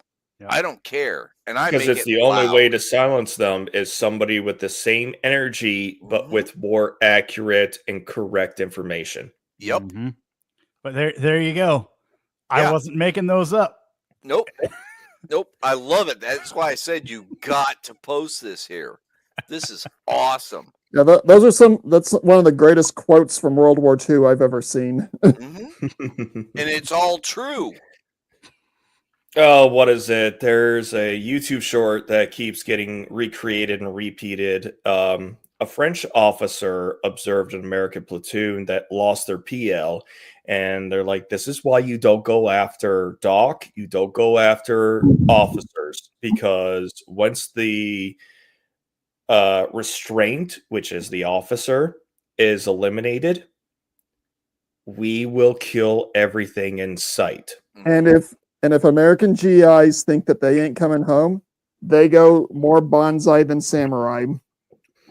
I don't care, and because it's the only way to silence them is somebody with the same energy but with more accurate and correct information. Yep. But there you go. I wasn't making those up. Nope. Nope. I love it. That's why I said you got to post this here. This is awesome. Yeah, that's one of the greatest quotes from World War II I've ever seen. And it's all true. Oh, what is it? There's a YouTube short that keeps getting recreated and repeated. A French officer observed an American platoon that lost their PL, and they're like, this is why you don't go after Doc, you don't go after officers, because once the restraint, which is the officer, is eliminated, we will kill everything in sight. And if American GIs think that they ain't coming home, they go more bonsai than samurai.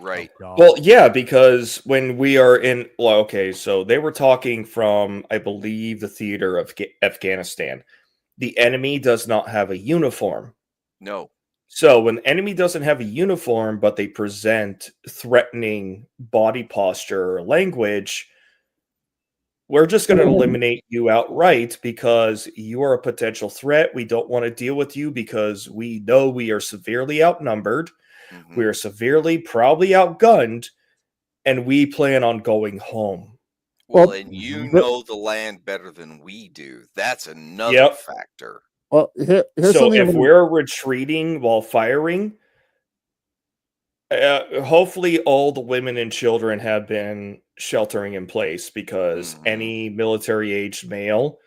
Right. Well, yeah, because when we are in, so they were talking from, I believe, the theater of Afghanistan. The enemy does not have a uniform. No. So when the enemy doesn't have a uniform, but they present threatening body posture or language, we're just going to eliminate you outright because you are a potential threat. We don't want to deal with you because we know we are severely outnumbered. We are severely, probably outgunned, and we plan on going home. Well, and you know the land better than we do. That's another factor. Well, here's so if we're retreating while firing, hopefully all the women and children have been sheltering in place because any military-aged male,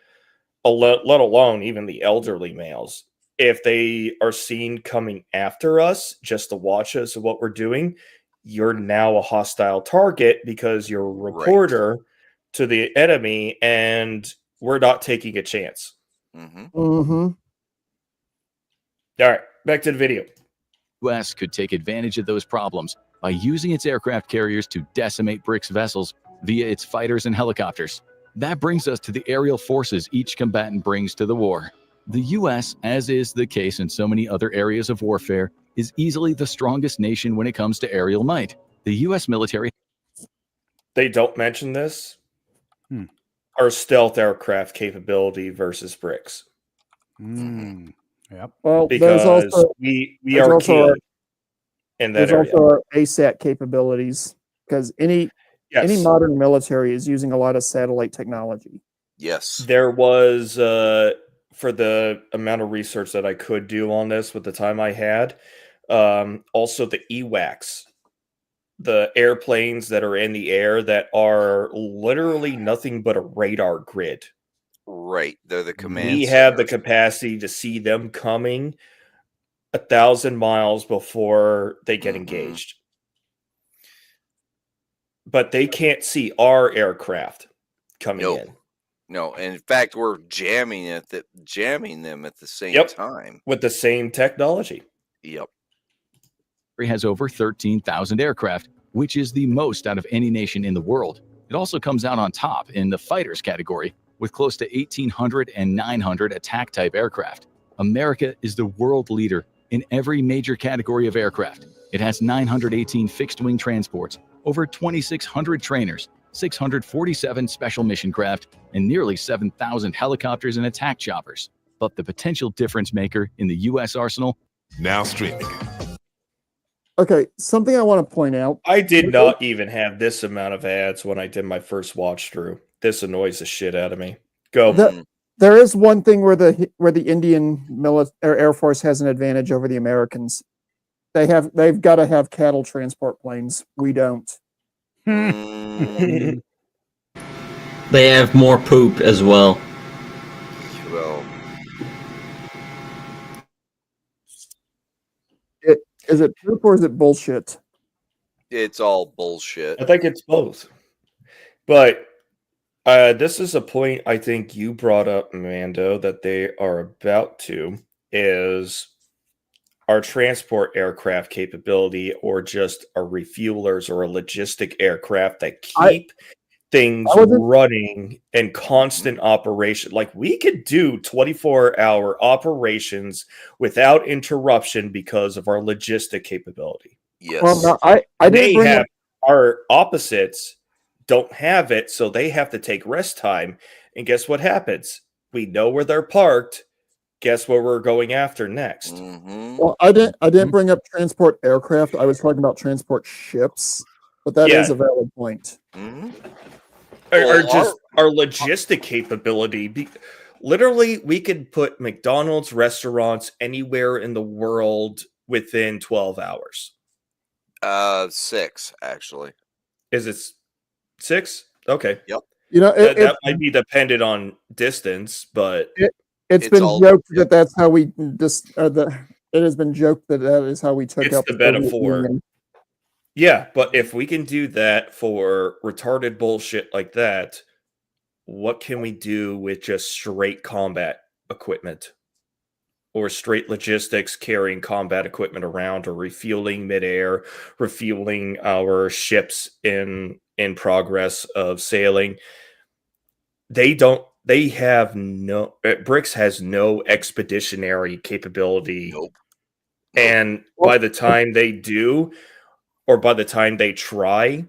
let alone even the elderly males, if they are seen coming after us just to watch us and what we're doing, you're now a hostile target because you're a reporter to the enemy, and we're not taking a chance. All right, back to the video. U.S. could take advantage of those problems by using its aircraft carriers to decimate BRICS vessels via its fighters and helicopters. That brings us to the aerial forces each combatant brings to the war. The U.S., as is the case in so many other areas of warfare, is easily the strongest nation when it comes to aerial might. The U.S. military... They don't mention this. Our stealth aircraft capability versus BRICS. Yep. Well, because there's also, we are key in that area. There's also our ASAT capabilities, because any modern military is using a lot of satellite technology. Yes. There was, for the amount of research that I could do on this with the time I had, also the EWACS, the airplanes that are in the air that are literally nothing but a radar grid. Right. They're the command We have the capacity to see them coming 1,000 miles before they get engaged. But they can't see our aircraft coming in. No, and in fact, we're jamming them at the same time. With the same technology. Yep. It has over 13,000 aircraft, which is the most out of any nation in the world. It also comes out on top in the fighters category, with close to 1,800 and 900 attack-type aircraft. America is the world leader in every major category of aircraft. It has 918 fixed-wing transports, over 2,600 trainers, 647 special mission craft, and nearly 7,000 helicopters and attack choppers. But the potential difference maker in the U.S. arsenal... Now streaming. Okay, something I want to point out. I did not even have this amount of ads when I did my first watch through. This annoys the shit out of me. Go. There is one thing where the Indian Air Force has an advantage over the Americans. They've got to have cattle transport planes. We don't. They have more poop as well. Well, is it poop or is it bullshit? It's all bullshit. I think it's both. But this is a point I think you brought up, Mando, that they are about to, is our transport aircraft capability or just a refuelers or a logistic aircraft that keep things running and constant operation. Like, we could do 24-hour operations without interruption because of our logistic capability. Yes. Well, no, I didn't have our opposites don't have it, so they have to take rest time. And guess what happens? We know where they're parked. Guess where we're going after next? Well, I didn't bring up transport aircraft. I was talking about transport ships, but that is a valid point. Or just our logistic capability. Literally, we could put McDonald's restaurants anywhere in the world within 12 hours. 6, actually. Is it 6? Okay. Yep. You know, that might be dependent on distance, but it's been joked that that's how we just. It has been joked that is how we took out the metaphor. Yeah, but if we can do that for retarded bullshit like that, what can we do with just straight combat equipment? Or straight logistics, carrying combat equipment around, or refueling midair, refueling our ships in progress of sailing. BRICS has no expeditionary capability. Nope. And by the time they do, or by the time they try,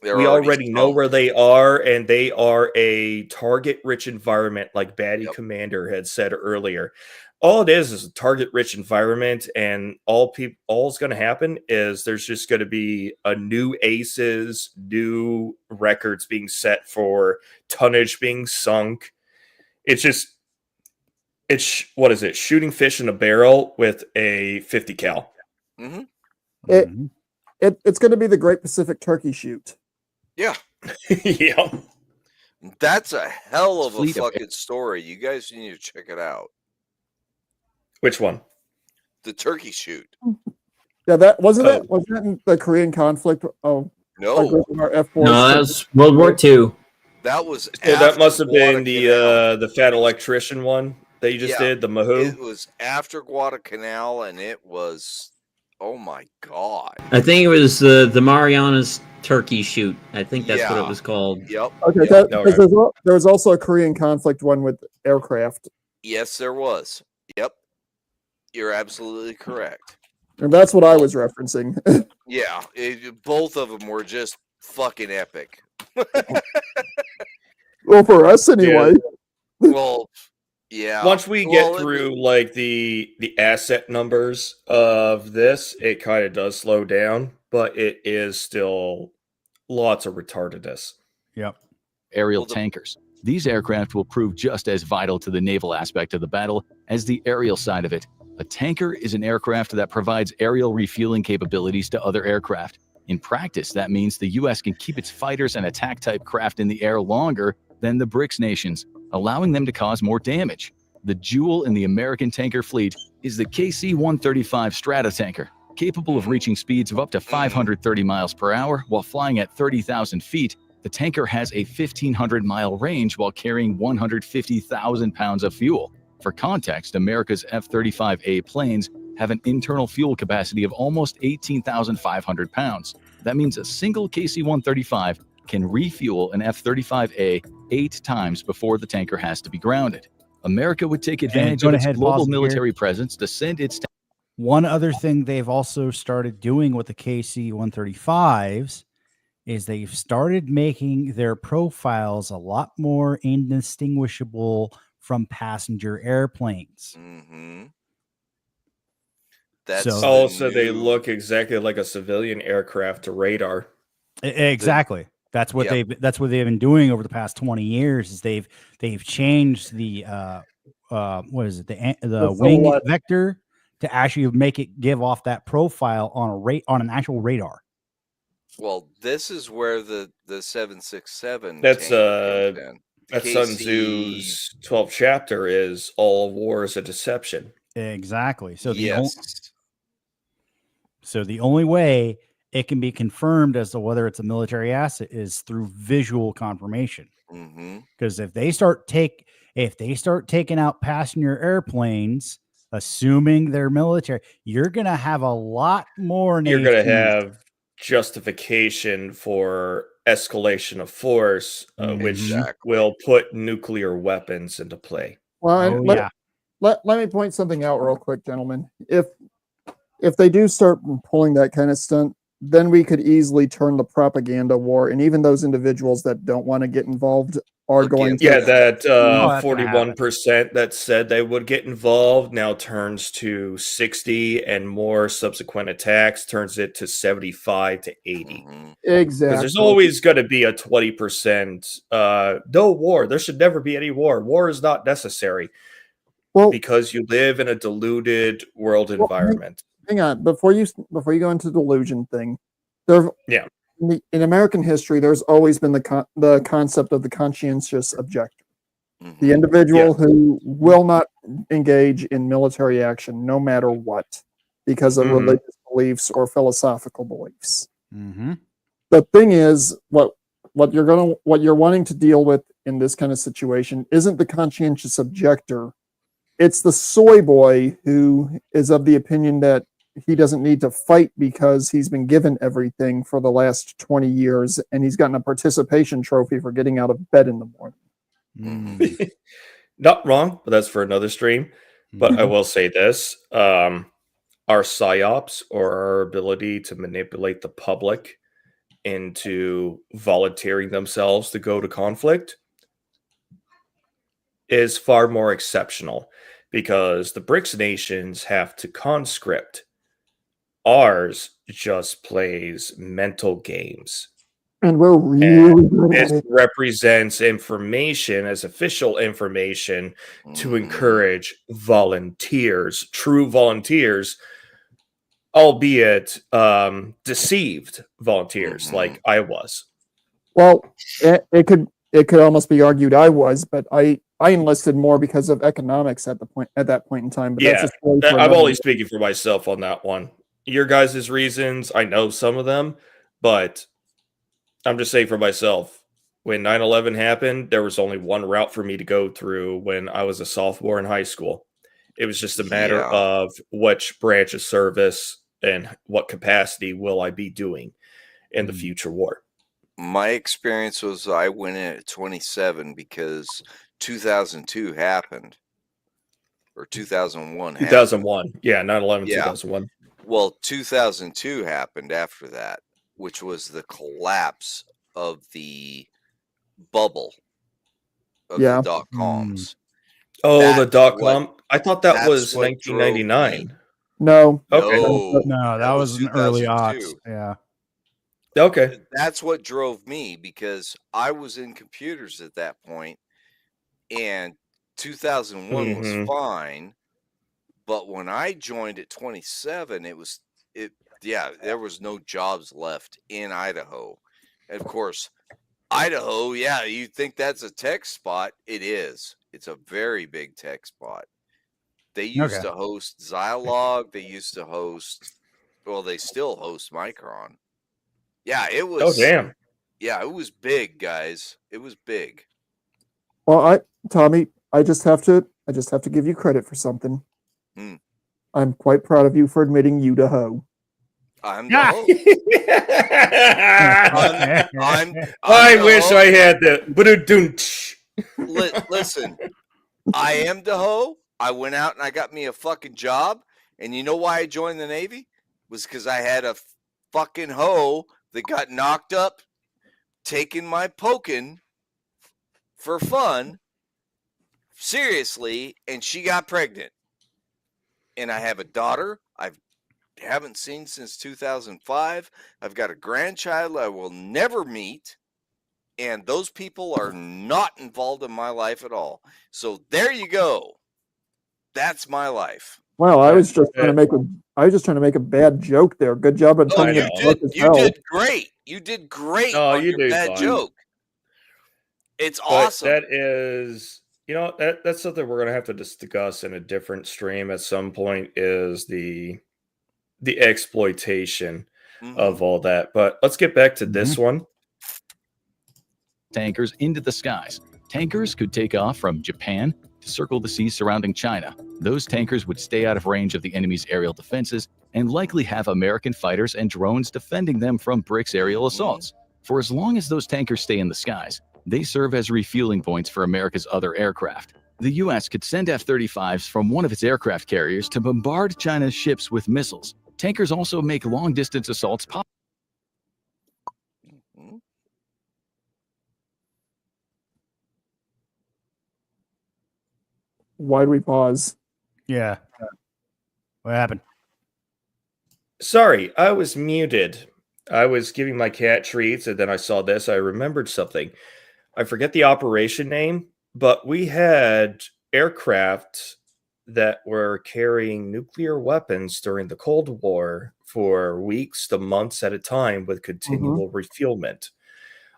we already know where they are, and they are a target-rich environment, like Batty Commander had said earlier. All it is a target-rich environment, and all's going to happen is there's just going to be a new aces, new records being set for tonnage being sunk. It's what is it? Shooting fish in a barrel with a 50 cal. It's going to be the Great Pacific Turkey Shoot. Yeah. Yeah. That's a hell of a fucking story. You guys need to check it out. Which one? The turkey shoot. Yeah, that wasn't that in the Korean conflict? Oh, no, no, that was World War II. That was so that must have been the fat electrician one that you just did, the Mahou. It was after Guadalcanal, and it was, oh my god! I think it was the Marianas turkey shoot. I think that's what it was called. Yep. Okay, there was also a Korean conflict one with aircraft. Yes, there was. Yep, you're absolutely correct. And that's what I was referencing. Yeah, both of them were just fucking epic. Well, for us anyway. Yeah. Well, yeah. Once we get through like the asset numbers of this, it kind of does slow down, but it is still lots of retardedness. Yep. Aerial tankers. These aircraft will prove just as vital to the naval aspect of the battle as the aerial side of it. A tanker is an aircraft that provides aerial refueling capabilities to other aircraft. In practice, that means the U.S. can keep its fighters and attack-type craft in the air longer than the BRICS nations, allowing them to cause more damage. The jewel in the American tanker fleet is the KC-135 Stratotanker, capable of reaching speeds of up to 530 miles per hour while flying at 30,000 feet. The tanker has a 1,500-mile range while carrying 150,000 pounds of fuel. For context, America's F-35A planes have an internal fuel capacity of almost 18,500 pounds. That means a single KC-135 can refuel an F-35A 8 times before the tanker has to be grounded. America would take advantage of its global military presence to send its... One other thing they've also started doing with the KC-135s is they've started making their profiles a lot more indistinguishable from passenger airplanes. Mm-hmm. So they look exactly like a civilian aircraft to radar. Exactly. That's what they've been doing over the past 20 years. Is they've changed the what is it, the wing vector to actually make it give off that profile on an actual radar. Well, this is where the 767 that's Sun Tzu's 12th chapter is all war is a deception. Exactly. So the only way it can be confirmed as to whether it's a military asset is through visual confirmation. Because if they start taking out passenger airplanes, assuming they're military, you're gonna have a lot more. You're gonna have justification for escalation of force, which will put nuclear weapons into play. Well, let me point something out real quick, gentlemen. If they do start pulling that kind of stunt, then we could easily turn the propaganda war, and even those individuals that don't want to get involved are going to. Yeah, that 41% that said they would get involved now turns to 60, and more subsequent attacks turns it to 75 to 80. Exactly. Because there's always going to be a 20%. No war. There should never be any war. War is not necessary. Well, because you live in a deluded world environment. Hang on, before you go into the delusion thing, in American history, there's always been the concept of the conscientious objector, the individual who will not engage in military action no matter what, because of religious beliefs or philosophical beliefs. The thing is, what you're wanting to deal with in this kind of situation isn't the conscientious objector. It's the soy boy who is of the opinion that he doesn't need to fight because he's been given everything for the last 20 years and he's gotten a participation trophy for getting out of bed in the morning. Not wrong, but that's for another stream. But I will say this, our psyops, or our ability to manipulate the public into volunteering themselves to go to conflict, is far more exceptional, because the BRICS nations have to conscript. Ours just plays mental games. And we're really good at it. it. Represents information as official information to encourage volunteers, true volunteers, albeit deceived volunteers like I was. Well, it could almost be argued I was, but I enlisted more because of economics at that point in time. But Yeah, that's a story for I'm another only day. speaking for myself on that one. Your guys' reasons, I know some of them, but I'm just saying for myself. When 9/11 happened, there was only one route for me to go through when I was a sophomore in high school. It was just a matter of which branch of service and what capacity will I be doing in the future war. My experience was I went in at 27 because 2002 happened. Or 2001 happened. 2001. Yeah, 9/11, Yeah. 2001. Well, 2002 happened after that, which was the collapse of the bubble of the dot-coms. Oh, the what- dot-com? I thought that that's was what drove me. 1999. No. Okay. No, that was an early aughts. 2002. Yeah. Okay. That's what drove me because I was in computers at that point, and 2001 was fine, but when I joined at 27, there was no jobs left in Idaho. And of course, Idaho, yeah, you think that's a tech spot? It is. It's a very big tech spot. They used to host Zilog. They used to host, well, they still host Micron. Yeah, it was. Oh, damn. Yeah, it was big, guys. It was big. Well, Tommy, I just have to give you credit for something. I'm quite proud of you for admitting you to hoe. I'm the hoe. I wish I had the. Listen, I am the hoe. I went out and I got me a fucking job. And you know why I joined the Navy? It was because I had a fucking hoe that got knocked up taking my poking for fun. Seriously. And she got pregnant. And I have a daughter I haven't seen since 2005. I've got a grandchild I will never meet. And those people are not involved in my life at all. So there you go. That's my life. Well, I was just trying to make a bad joke there. Good job on turning it dark as hell. You did great. You did great on your bad joke. It's awesome. That is, that's something we're going to have to discuss in a different stream at some point, is the exploitation of all that. But let's get back to this one. Tankers into the skies. Tankers could take off from Japan to circle the seas surrounding China. Those tankers would stay out of range of the enemy's aerial defenses and likely have American fighters and drones defending them from BRICS aerial assaults. For as long as those tankers stay in the skies, they serve as refueling points for America's other aircraft. The U.S. could send F-35s from one of its aircraft carriers to bombard China's ships with missiles. Tankers also make long-distance assaults possible. Why'd we pause? Yeah. What happened? Sorry, I was muted. I was giving my cat treats, and then I saw this. I remembered something. I forget the operation name, but we had aircraft that were carrying nuclear weapons during the Cold War for weeks to months at a time with continual refuelment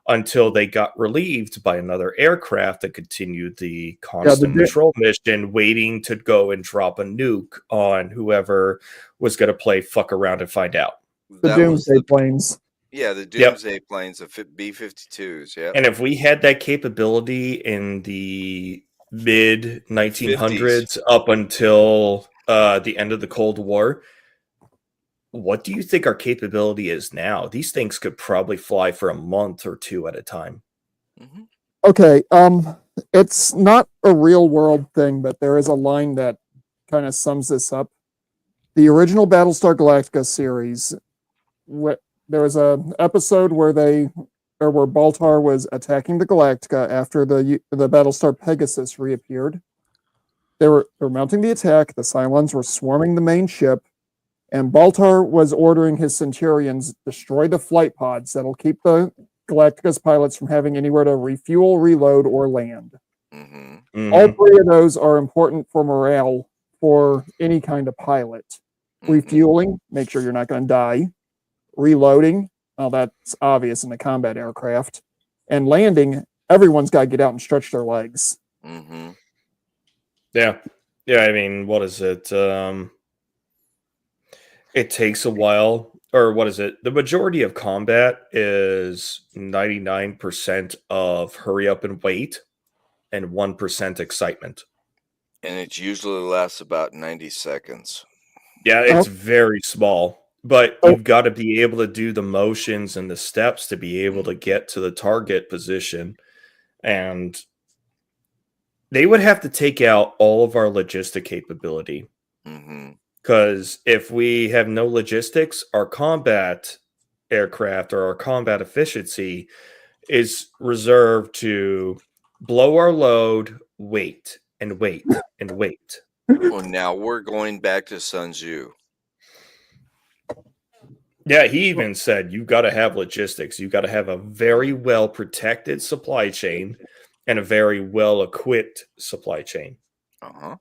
until they got relieved by another aircraft that continued the constant patrol mission, waiting to go and drop a nuke on whoever was going to play fuck around and find out. The Doomsday planes. Yeah, the Doomsday planes, the B-52s. Yeah. And if we had that capability in the mid 1900s up until the end of the Cold War, what do you think our capability is now? These things could probably fly for a month or two at a time. Okay, it's not a real world thing, but there is a line that kind of sums this up. The original Battlestar Galactica series, there was an episode where Baltar was attacking the Galactica after the Battlestar Pegasus reappeared. They were mounting the attack. The Cylons were swarming the main ship. And Baltar was ordering his Centurions destroy the flight pods that'll keep the Galactica's pilots from having anywhere to refuel, reload, or land. All three of those are important for morale for any kind of pilot. Refueling, make sure you're not going to die. Reloading, well, that's obvious in a combat aircraft. And landing, everyone's got to get out and stretch their legs. Mm-hmm. Yeah. Yeah, I mean, what is it? It takes a while, or what is it? The majority of combat is 99% of hurry up and wait and 1% excitement. And it usually lasts about 90 seconds. Yeah, it's very small, but you've got to be able to do the motions and the steps to be able to get to the target position. And they would have to take out all of our logistic capability. Because if we have no logistics, our combat aircraft or our combat efficiency is reserved to blow our load, wait, and wait, and wait. Well, now we're going back to Sun Tzu. Yeah, he even said you've got to have logistics. You've got to have a very well protected supply chain and a very well equipped supply chain. Uh-huh.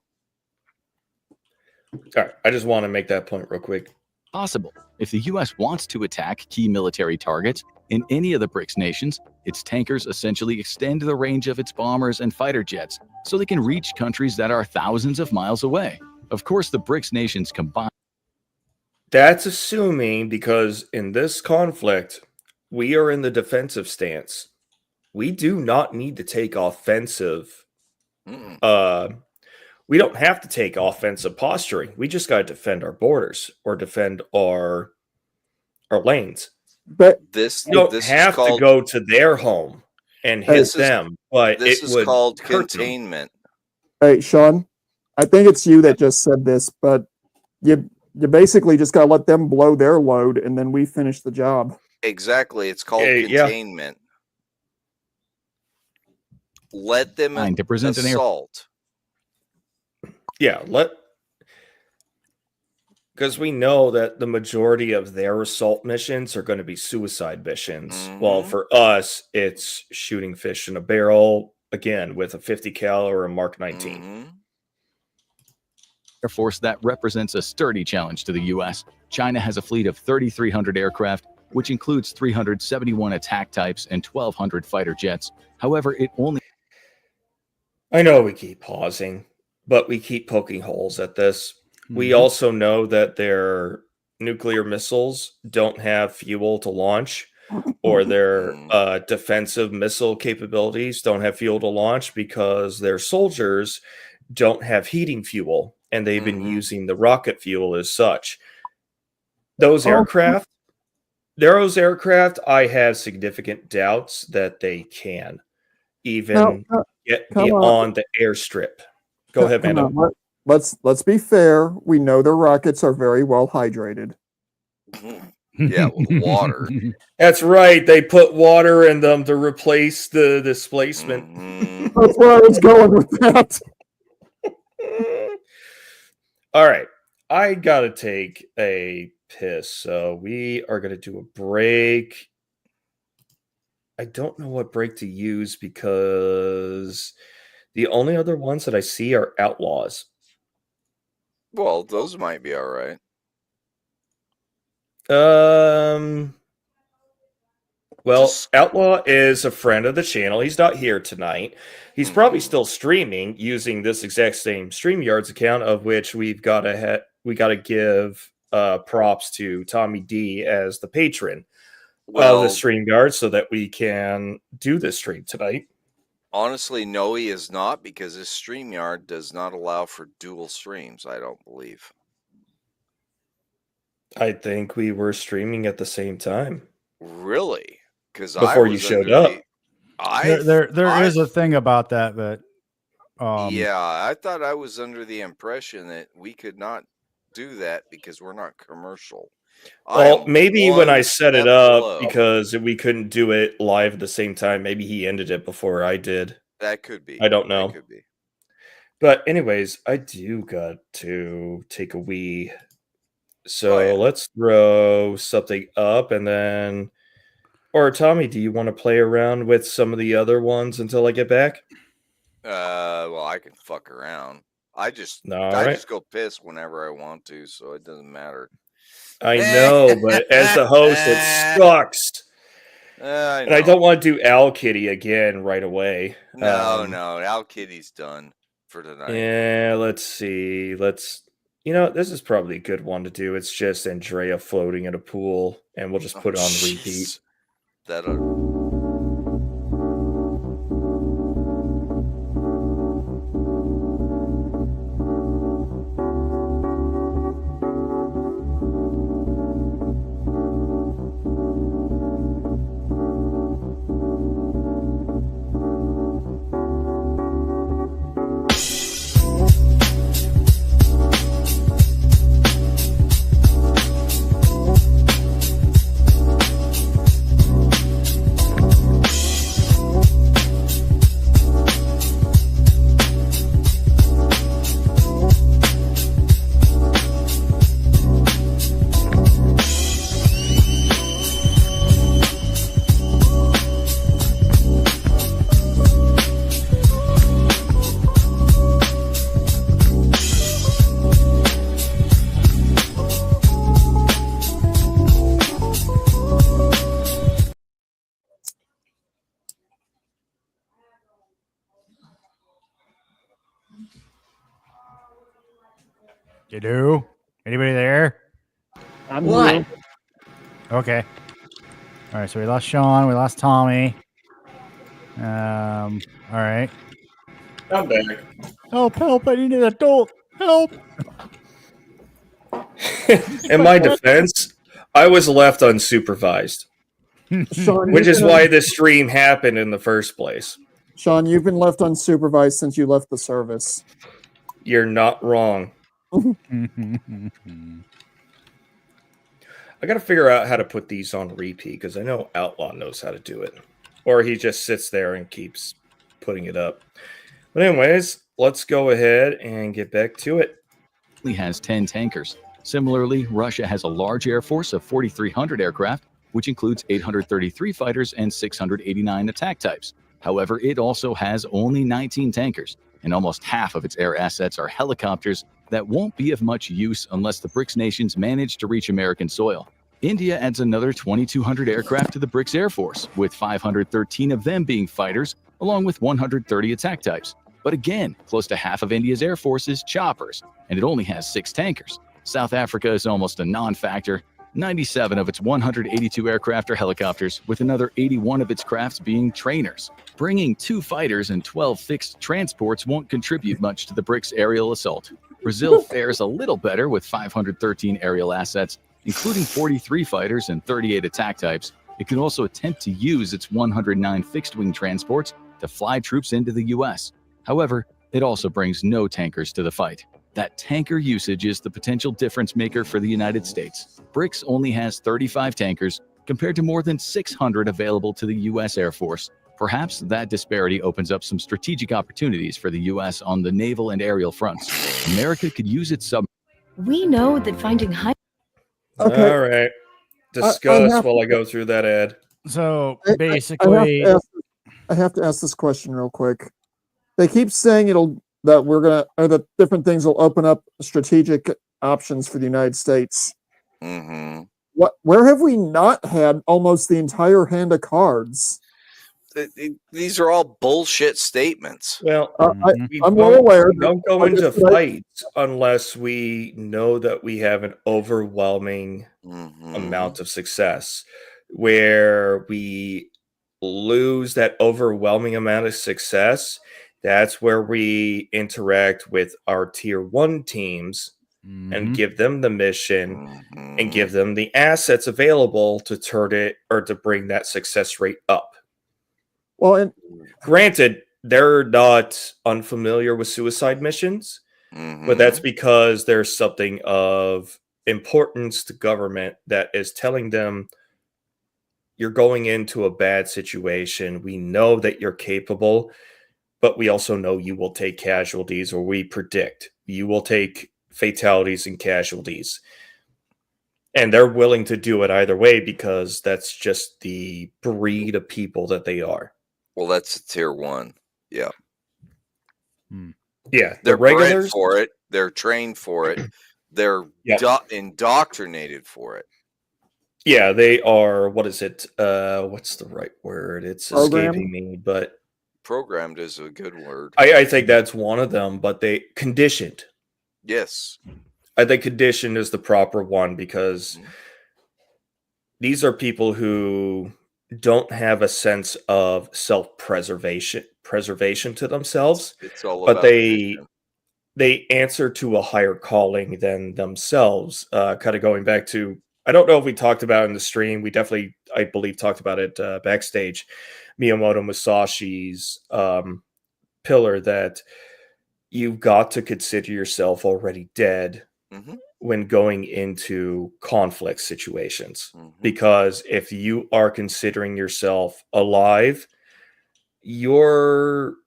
All right, I just want to make that point real quick. Possible. If the U.S. wants to attack key military targets in any of the BRICS nations, its tankers essentially extend the range of its bombers and fighter jets so they can reach countries that are thousands of miles away. Of course, the BRICS nations combine. That's assuming because in this conflict, we are in the defensive stance. We do not need to take offensive. We don't have to take offensive posturing. We just got to defend our borders or defend our lanes. But you don't have to go to their home and hit them. But this it is would called hurt them. containment. Hey, Sean, I think it's you that just said this, but you basically just got to let them blow their load, and then we finish the job. Exactly. It's called Yeah. containment. Let them to present an assault. Yeah, because we know that the majority of their assault missions are going to be suicide missions. While for us, it's shooting fish in a barrel, again, with a 50 cal or a Mark 19. Air Force that represents a sturdy challenge to the U.S. China has a fleet of 3,300 aircraft, which includes 371 attack types and 1,200 fighter jets. However, it only... I know we keep pausing, but we keep poking holes at this. We also know that their nuclear missiles don't have fuel to launch, or their defensive missile capabilities don't have fuel to launch because their soldiers don't have heating fuel, and they've been using the rocket fuel as such. Those aircraft, I have significant doubts that they can even get beyond the airstrip. Go ahead, Mando. Let's be fair. We know their rockets are very well hydrated. Yeah, with water. That's right. They put water in them to replace the displacement. That's where I was going with that. All right. I got to take a piss, so we are going to do a break. I don't know what break to use because the only other ones that I see are outlaws. Well, those might be all right. Well, Outlaw is a friend of the channel. He's not here tonight. He's probably still streaming using this exact same StreamYards account, of which we got to give props to Tommy D as the patron of the StreamYard so that we can do this stream tonight. Honestly, no, he is not, because his StreamYard does not allow for dual streams, I don't believe. I think we were streaming at the same time. Really? Because before you showed up. There is a thing about that. Yeah, I thought I was under the impression that we could not do that because we're not commercial. Well, maybe when I set it up, because we couldn't do it live at the same time, maybe he ended it before I did. That could be. I don't know. That could be. But anyways, I do got to take a wee. So let's throw something up and then... Or Tommy, do you want to play around with some of the other ones until I get back? Well, I can fuck around. I just go piss whenever I want to, so it doesn't matter. I know, but as the host, it sucks. And I don't want to do Al Kitty again right away. No, Al Kitty's done for tonight. Yeah, let's see. This is probably a good one to do. It's just Andrea floating in a pool, and we'll just put it on repeat. You do? Anybody there? I'm What? here. Okay. All right. So we lost Sean. We lost Tommy. All right. I'm back. Help! Help! I need an adult. Help! In my defense, I was left unsupervised, Sean, which is why this stream happened in the first place. Sean, you've been left unsupervised since you left the service. You're not wrong. I got to figure out how to put these on repeat because I know Outlaw knows how to do it. Or he just sits there and keeps putting it up. But anyways, let's go ahead and get back to it. He has 10 tankers. Similarly, Russia has a large air force of 4,300 aircraft, which includes 833 fighters and 689 attack types. However, it also has only 19 tankers, and almost half of its air assets are helicopters that won't be of much use unless the BRICS nations manage to reach American soil. India adds another 2,200 aircraft to the BRICS Air Force, with 513 of them being fighters, along with 130 attack types. But again, close to half of India's air force is choppers, and it only has 6 tankers. South Africa is almost a non-factor. 97 of its 182 aircraft are helicopters, with another 81 of its crafts being trainers. Bringing 2 fighters and 12 fixed transports won't contribute much to the BRICS aerial assault. Brazil fares a little better with 513 aerial assets, including 43 fighters and 38 attack types. It can also attempt to use its 109 fixed-wing transports to fly troops into the U.S. However, it also brings no tankers to the fight. That tanker usage is the potential difference maker for the United States. BRICS only has 35 tankers compared to more than 600 available to the U.S. Air Force. Perhaps that disparity opens up some strategic opportunities for the U.S. on the naval and aerial fronts. America could use its sub. We know that finding high. Okay. All right. Discuss while I go through that ad. So basically, I have to ask this question real quick. They keep saying that different things will open up strategic options for the United States. Mm-hmm. Where have we not had almost the entire hand of cards? These are all bullshit statements. Well, I'm well aware. We don't go into fights unless we know that we have an overwhelming amount of success. Where we lose that overwhelming amount of success, that's where we interact with our tier 1 teams and give them the mission and give them the assets available to turn it or to bring that success rate up. Well, and granted, they're not unfamiliar with suicide missions, but that's because there's something of importance to government that is telling them you're going into a bad situation. We know that you're capable, but we also know you will take casualties, or we predict you will take fatalities and casualties. And they're willing to do it either way because that's just the breed of people that they are. Well, that's tier 1. Yeah. Yeah. They're regulars bred for it. They're trained for it. They're indoctrinated for it. Yeah, they are. What is it? What's the right word? It's escaping me, but programmed is a good word. I think that's one of them. But they conditioned. Yes, I think conditioned is the proper one because these are people who don't have a sense of self-preservation to themselves. It's all but about condition. they answer to a higher calling than themselves. Kind of going back to, I don't know if we talked about it in the stream. We definitely, I believe, talked about it backstage. Miyamoto Musashi's pillar that you've got to consider yourself already dead when going into conflict situations. Because if you are considering yourself alive, your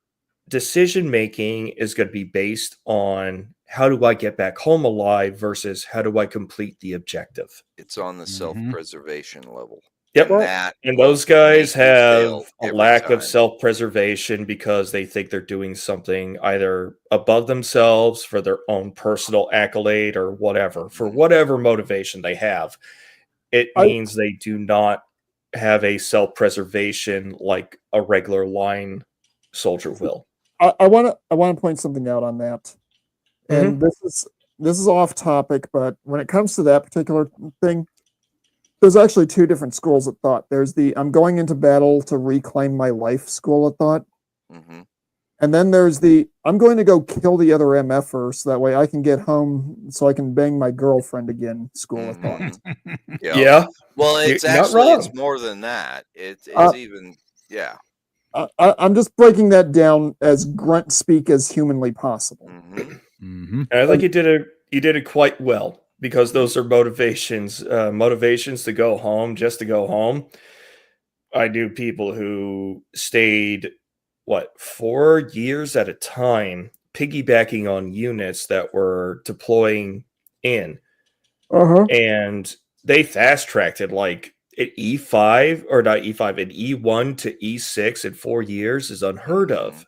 decision making is going to be based on how do I get back home alive versus how do I complete the objective. It's on the self-preservation level. Yep. And those guys have a lack of self-preservation because they think they're doing something either above themselves for their own personal accolade or whatever, for whatever motivation they have. It means they do not have a self-preservation like a regular line soldier will. I want to point something out on that, and this is off topic, but when it comes to that particular thing, there's actually two different schools of thought. There's the I'm going into battle to reclaim my life school of thought, and then there's the I'm going to go kill the other MFer so that way I can get home so I can bang my girlfriend again school of thought. Yeah. Well, it's actually it's more than that. It's even I'm just breaking that down as grunt speak as humanly possible. And I think you did it quite well because those are motivations to go home, just to go home. I knew people who stayed 4 years at a time piggybacking on units that were deploying in, and they fast tracked it like. At E5 or not E5 at E1 to E6 in 4 years is unheard of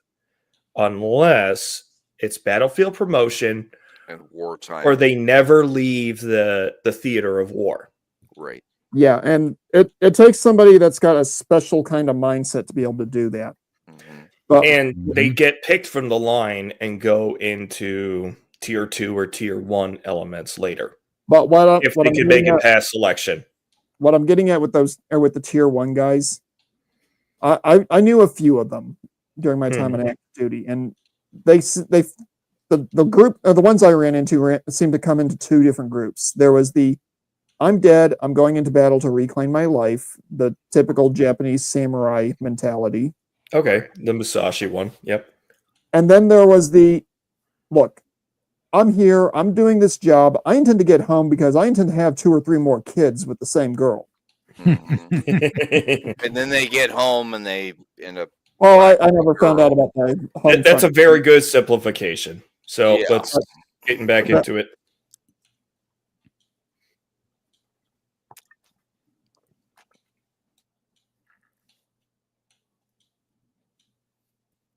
unless it's battlefield promotion and wartime, or they never leave the theater of war. Right. Yeah, and it takes somebody that's got a special kind of mindset to be able to do that. And they get picked from the line and go into tier 2 or tier 1 elements later. But if they can make it past selection. What I'm getting at with those or with the tier 1 guys, I knew a few of them during my time in active duty, and the group the ones I ran into seemed to come into two different groups. There was the I'm dead, I'm going into battle to reclaim my life, the typical Japanese samurai mentality. Okay, the Musashi one. Yep. And then there was the look, I'm here, I'm doing this job. I intend to get home because I intend to have 2 or 3 more kids with the same girl. And then they get home and they end up. Well, I never found out about that. That's a very good simplification. So let's get back into it.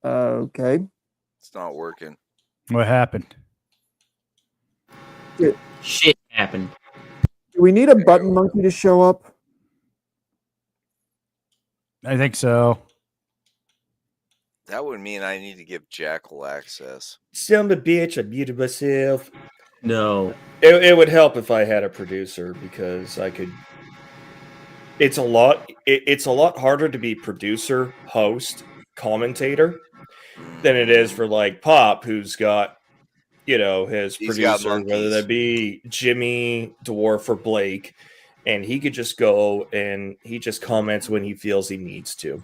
Okay. It's not working. What happened? Shit happened. Do we need a button monkey to show up? I think so. That would mean I need to give Jackal access. Son of a bitch, I muted myself. No. It would help if I had a producer because I could. It's a lot harder to be producer, host, commentator than it is for like Pop, who's got his producer, whether that be Jimmy, Dwarf, or Blake, and he could just go and he just comments when he feels he needs to.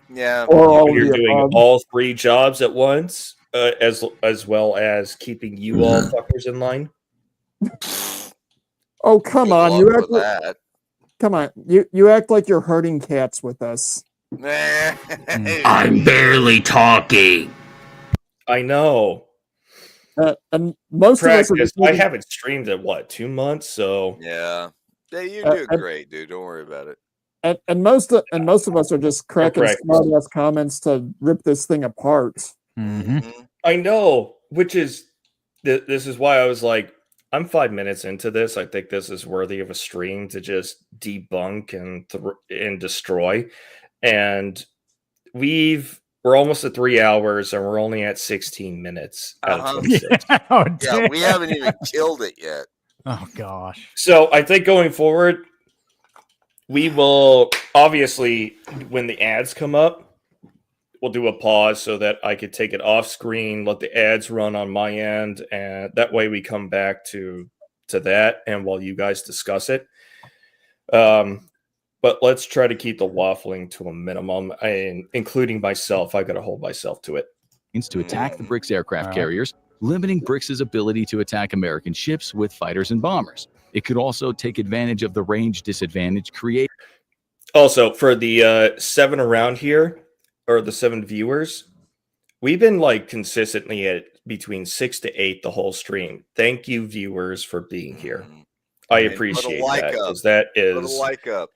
Yeah, you're doing all 3 jobs at once, as well as keeping you all fuckers in line. Oh come on, you act like you're herding cats with us. I'm barely talking. I know. And most Practice. of us I haven't streamed in 2 months, so yeah, you do great, dude. Don't worry about it. And most of us are just cracking smart-ass comments to rip this thing apart. I know, which is this is why I was like, I'm 5 minutes into this. I think this is worthy of a stream to just debunk and destroy. And we're almost at 3 hours, and we're only at 16 minutes out of 26. Yeah, we haven't even killed it yet. Oh gosh. So I think going forward, we will obviously, when the ads come up, we'll do a pause so that I could take it off screen, let the ads run on my end, and that way we come back to that, and while you guys discuss it. But let's try to keep the waffling to a minimum, and including myself. I got to hold myself to it. To attack the BRICS aircraft carriers, limiting BRICS' ability to attack American ships with fighters and bombers. It could also take advantage of the range disadvantage created. Also, for the 7 around here, or the 7 viewers, we've been like consistently at between 6 to 8 the whole stream. Thank you, viewers, for being here. I appreciate that, because that is... Put a like up.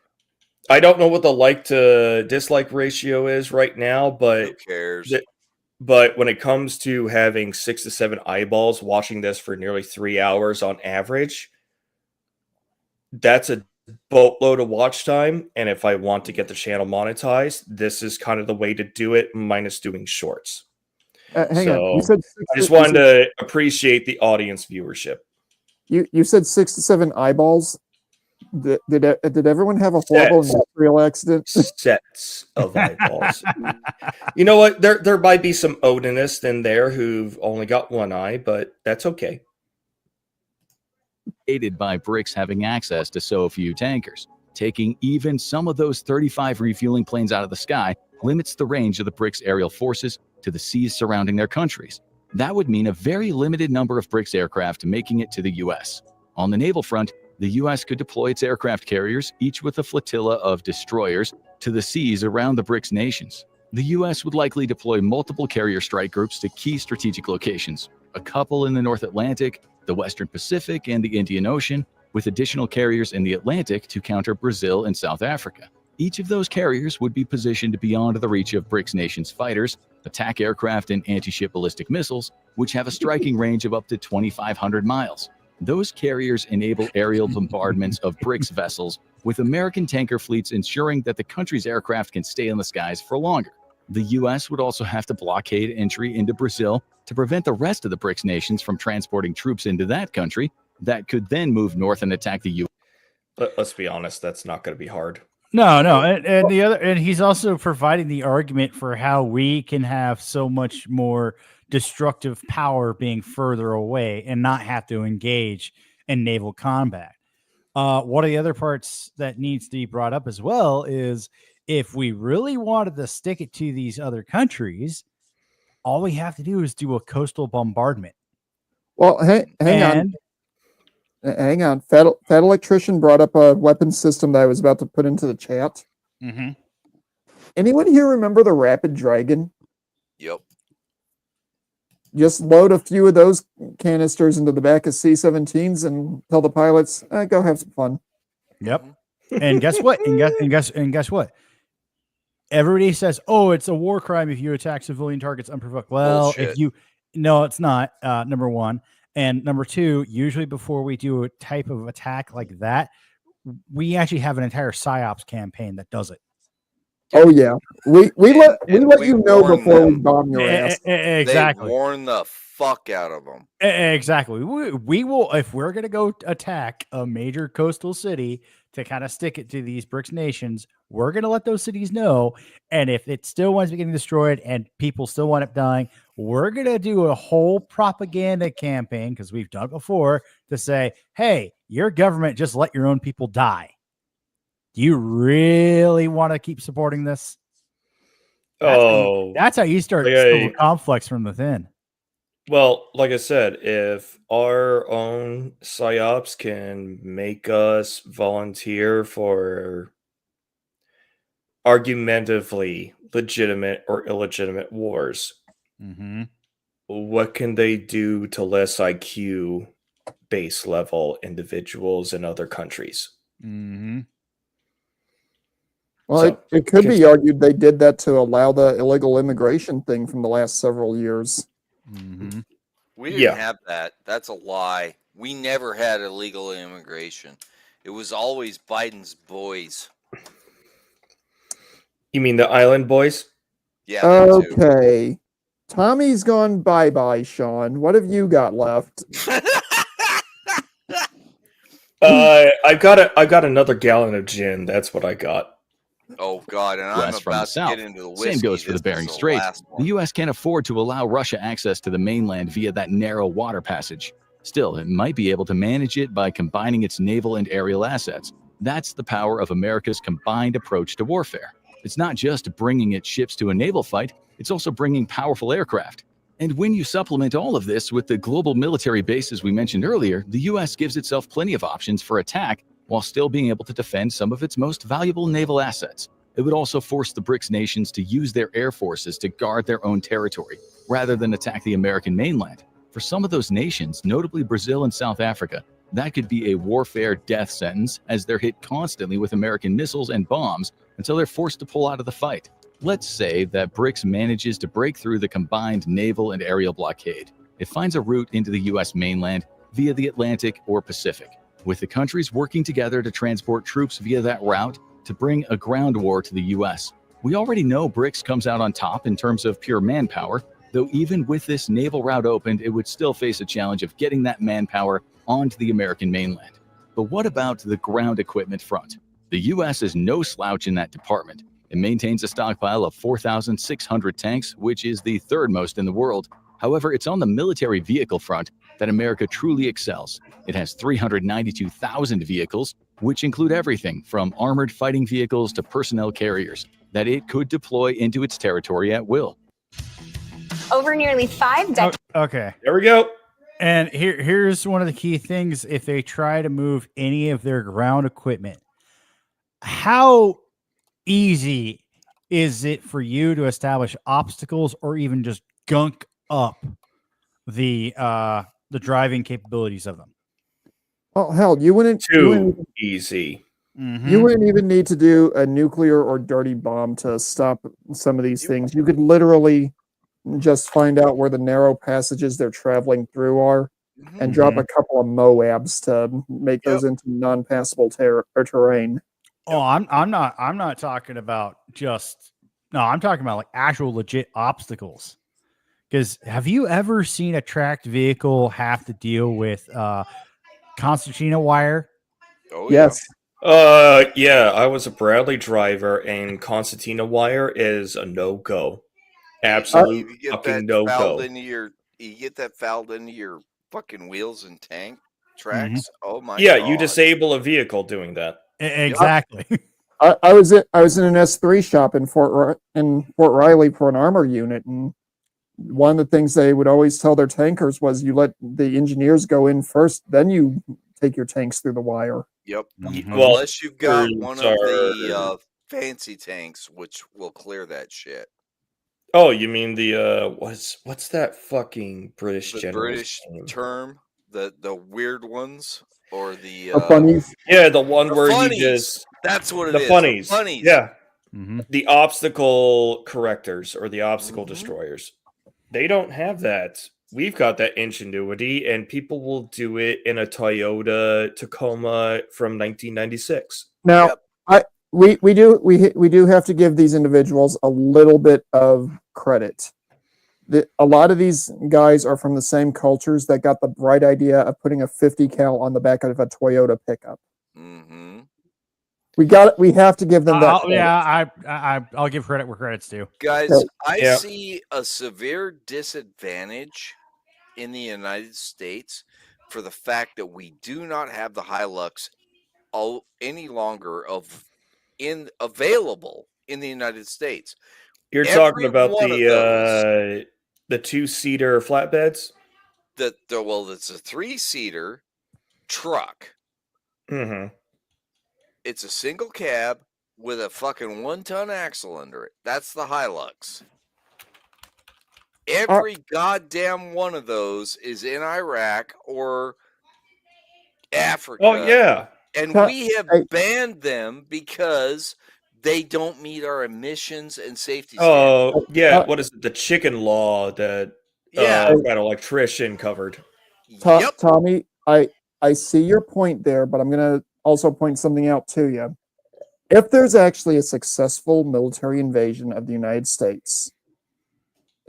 I don't know what the like to dislike ratio is right now, but... Who cares? But when it comes to having 6 to 7 eyeballs watching this for nearly 3 hours on average, that's a boatload of watch time. And if I want to get the channel monetized, this is kind of the way to do it, minus doing shorts. Hang on. You said I just wanted to appreciate the audience viewership. You said 6 to 7 eyeballs. Did everyone have a horrible industrial accident? Sets of eyeballs. You know what? There might be some Odinists in there who've only got one eye, but that's okay. Aided by BRICS having access to so few tankers. Taking even some of those 35 refueling planes out of the sky limits the range of the BRICS aerial forces to the seas surrounding their countries. That would mean a very limited number of BRICS aircraft making it to the U.S. On the naval front, the U.S. could deploy its aircraft carriers, each with a flotilla of destroyers, to the seas around the BRICS nations. The U.S. would likely deploy multiple carrier strike groups to key strategic locations, a couple in the North Atlantic, the Western Pacific, and the Indian Ocean, with additional carriers in the Atlantic to counter Brazil and South Africa. Each of those carriers would be positioned beyond the reach of BRICS nations' fighters, attack aircraft, and anti-ship ballistic missiles, which have a striking range of up to 2,500 miles. Those carriers enable aerial bombardments of BRICS vessels, with American tanker fleets ensuring that the country's aircraft can stay in the skies for longer. The U.S. would also have to blockade entry into Brazil to prevent the rest of the BRICS nations from transporting troops into that country that could then move north and attack the U.S. But let's be honest, that's not going to be hard. No, and he's also providing the argument for how we can have so much more destructive power being further away and not have to engage in naval combat. One of the other parts that needs to be brought up as well is if we really wanted to stick it to these other countries, all we have to do is do a coastal bombardment. Well, hang on. Fat Electrician brought up a weapon system that I was about to put into the chat. Mm-hmm. Anyone here remember the Rapid Dragon? Yep. Just load a few of those canisters into the back of C-17s and tell the pilots, go have some fun. Yep. And guess what? And guess what? Everybody says, "Oh, it's a war crime if you attack civilian targets unprovoked." Well, bullshit. No, it's not. Number one, and number two. Usually, before we do a type of attack like that, we actually have an entire psyops campaign that does it. Oh yeah, we let you know before we bomb your ass. Exactly. They warn the fuck out of them. Exactly. We will, if we're gonna go attack a major coastal city to kind of stick it to these BRICS nations, we're gonna let those cities know. And if it still wants to be getting destroyed and people still wind up dying, we're gonna do a whole propaganda campaign, because we've done it before, to say, "Hey, your government just let your own people die. Do you really want to keep supporting this?" That's how you start civil conflicts from within. Well, like I said, if our own psyops can make us volunteer for argumentatively legitimate or illegitimate wars, what can they do to less IQ base level individuals in other countries? Well, so, it could be argued they did that to allow the illegal immigration thing from the last several years. We didn't have that. That's a lie. We never had illegal immigration. It was always Biden's boys. You mean the island boys? Yeah. Okay. Tommy's gone bye-bye, Sean. What have you got left? I've got another gallon of gin. That's what I got. Oh God! And I'm West from the about to south. get into the whiskey. Same goes for the Bering Strait. The U.S. can't afford to allow Russia access to the mainland via that narrow water passage. Still, it might be able to manage it by combining its naval and aerial assets. That's the power of America's combined approach to warfare. It's not just bringing its ships to a naval fight, it's also bringing powerful aircraft. And when you supplement all of this with the global military bases we mentioned earlier, the U.S. gives itself plenty of options for attack while still being able to defend some of its most valuable naval assets. It would also force the BRICS nations to use their air forces to guard their own territory, rather than attack the American mainland. For some of those nations, notably Brazil and South Africa, that could be a warfare death sentence, as they're hit constantly with American missiles and bombs until they're forced to pull out of the fight. Let's say that BRICS manages to break through the combined naval and aerial blockade. It finds a route into the U.S. mainland via the Atlantic or Pacific, with the countries working together to transport troops via that route to bring a ground war to the U.S. We already know BRICS comes out on top in terms of pure manpower, though even with this naval route opened, it would still face a challenge of getting that manpower onto the American mainland. But what about the ground equipment front? The U.S. is no slouch in that department. It maintains a stockpile of 4,600 tanks, which is the third most in the world. However, it's on the military vehicle front that America truly excels. It has 392,000 vehicles, which include everything from armored fighting vehicles to personnel carriers, that it could deploy into its territory at will. Over nearly 5 decades. Okay. There we go. And here's one of the key things. If they try to move any of their ground equipment, how easy is it for you to establish obstacles or even just gunk up the driving capabilities of them? Oh hell, you wouldn't easy. You wouldn't even need to do a nuclear or dirty bomb to stop some of these things. You could literally just find out where the narrow passages they're traveling through are, and drop a couple of Moabs to make those into non-passable terrain. Oh, I'm not talking about I'm talking about like actual legit obstacles. Because have you ever seen a tracked vehicle have to deal with concertina wire? Oh, yes. Yeah, I was a Bradley driver, and concertina wire is a no-go. Absolute fucking no-go. You get that fouled into your fucking wheels and tank tracks. Oh my! Yeah, God. you disable a vehicle doing that. Exactly. I was in an S3 shop in Fort Riley for an armor unit, and one of the things they would always tell their tankers was you let the engineers go in first, then you take your tanks through the wire. Yep. Well, Unless you've got one of the fancy tanks, which will clear that shit. Oh, you mean the what's that fucking British The general British term, the weird ones, or the funnies? Yeah, the one where funnies. you just that's what it the is. Funnies. The funnies. Yeah. The obstacle correctors or the obstacle destroyers. They don't have that. We've got that ingenuity, and people will do it in a Toyota Tacoma from 1996. Now, we do have to give these individuals a little bit of credit. A lot of these guys are from the same cultures that got the bright idea of putting a 50 cal on the back of a Toyota pickup. We have to give them that. I'll give credit where credit's due. Guys, I see a severe disadvantage in the United States for the fact that we do not have the Hilux any longer available in the United States. You're talking about the two-seater flatbeds? Well, it's a 3-seater truck. It's a single cab with a fucking 1-ton axle under it. That's the Hilux. Every goddamn one of those is in Iraq or Africa. Oh, yeah. And we have banned them because they don't meet our emissions and safety standards. Oh, yeah. What is it? The chicken law that that electrician covered. Tommy, I see your point there, but I'm going to also point something out to you. If there's actually a successful military invasion of the United States,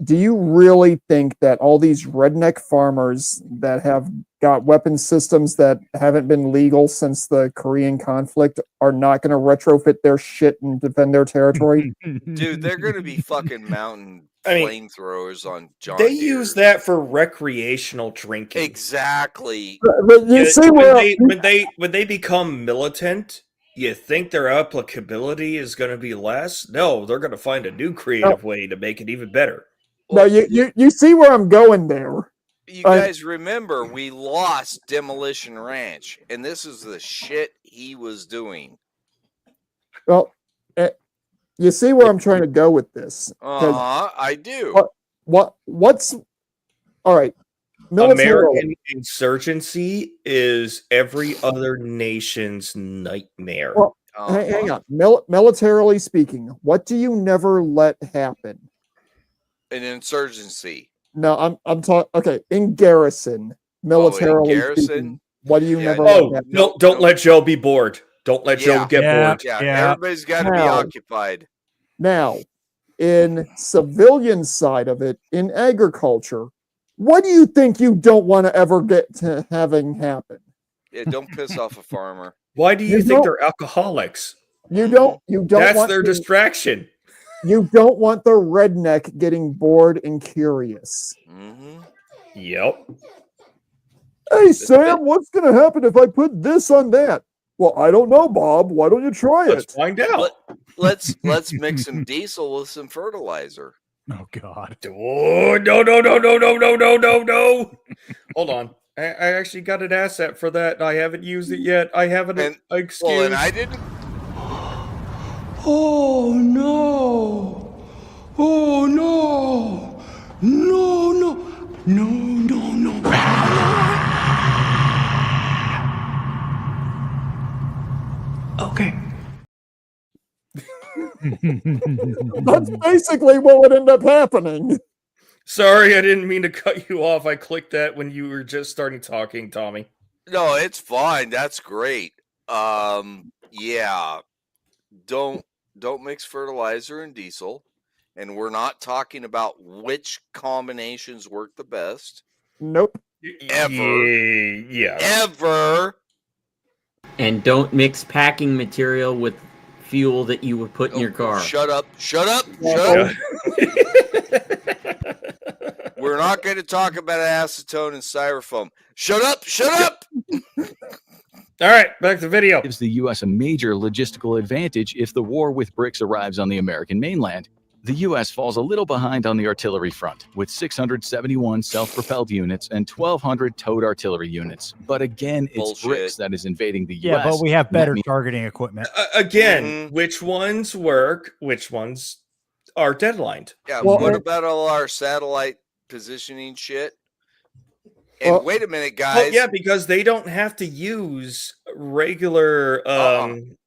do you really think that all these redneck farmers that have got weapon systems that haven't been legal since the Korean conflict are not going to retrofit their shit and defend their territory? Dude, they're going to be fucking mountain flamethrowers on John They Deere. use that for recreational drinking. Exactly. But you see when they become militant, you think their applicability is going to be less? No, they're going to find a new creative way to make it even better. Now you see where I'm going there. You guys remember we lost Demolition Ranch, and this is the shit he was doing. Well, you see where I'm trying to go with this. I do. What's all right? American insurgency is every other nation's nightmare. Well, hang on. Militarily speaking, what do you never let happen? An insurgency. No, I'm talking. Okay, in garrison, militarily speaking, what do you never? let happen? Don't let Joe be bored. Don't let Joe get bored. Yeah, everybody's got to be occupied. Now, in civilian side of it, in agriculture, what do you think you don't want to ever get to having happen? Yeah, don't piss off a farmer. Why do you think they're alcoholics? You don't. That's want their distraction. You don't want the redneck getting bored and curious. Yep. Hey, Sam, what's going to happen if I put this on that? Well, I don't know, Bob. Why don't you try it? Let's find out. Let's mix some diesel with some fertilizer. Oh, God. Oh, no. Hold on. I actually got an asset for that. I haven't used it yet. I haven't. Excuse. Well, and I didn't. Oh no! Oh no! No! Okay. That's basically what would end up happening. Sorry, I didn't mean to cut you off. I clicked that when you were just starting talking, Tommy. No, it's fine. That's great. Yeah. Don't mix fertilizer and diesel. And we're not talking about which combinations work the best. Nope. Ever. Yeah. Ever. And don't mix packing material with fuel that you would put in your car. Shut up. We're not going to talk about acetone and styrofoam. Shut up. All right, back to video. Gives the U.S. a major logistical advantage if the war with BRICS arrives on the American mainland. The U.S. falls a little behind on the artillery front, with 671 self-propelled units and 1,200 towed artillery units. But again, it's BRICS that is invading the U.S. Yeah, but we have better targeting equipment. Which ones work? Which ones are deadlined? Yeah, what about all our satellite positioning shit? And wait a minute, guys. Well, yeah, because they don't have to use regular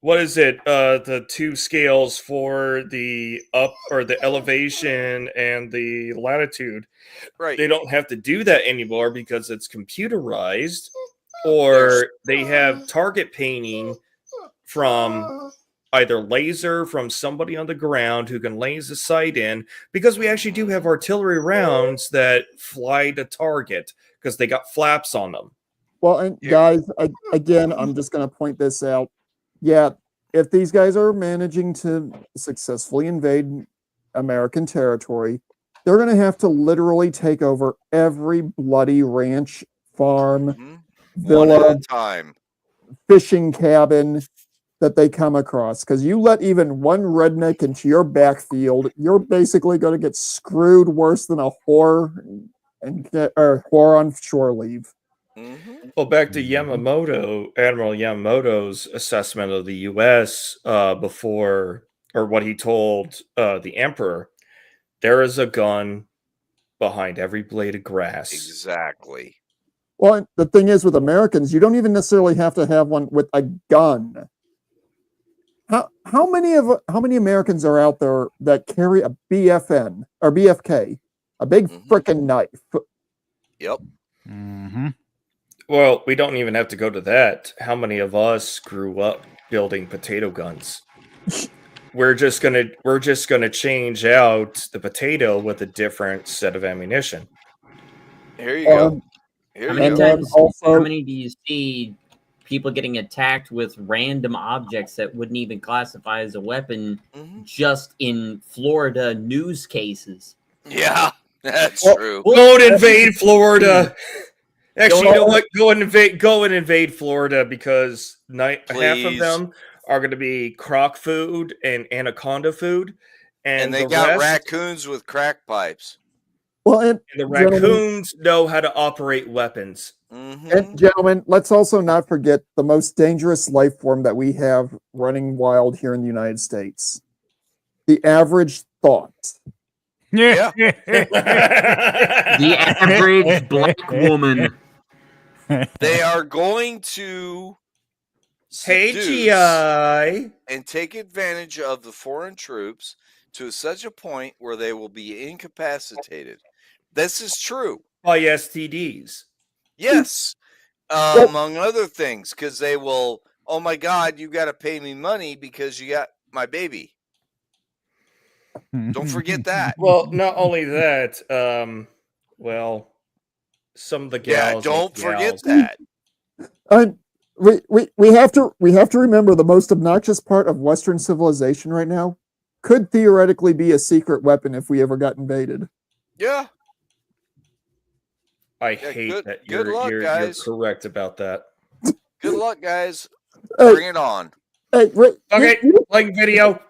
what is it? The two scales for the up or the elevation and the latitude. Right. They don't have to do that anymore because it's computerized, or they have target painting from either laser from somebody on the ground who can laser sight in, because we actually do have artillery rounds that fly to target because they got flaps on them. Well, and guys, again, I'm just going to point this out. Yeah, if these guys are managing to successfully invade American territory, they're going to have to literally take over every bloody ranch, farm, villa, one at a time, fishing cabin that they come across. Because you let even one redneck into your backfield, you're basically going to get screwed worse than a whore on shore leave. Well, back to Admiral Yamamoto's assessment of the U.S. Before, or what he told the Emperor, there is a gun behind every blade of grass. Exactly. Well, the thing is with Americans, you don't even necessarily have to have one with a gun. How many Americans are out there that carry a BFN or BFK, a big frickin' knife? Yep. Well, we don't even have to go to that. How many of us grew up building potato guns? We're just gonna change out the potato with a different set of ammunition. Here you go. Here How you many go. times? How many do you see people getting attacked with random objects that wouldn't even classify as a weapon, just in Florida news cases? Yeah, that's true. Don't invade Florida. Actually, you know what? Go and invade Florida because half of them are going to be croc food and anaconda food, and they the got rest, raccoons with crack pipes. Well, and the raccoons know how to operate weapons. And gentlemen, let's also not forget the most dangerous life form that we have running wild here in the United States: the average thought. Yeah. The average black woman. They are going to GI and take advantage of the foreign troops to such a point where they will be incapacitated. This is true. By STDs. Yes. Among other things, because they will, oh my God, you got to pay me money because you got my baby. Don't forget that. Well, not only that, some of the gals. Yeah, don't forget that. We have to remember the most obnoxious part of Western civilization right now could theoretically be a secret weapon if we ever got invaded. Yeah. I hate that you're correct about that. Good luck, guys. Bring it on. Okay, like video.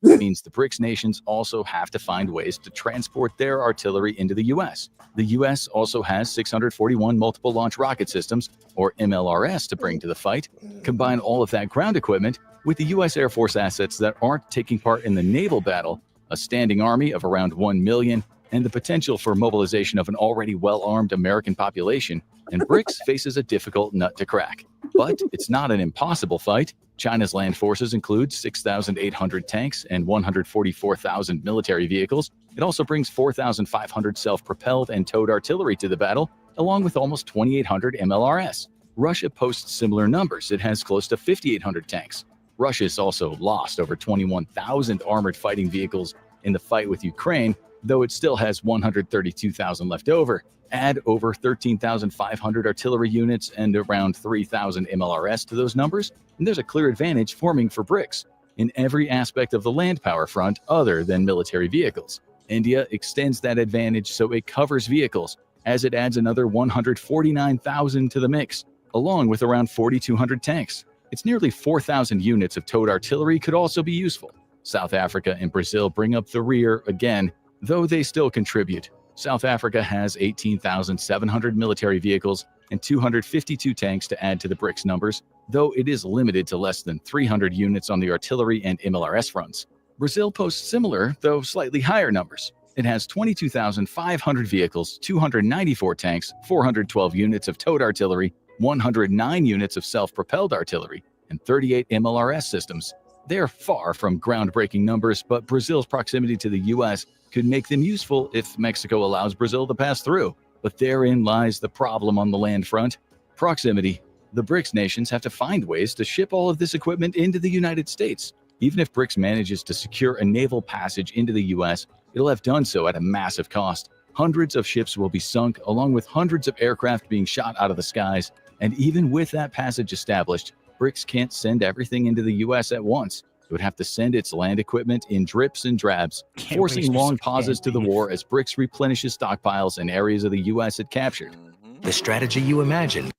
Means the BRICS nations also have to find ways to transport their artillery into the U.S. The U.S. also has 641 multiple launch rocket systems, or MLRS, to bring to the fight. Combine all of that ground equipment with the U.S. Air Force assets that aren't taking part in the naval battle, a standing army of around 1 million, and the potential for mobilization of an already well-armed American population, and BRICS faces a difficult nut to crack. But it's not an impossible fight. China's land forces include 6,800 tanks and 144,000 military vehicles. It also brings 4,500 self-propelled and towed artillery to the battle, along with almost 2,800 MLRS. Russia posts similar numbers. It has close to 5,800 tanks. Russia's also lost over 21,000 armored fighting vehicles in the fight with Ukraine, though it still has 132,000 left over. Add over 13,500 artillery units and around 3,000 MLRS to those numbers, and there's a clear advantage forming for BRICS in every aspect of the land power front other than military vehicles. India extends that advantage so it covers vehicles, as it adds another 149,000 to the mix, along with around 4,200 tanks. It's nearly 4,000 units of towed artillery could also be useful. South Africa and Brazil bring up the rear again, though they still contribute. South Africa has 18,700 military vehicles and 252 tanks to add to the BRICS numbers, though it is limited to less than 300 units on the artillery and MLRS fronts. Brazil posts similar, though slightly higher numbers. It has 22,500 vehicles, 294 tanks, 412 units of towed artillery, 109 units of self-propelled artillery, and 38 MLRS systems. They're far from groundbreaking numbers, but Brazil's proximity to the U.S. could make them useful if Mexico allows Brazil to pass through. But therein lies the problem on the land front: proximity. The BRICS nations have to find ways to ship all of this equipment into the United States. Even if BRICS manages to secure a naval passage into the U.S., it'll have done so at a massive cost. Hundreds of ships will be sunk, along with hundreds of aircraft being shot out of the skies. And even with that passage established, BRICS can't send everything into the U.S. at once. It would have to send its land equipment in drips and drabs, forcing long pauses to the war as BRICS replenishes stockpiles in areas of the U.S. it captured. The strategy you imagine.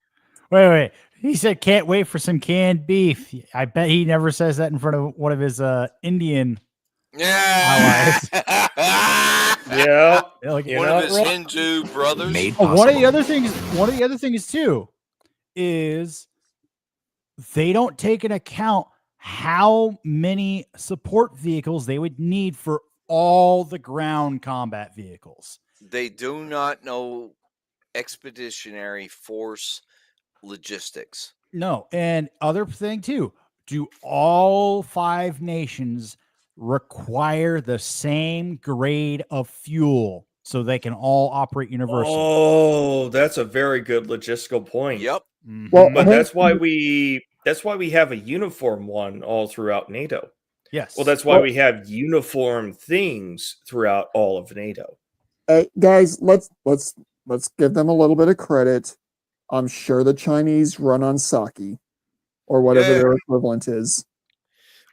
Wait. He said can't wait for some canned beef. I bet he never says that in front of one of his Indian allies. Yeah. One of his Hindu brothers. One of the other things too is they don't take into account how many support vehicles they would need for all the ground combat vehicles. They do not know expeditionary force logistics. No, and other thing too, do all 5 nations require the same grade of fuel so they can all operate universally. Oh, that's a very good logistical point. Yep. Well, But that's why we have a uniform one all throughout NATO. Yes. Well, that's why we have uniform things throughout all of NATO. Guys, let's give them a little bit of credit. I'm sure the Chinese run on sake or whatever their equivalent is.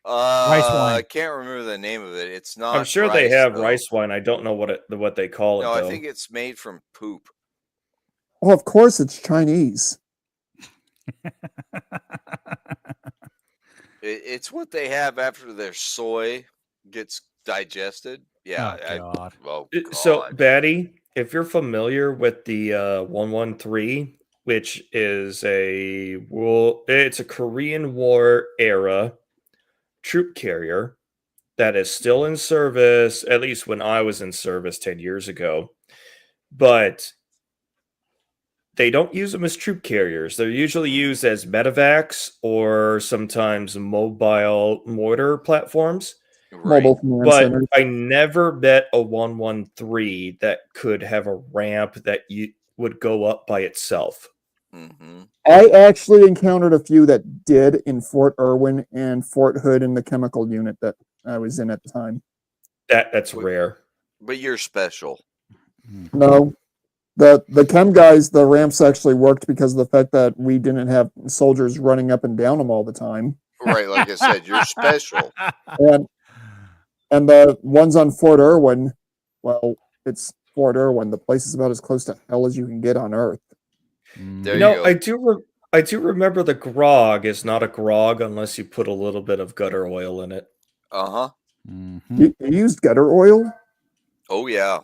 Rice wine. I can't remember the name of it. It's not. I'm sure they have rice wine. I don't know what they call it. No, though. I think it's made from poop. Oh, of course it's Chinese. It's what they have after their soy gets digested. Yeah. God. God. So, Batty, if you're familiar with the 113, which is it's a Korean War era troop carrier that is still in service, at least when I was in service 10 years ago. But they don't use them as troop carriers. They're usually used as medevacs or sometimes mobile mortar platforms. Right. But I never met a 113 that could have a ramp that would go up by itself. Mm-hmm. I actually encountered a few that did in Fort Irwin and Fort Hood in the chemical unit that I was in at the time. That's rare. But you're special. No. The chem guys, the ramps actually worked because of the fact that we didn't have soldiers running up and down them all the time. Right, like I said, you're special. And the ones on Fort Irwin, well, it's Fort Irwin. The place is about as close to hell as you can get on Earth. There you go. I do remember the grog is not a grog unless you put a little bit of gutter oil in it. Uh-huh. You used gutter oil? Oh, yeah.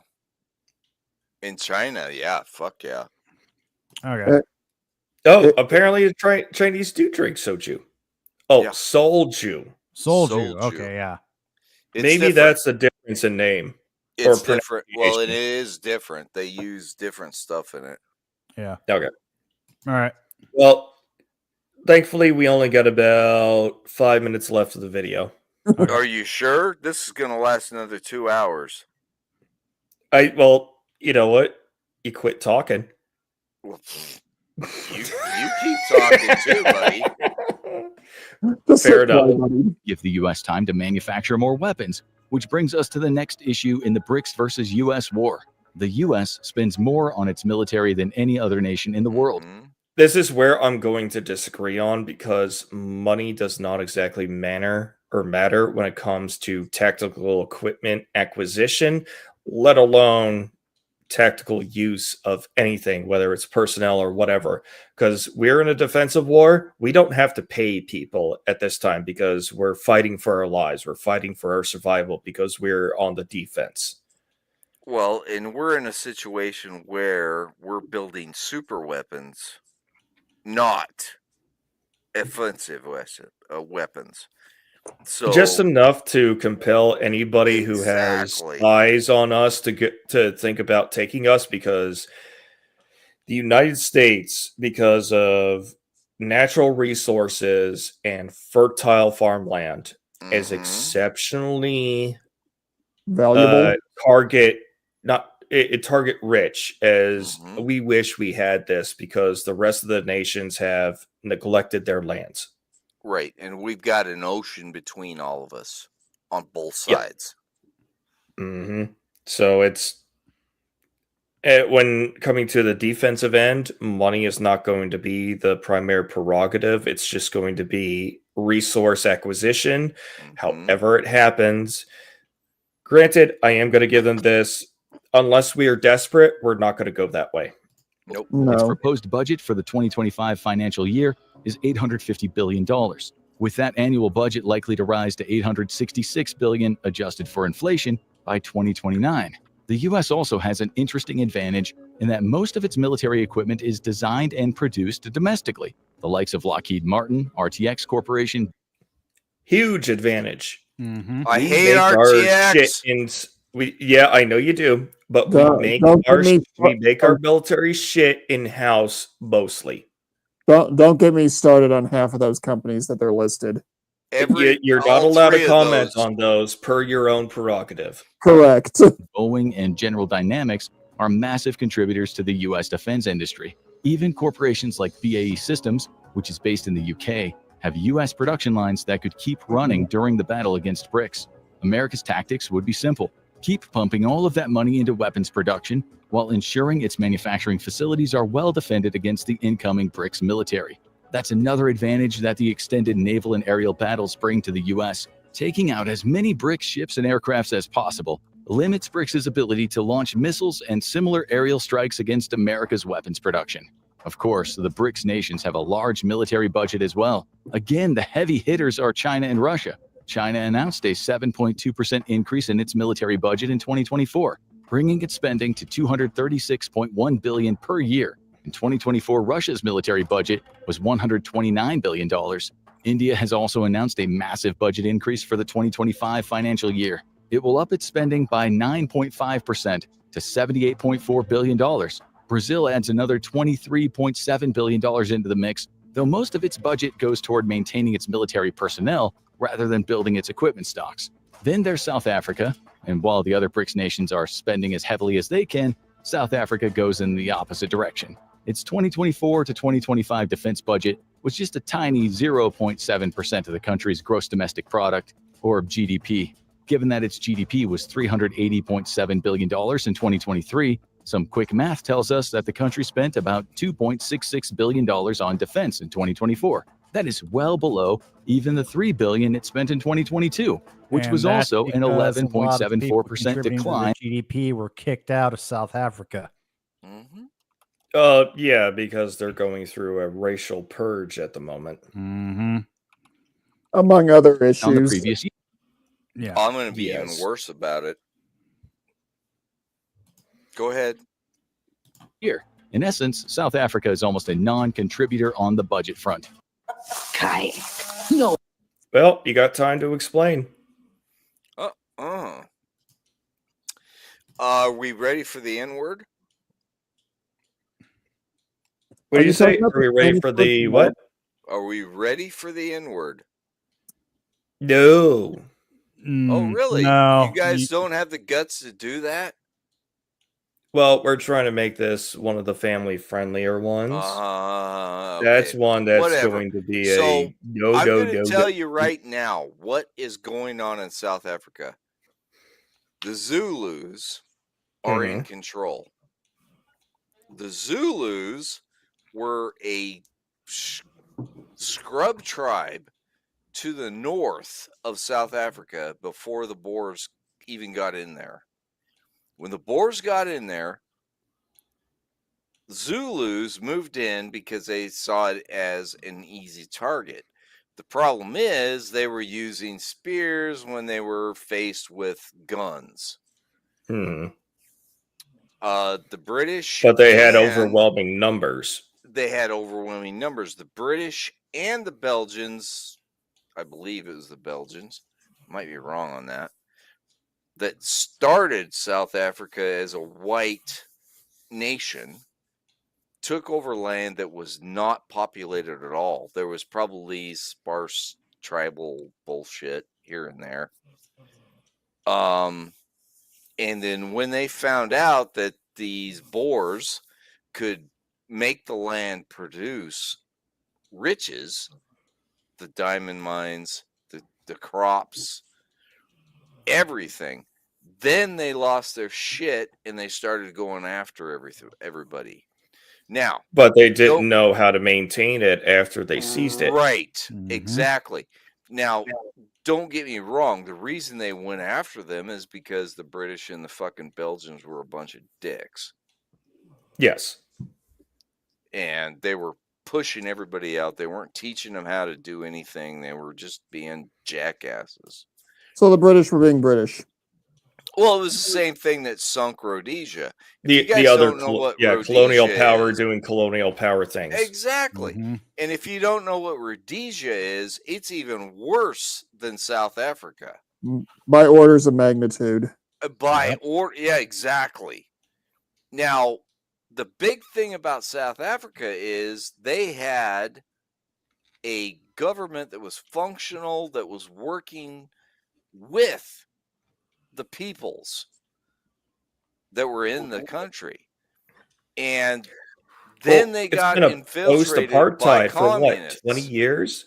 In China, yeah. Fuck yeah. Okay. Apparently the Chinese do drink soju. Oh, yeah. Soju. Soju. Okay, yeah. Maybe that's the difference in name. It's different. Well, it is different. They use different stuff in it. Yeah. Okay. All right. Well, thankfully, we only got about 5 minutes left of the video. Okay. Are you sure? This is going to last another 2 hours. Well, you know what? You quit talking. Well, you keep talking too, buddy. Fair enough. Give the U.S. time to manufacture more weapons, which brings us to the next issue in the BRICS versus U.S. war. The U.S. spends more on its military than any other nation in the world. This is where I'm going to disagree on because money does not exactly matter when it comes to tactical equipment acquisition, let alone tactical use of anything, whether it's personnel or whatever. Because we're in a defensive war, we don't have to pay people at this time because we're fighting for our lives. We're fighting for our survival because we're on the defense. Well, and we're in a situation where we're building super weapons, not offensive weapons. So just enough to compel anybody who has eyes on us to think about taking us, because the United States, because of natural resources and fertile farmland, is exceptionally valuable. Target rich, as we wish we had this because the rest of the nations have neglected their lands. Right, and we've got an ocean between all of us on both sides. So it's when coming to the defensive end, money is not going to be the primary prerogative. It's just going to be resource acquisition, however it happens. Granted, I am going to give them this. Unless we are desperate, we're not going to go that way. Nope. No. Its proposed budget for the 2025 financial year is $850 billion, with that annual budget likely to rise to $866 billion adjusted for inflation by 2029. The U.S. also has an interesting advantage in that most of its military equipment is designed and produced domestically. The likes of Lockheed Martin, RTX Corporation. Huge advantage. I hate RTX. Yeah, I know you do, but we make our military shit in-house mostly. Don't get me started on half of those companies that they're listed. You're not allowed to comment on those per your own prerogative. Correct. Boeing and General Dynamics are massive contributors to the U.S. defense industry. Even corporations like BAE Systems, which is based in the UK, have U.S. production lines that could keep running during the battle against BRICS. America's tactics would be simple. Keep pumping all of that money into weapons production while ensuring its manufacturing facilities are well defended against the incoming BRICS military. That's another advantage that the extended naval and aerial battles bring to the U.S. Taking out as many BRICS ships and aircrafts as possible limits BRICS' ability to launch missiles and similar aerial strikes against America's weapons production. Of course, the BRICS nations have a large military budget as well. Again, the heavy hitters are China and Russia. China announced a 7.2% increase in its military budget in 2024, bringing its spending to $236.1 billion per year. In 2024, Russia's military budget was $129 billion. India has also announced a massive budget increase for the 2025 financial year. It will up its spending by 9.5% to $78.4 billion. Brazil adds another $23.7 billion into the mix, though most of its budget goes toward maintaining its military personnel rather than building its equipment stocks. Then there's South Africa, and while the other BRICS nations are spending as heavily as they can, South Africa goes in the opposite direction. Its 2024 to 2025 defense budget was just a tiny 0.7% of the country's gross domestic product, or GDP. Given that its GDP was $380.7 billion in 2023, some quick math tells us that the country spent about $2.66 billion on defense in 2024. That is well below even the $3 billion it spent in 2022, which was also an 11.74% decline. GDP were kicked out of South Africa. Yeah, because they're going through a racial purge at the moment. Among other issues. On the previous year. Yeah. I'm going to be even worse about it. Go ahead. Here, in essence, South Africa is almost a non-contributor on the budget front. Kai. No. Well, you got time to explain. Are we ready for the N-word? What do you say? Are we ready for the what? Are we ready for the N-word? No. Oh, really? No. You guys don't have the guts to do that? Well, we're trying to make this one of the family-friendlier ones. Okay. That's one that's going to be a no. I'm going to tell you right now what is going on in South Africa. The Zulus are in control. The Zulus were a scrub tribe to the north of South Africa before the Boers even got in there. When the Boers got in there, Zulus moved in because they saw it as an easy target. The problem is they were using spears when they were faced with guns. The British... But they had overwhelming numbers. They had overwhelming numbers. The British and the Belgians... I believe it was the Belgians, might be wrong on that, that started South Africa as a white nation, took over land that was not populated at all. There was probably sparse tribal bullshit here and there. And then when they found out that these Boers could make the land produce riches, the diamond mines, the crops, everything. Then they lost their shit and they started going after everybody. Now, but they didn't know how to maintain it after they seized it. Right, exactly. Now, don't get me wrong. The reason they went after them is because the British and the fucking Belgians were a bunch of dicks. Yes. And they were pushing everybody out. They weren't teaching them how to do anything. They were just being jackasses. So the British were being British. Well, it was the same thing that sunk Rhodesia. The other colonial power doing colonial power things. Exactly. And if you don't know what Rhodesia is, it's even worse than South Africa. By orders of magnitude. Yeah, exactly. Now, the big thing about South Africa is they had a government that was functional, that was working with the peoples that were in the country. And then they got infiltrated by post-apartheid for what, 20 years?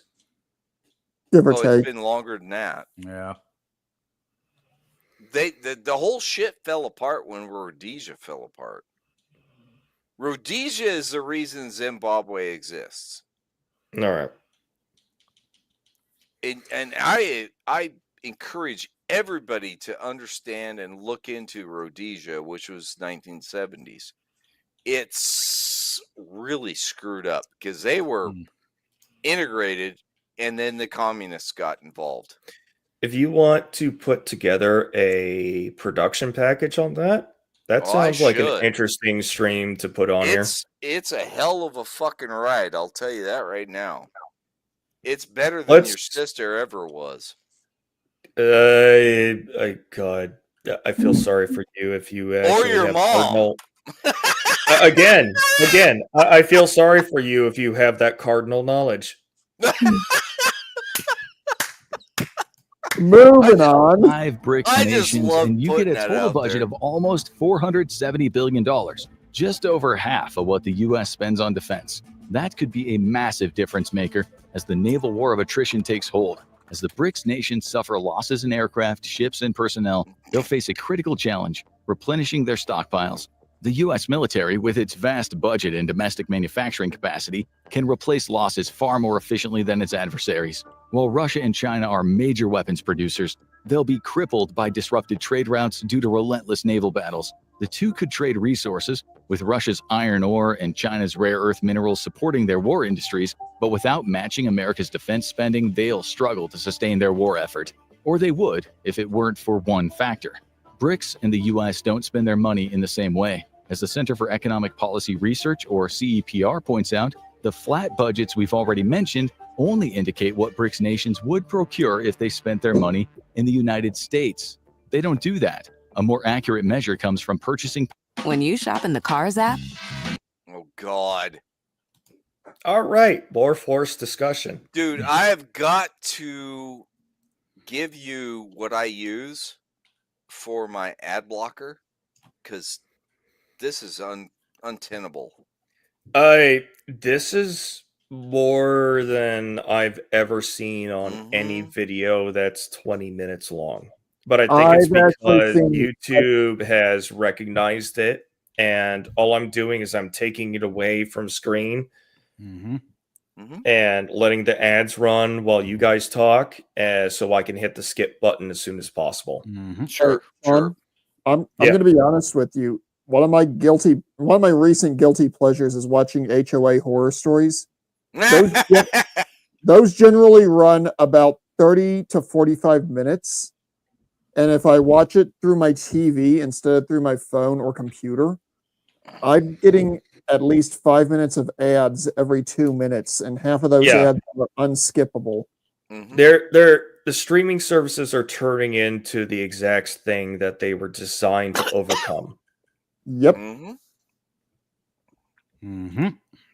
Give or It's take. been longer than that. Yeah. The whole shit fell apart when Rhodesia fell apart. Rhodesia is the reason Zimbabwe exists. All right. And I encourage everybody to understand and look into Rhodesia, which was 1970s. It's really screwed up because they were integrated and then the communists got involved. If you want to put together a production package on that, sounds like an interesting stream to put on here. It's a hell of a fucking ride, I'll tell you that right now. It's better than your sister ever was. God, I feel sorry for you if you or your mom. Again, I feel sorry for you if you have that cardinal knowledge. Moving on. 5 BRICS nations, and you get a total budget of almost $470 billion, just over half of what the U.S. spends on defense. That could be a massive difference maker as the naval war of attrition takes hold. As the BRICS nations suffer losses in aircraft, ships, and personnel, they'll face a critical challenge, replenishing their stockpiles. The U.S. military, with its vast budget and domestic manufacturing capacity, can replace losses far more efficiently than its adversaries. While Russia and China are major weapons producers, they'll be crippled by disrupted trade routes due to relentless naval battles. The two could trade resources, with Russia's iron ore and China's rare earth minerals supporting their war industries, but without matching America's defense spending, they'll struggle to sustain their war effort. Or they would if it weren't for one factor. BRICS and the U.S. don't spend their money in the same way. As the Center for Economic Policy Research, or CEPR, points out, the flat budgets we've already mentioned only indicate what BRICS nations would procure if they spent their money in the United States. They don't do that. A more accurate measure comes from purchasing. When you shop in the Cars app. Oh, God. All right. More forced discussion. Dude, I have got to give you what I use for my ad blocker because this is untenable. This is more than I've ever seen on any video that's 20 minutes long. But I think it's because YouTube has recognized it, and all I'm doing is I'm taking it away from screen and letting the ads run while you guys talk, so I can hit the skip button as soon as possible. Sure. I'm going to be honest with you. One of my recent guilty pleasures is watching HOA horror stories. Those generally run about 30 to 45 minutes. And if I watch it through my TV instead of through my phone or computer, I'm getting at least 5 minutes of ads every 2 minutes, and half of those ads are unskippable. The streaming services are turning into the exact thing that they were designed to overcome. Yep.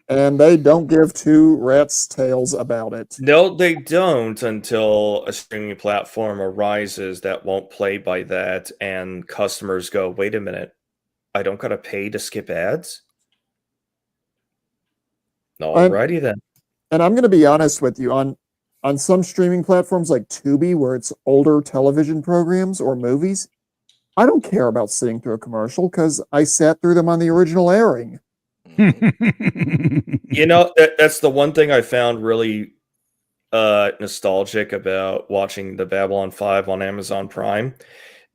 And they don't give two rats' tails about it. No, they don't until a streaming platform arises that won't play by that, and customers go, wait a minute, I don't got to pay to skip ads? Alrighty then. And I'm going to be honest with you, on some streaming platforms like Tubi, where it's older television programs or movies, I don't care about sitting through a commercial because I sat through them on the original airing. You know, that's the one thing I found really nostalgic about watching the Babylon 5 on Amazon Prime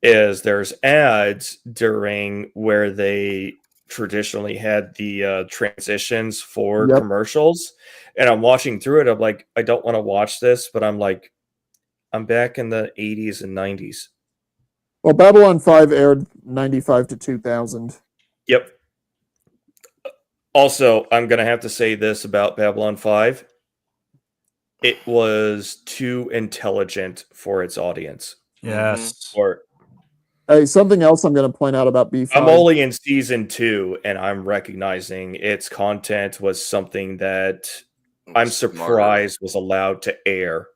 is there's ads during where they traditionally had the transitions for commercials, and I'm watching through it. I'm like, I don't want to watch this, but I'm like, I'm back in the 80s and 90s. Well, Babylon 5 aired 95 to 2000. Yep. Also, I'm going to have to say this about Babylon 5. It was too intelligent for its audience. Yes. Hey, something else I'm going to point out about B5. I'm only in season 2, and I'm recognizing its content was something that I'm surprised was allowed to air.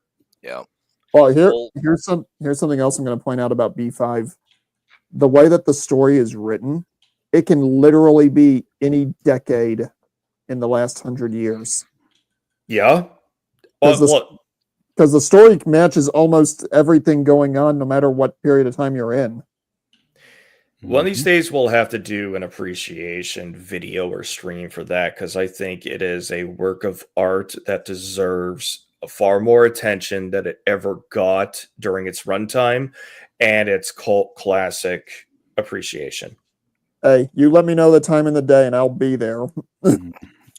Yeah. Well, here's something else I'm going to point out about B5. The way that the story is written, it can literally be any decade in the last 100 years. Yeah. Because the story matches almost everything going on, no matter what period of time you're in. One of these days, we'll have to do an appreciation video or stream for that, because I think it is a work of art that deserves far more attention than it ever got during its runtime and its cult classic appreciation. Hey, you let me know the time and the day, and I'll be there.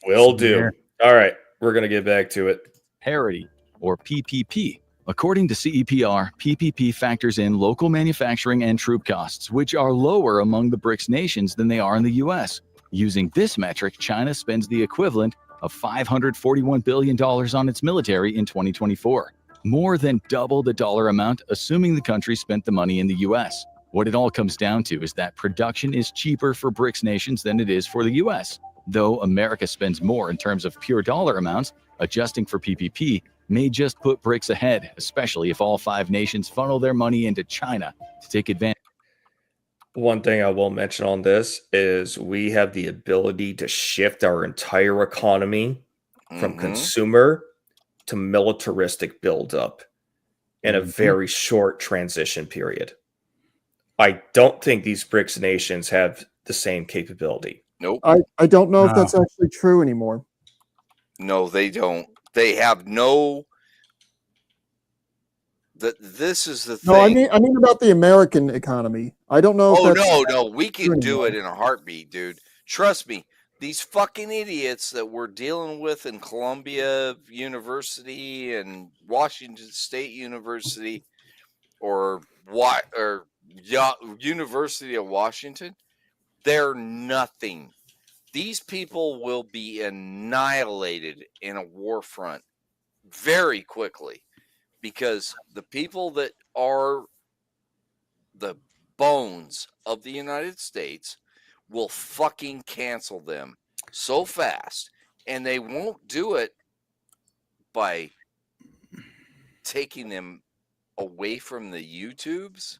Will do. All right, we're going to get back to it. Parity, or PPP. According to CEPR, PPP factors in local manufacturing and troop costs, which are lower among the BRICS nations than they are in the US. Using this metric, China spends the equivalent of $541 billion on its military in 2024, more than double the dollar amount, assuming the country spent the money in the US. What it all comes down to is that production is cheaper for BRICS nations than it is for the US. Though America spends more in terms of pure dollar amounts, adjusting for PPP may just put BRICS ahead, especially if all 5 nations funnel their money into China to take advantage. One thing I will mention on this is we have the ability to shift our entire economy from consumer to militaristic buildup in a very short transition period. I don't think these BRICS nations have the same capability. Nope. I don't know if that's actually true anymore. No, they don't. They have no. This is the thing. No, I mean about the American economy. I don't know. Oh if that's no, we can do it in a heartbeat, dude. Trust me. These fucking idiots that we're dealing with in Columbia University and Washington State University, or University of Washington, they're nothing. These people will be annihilated in a war front very quickly, because the people that are the bones of the United States will fucking cancel them so fast, and they won't do it by taking them away from the YouTubes.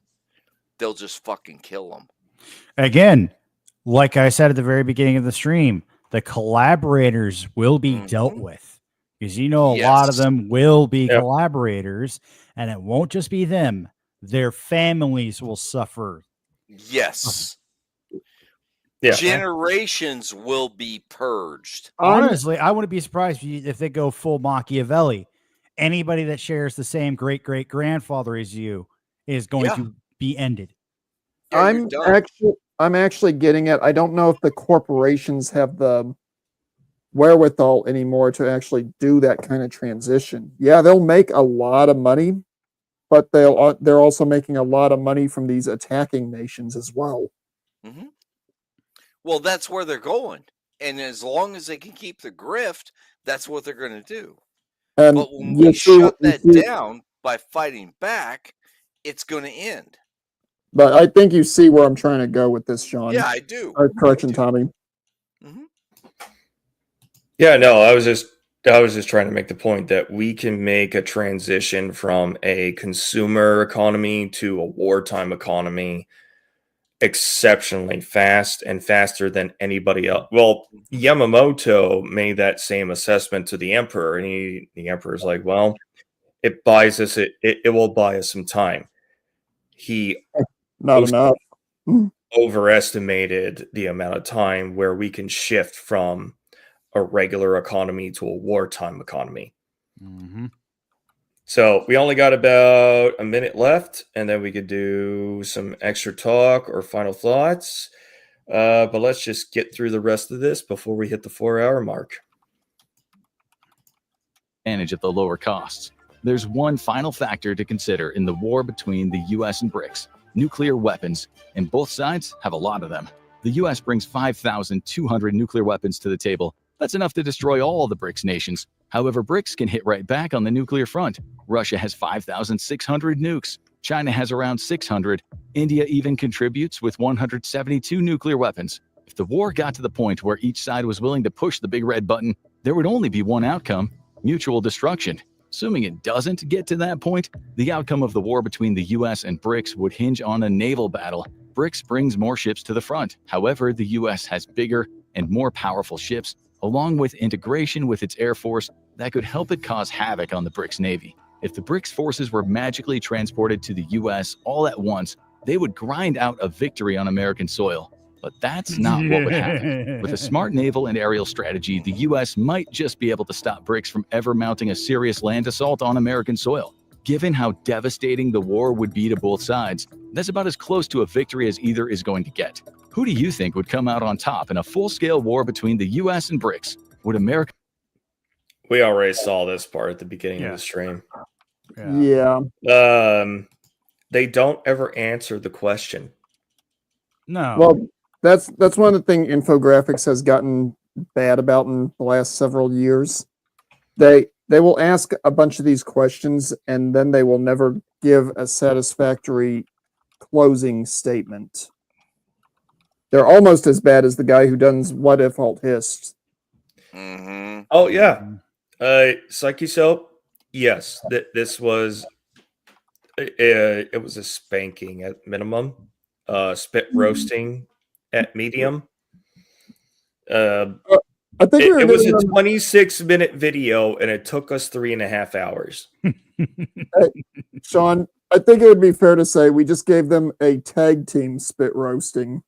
They'll just fucking kill them. Again, like I said at the very beginning of the stream, the collaborators will be dealt with, because a lot of them will be collaborators, and it won't just be them. Their families will suffer. Yes. Yeah. Generations will be purged. Honestly, I wouldn't be surprised if they go full Machiavelli. Anybody that shares the same great-great-grandfather as you is going to be ended. I'm actually getting it. I don't know if the corporations have the wherewithal anymore to actually do that kind of transition. Yeah, they'll make a lot of money, but they're also making a lot of money from these attacking nations as well. Mm-hmm. Well, that's where they're going, and as long as they can keep the grift, that's what they're going to do. And but when we shut that down by fighting back, it's going to end. But I think you see where I'm trying to go with this, Sean. Yeah, I do. Correction, Tommy. Mm-hmm. Yeah, no, I was just trying to make the point that we can make a transition from a consumer economy to a wartime economy exceptionally fast, and faster than anybody else. Well, Yamamoto made that same assessment to the emperor, and the emperor's like, well, it buys us it will buy us some time. He not enough overestimated the amount of time where we can shift from a regular economy to a wartime economy. So we only got about a minute left, and then we could do some extra talk or final thoughts. But let's just get through the rest of this before we hit the 4-hour mark. Advantage of the lower costs. There's one final factor to consider in the war between the US and BRICS: nuclear weapons, and both sides have a lot of them. The US brings 5,200 nuclear weapons to the table. That's enough to destroy all the BRICS nations. However, BRICS can hit right back on the nuclear front. Russia has 5,600 nukes. China has around 600. India even contributes with 172 nuclear weapons. If the war got to the point where each side was willing to push the big red button, there would only be one outcome: mutual destruction. Assuming it doesn't get to that point, the outcome of the war between the US and BRICS would hinge on a naval battle. BRICS brings more ships to the front. However, the US has bigger and more powerful ships, along with integration with its air force that could help it cause havoc on the BRICS Navy. If the BRICS forces were magically transported to the US all at once, they would grind out a victory on American soil. But that's not what would happen. With a smart naval and aerial strategy, the US might just be able to stop BRICS from ever mounting a serious land assault on American soil. Given how devastating the war would be to both sides, that's about as close to a victory as either is going to get. Who do you think would come out on top in a full-scale war between the US and BRICS? Would America... We already saw this part at the beginning of the stream. Yeah. They don't ever answer the question. No. Well, that's one of the things Infographics has gotten bad about in the last several years. They will ask a bunch of these questions and then they will never give a satisfactory closing statement. They're almost as bad as the guy who does What If Alt Hist. Mm-hmm. Oh yeah, Psyche Soap. Yes, this was. It was a spanking at minimum, spit roasting at medium. I think it was a 26-minute video, and it took us 3.5 hours. Sean, I think it would be fair to say we just gave them a tag team spit roasting.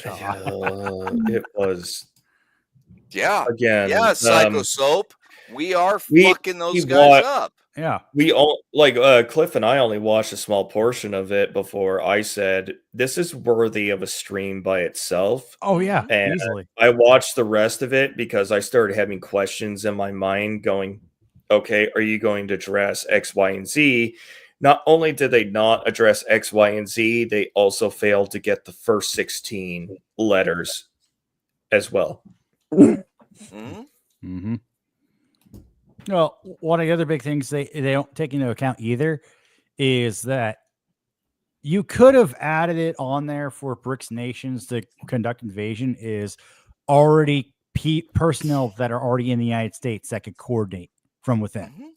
It was. Yeah. Again. Yeah, Psycho Soap. We are fucking those guys up. Yeah. We all Cliff and I only watched a small portion of it before I said this is worthy of a stream by itself. Oh yeah, and easily. I watched the rest of it because I started having questions in my mind going, okay, are you going to address X, Y, and Z? Not only did they not address X, Y, and Z, they also failed to get the first 16 letters as well. Mm-hmm. Well, one of the other big things they don't take into account either is that you could have added it on there for BRICS nations to conduct invasion is already personnel that are already in the United States that could coordinate from within.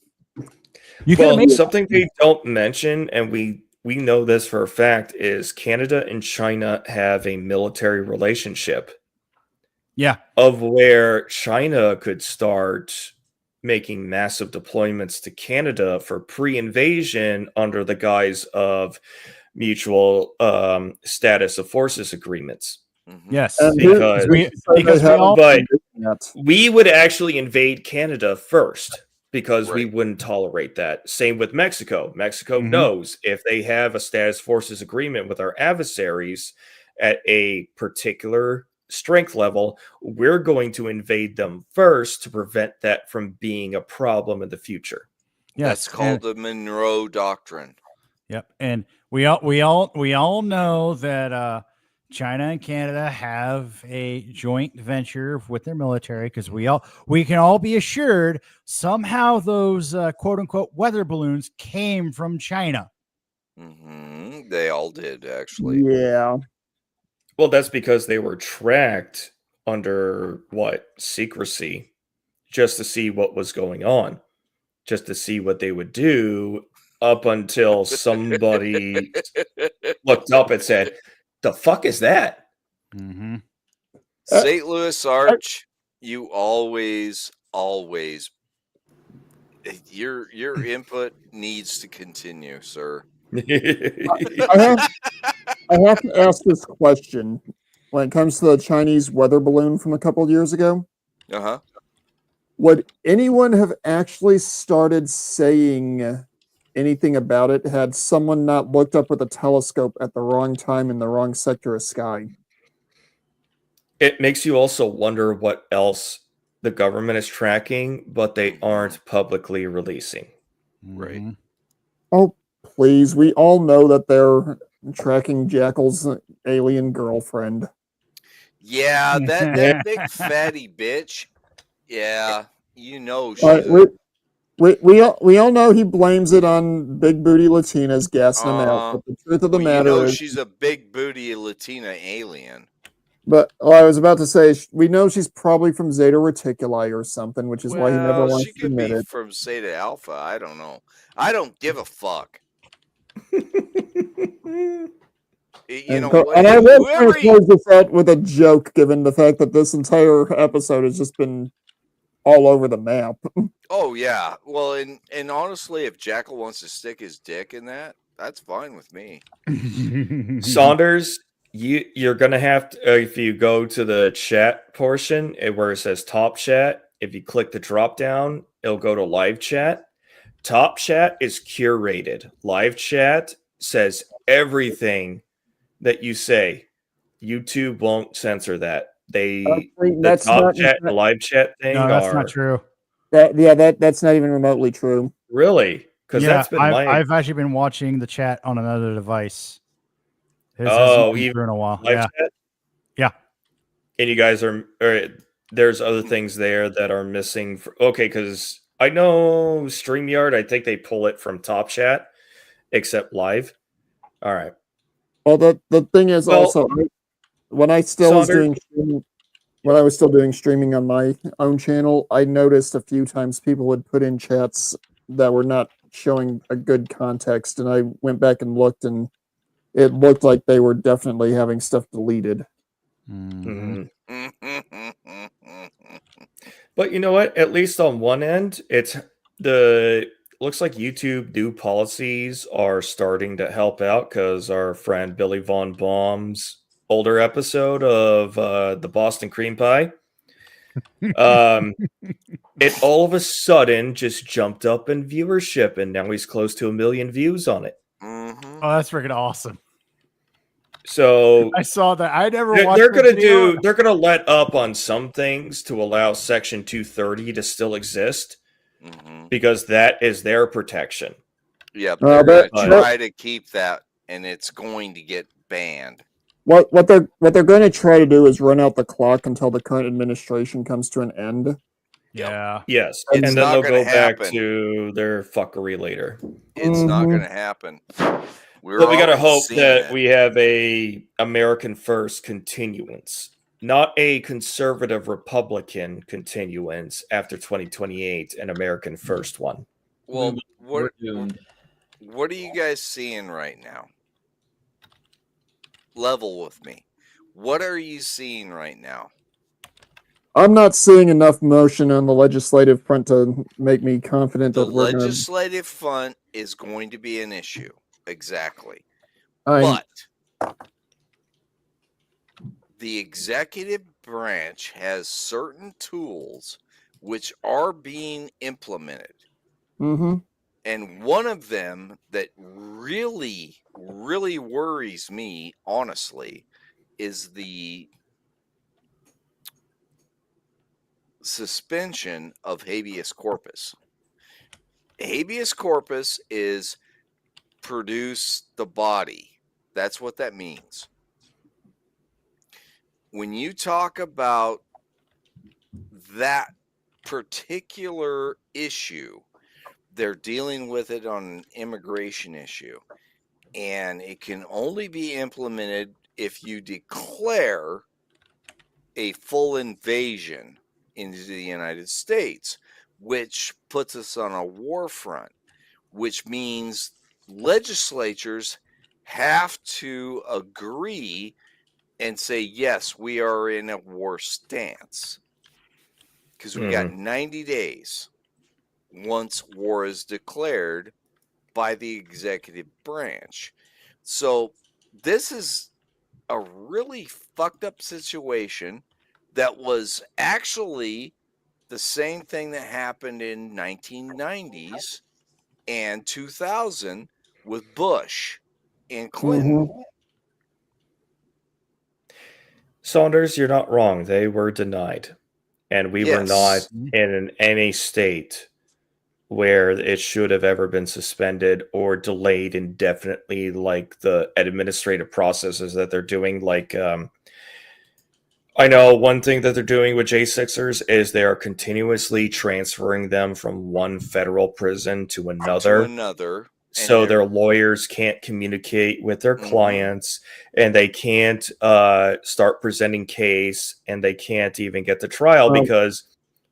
You well, something they don't mention, and we know this for a fact, is Canada and China have a military relationship. Yeah. Of where China could start making massive deployments to Canada for pre-invasion under the guise of mutual status of forces agreements. Yes, because we would actually invade Canada first because we wouldn't tolerate that. Same with Mexico. Mexico knows if they have a status forces agreement with our adversaries at a particular strength level, we're going to invade them first to prevent that from being a problem in the future. Yes, that's called the Monroe Doctrine. Yep, and we all know that China and Canada have a joint venture with their military because we can all be assured somehow those quote unquote weather balloons came from China. They all did, actually. Yeah. Well, that's because they were tracked under secrecy, just to see what was going on, just to see what they would do up until somebody looked up and said, "The fuck is that?" St. Louis Arch, you always, your input needs to continue, sir. I have to ask this question when it comes to the Chinese weather balloon from a couple of years ago. Would anyone have actually started saying anything about it had someone not looked up with a telescope at the wrong time in the wrong sector of sky? It makes you also wonder what else the government is tracking, but they aren't publicly releasing. Right. Oh, please. We all know that they're tracking Jackal's alien girlfriend. Yeah, that big fatty bitch. Yeah, you know. We all know he blames it on big booty Latinas gassing him out. But the truth of the matter is, she's a big booty Latina alien. But I was about to say, we know she's probably from Zeta Reticuli or something, which is why he never wants to admit it. From Zeta Alpha. I don't know. I don't give a fuck. And I will try to close this out with a joke, given the fact that this entire episode has just been all over the map. Oh yeah, well, and honestly, if Jackal wants to stick his dick in that, that's fine with me. Saunders, you're gonna have to if you go to the chat portion where it says Top Chat. If you click the drop down, it'll go to Live Chat. Top Chat is curated. Live Chat says everything that you say. YouTube won't censor that. The Top Chat and the Live Chat thing. No, that's not true. That's not even remotely true. Really? Because that's been I've actually been watching the chat on another device. Even in a while. Live chat? Yeah. And you guys there's other things there that are missing. Because I know StreamYard, I think they pull it from Top Chat, except live. All right. Well, the thing is also, when I still was doing streaming, when I was still doing streaming on my own channel, I noticed a few times people would put in chats that were not showing a good context, and I went back and looked, and it looked like they were definitely having stuff deleted. Mm-hmm. But you know what? At least on one end, looks like YouTube new policies are starting to help out because our friend Billy Von Baum's older episode of the Boston Cream Pie, it all of a sudden just jumped up in viewership, and now he's close to 1 million views on it. Mm-hmm. Oh, that's freaking awesome! So I saw that. I never watched. They're gonna let up on some things to allow Section 230 to still exist, because that is their protection. Yeah, they're going to try to keep that, and it's going to get banned. What they're going to try to do is run out the clock until the current administration comes to an end. Yeah. Yes, and then they'll go back to their fuckery later. It's not going to happen. But we got to hope that we have a American First continuance, not a conservative Republican continuance after 2028, an American First one. Well, what are you guys seeing right now? Level with me. What are you seeing right now? I'm not seeing enough motion on the legislative front to make me confident that we're legislative front is going to be an issue. Exactly. But the executive branch has certain tools which are being implemented. Mm-hmm. And one of them that really, really worries me, honestly, is the suspension of habeas corpus. Habeas corpus is produce the body. That's what that means. When you talk about that particular issue, they're dealing with it on an immigration issue, and it can only be implemented if you declare a full invasion into the United States, which puts us on a war front, which means legislatures have to agree and say, yes, we are in a war stance, because we've got 90 days once war is declared by the executive branch. So this is a really fucked up situation that was actually the same thing that happened in 1990s and 2000 with Bush and Clinton. Saunders, you're not wrong. They were denied. And we were not in any state where it should have ever been suspended or delayed indefinitely, like the administrative processes that they're doing. Like, I know one thing that they're doing with J6ers is they are continuously transferring them from one federal prison to another. so their lawyers can't communicate with their clients, and they can't start presenting case, and they can't even get to trial because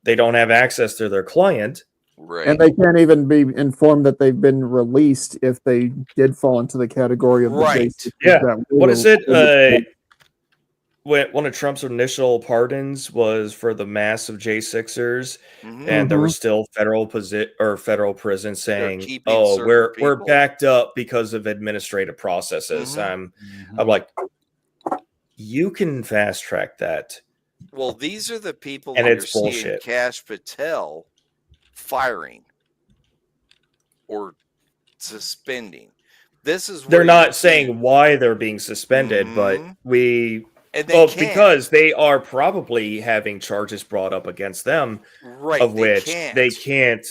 they don't have access to their client. Right. And they can't even be informed that they've been released if they did fall into the category of the J6. Yeah. What is it? One of Trump's initial pardons was for the massive J6ers, and there was still federal prison saying, "Oh, we're backed up because of administrative processes." I'm like, you can fast track that. Well, these are the people and that it's you're seeing bullshit. Kash Patel firing or suspending. This is they're not saying why they're being suspended, but because they are probably having charges brought up against them, of which they can't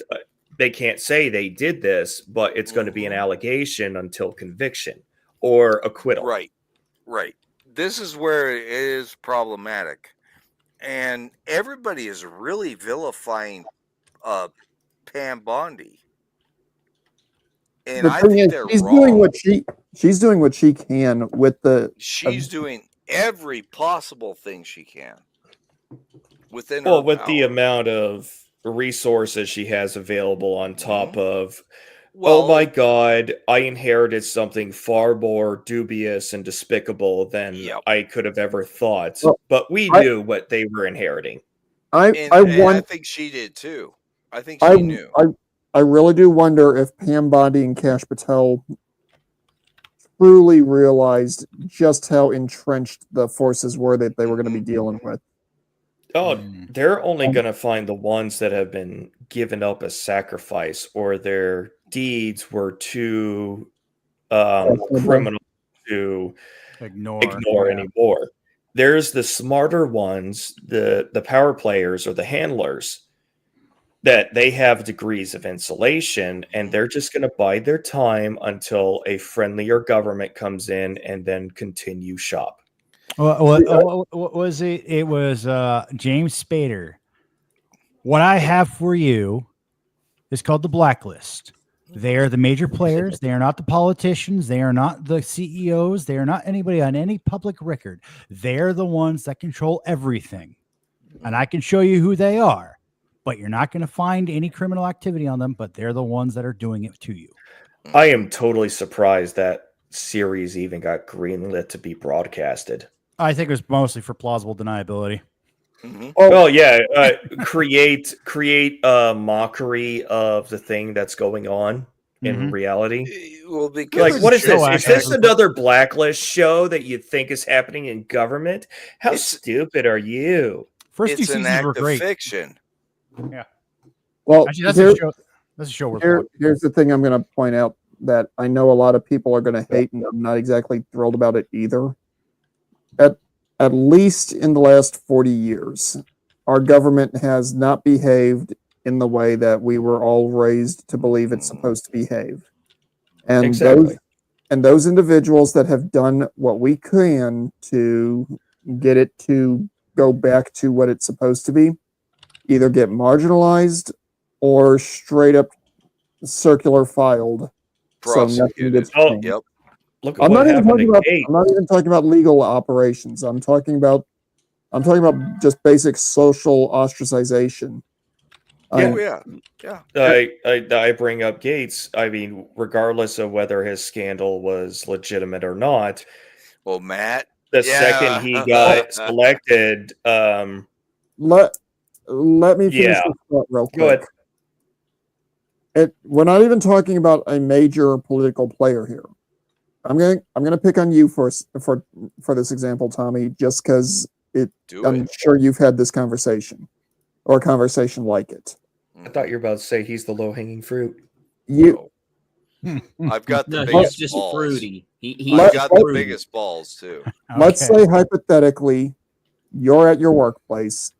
say they did this, but it's going to be an allegation until conviction or acquittal. Right. This is where it is problematic, and everybody is really vilifying Pam Bondi. And the thing is, she's doing what she can with the. She's doing every possible thing she can within well, her with power. the amount of resources she has available on top of. Oh my God! I inherited something far more dubious and despicable than I could have ever thought. But we knew what they were inheriting. I think she did too. I think she knew. I really do wonder if Pam Bondi and Kash Patel truly realized just how entrenched the forces were that they were going to be dealing with. Oh, they're only going to find the ones that have been given up as sacrifice, or their deeds were too criminal to ignore anymore. There's the smarter ones, the power players or the handlers, that they have degrees of insulation, and they're just going to bide their time until a friendlier government comes in and then continue shop. What was it? It was James Spader. What I have for you is called the blacklist. They are the major players. They are not the politicians. They are not the CEOs. They are not anybody on any public record. They're the ones that control everything. And I can show you who they are, but you're not going to find any criminal activity on them, but they're the ones that are doing it to you. I am totally surprised that series even got greenlit to be broadcasted. I think it was mostly for plausible deniability. Well, yeah, create a mockery of the thing that's going on in reality. Well, because what is this? Is this another blacklist show that you think is happening in government? How stupid are you? First two seasons were great. Fiction. Yeah. Well, actually, that's a show. That's a show. Here's the thing I'm going to point out that I know a lot of people are going to hate, and I'm not exactly thrilled about it either. At least in the last 40 years, our government has not behaved in the way that we were all raised to believe it's supposed to behave. And those individuals that have done what we can to get it to go back to what it's supposed to be, either get marginalized or straight up circular filed. So nothing gets changed. Yep. Look at I'm what not even happened talking about. I'm not even talking about legal operations. I'm talking about just basic social ostracization. Yeah. I bring up Gates. I mean, regardless of whether his scandal was legitimate or not. Well, Matt, the second he got selected, let me finish this thought real quick. Go ahead. We're not even talking about a major political player here. I'm gonna pick on you for this example, Tommy, just because I'm sure you've had this conversation or a conversation like it. I thought you were about to say he's the low-hanging fruit. I've got the biggest he's just balls. fruity. I've got the biggest balls too. Let's say hypothetically, you're at your workplace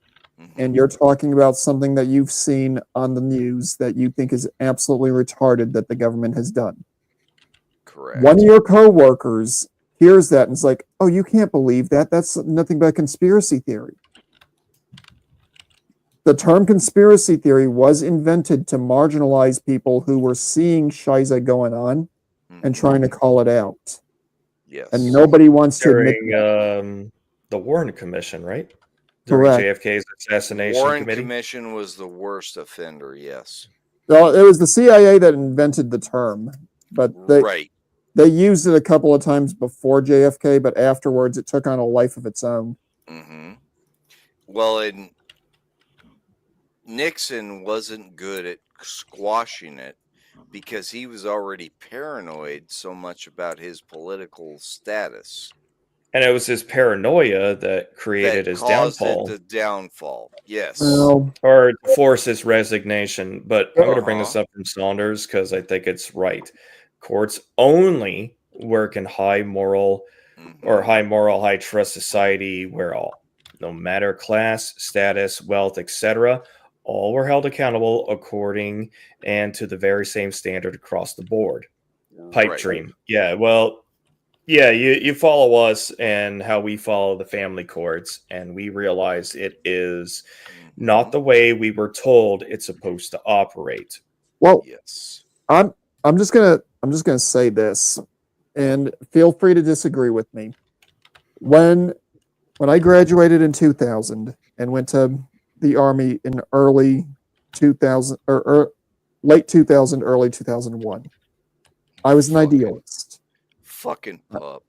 and you're talking about something that you've seen on the news that you think is absolutely retarded that the government has done. Correct. One of your coworkers hears that and is like, "Oh, you can't believe that. That's nothing but conspiracy theory." The term conspiracy theory was invented to marginalize people who were seeing Shiza going on and trying to call it out. Yes. And nobody wants to admit During the Warren Commission, right? During Correct. JFK's assassination Warren committee. Commission was the worst offender, yes. Well, it was the CIA that invented the term, but they used it a couple of times before JFK, but afterwards it took on a life of its own. Mm-hmm. Well, and Nixon wasn't good at squashing it because he was already paranoid so much about his political status. And it was his paranoia that created his downfall. The downfall, yes. Or to force his resignation. But I'm going to bring this up from Saunders because I think it's right. Courts only work in high moral, high trust society where all, no matter class, status, wealth, etc., all were held accountable according and to the very same standard across the board. Pipe dream. Yeah, well, yeah, you follow us and how we follow the family courts, and we realize it is not the way we were told it's supposed to operate. Well, yes. I'm just gonna say this, and feel free to disagree with me. When I graduated in 2000 and went to the Army in early 2000 or late 2000, early 2001, I was an idealist. Fucking pup.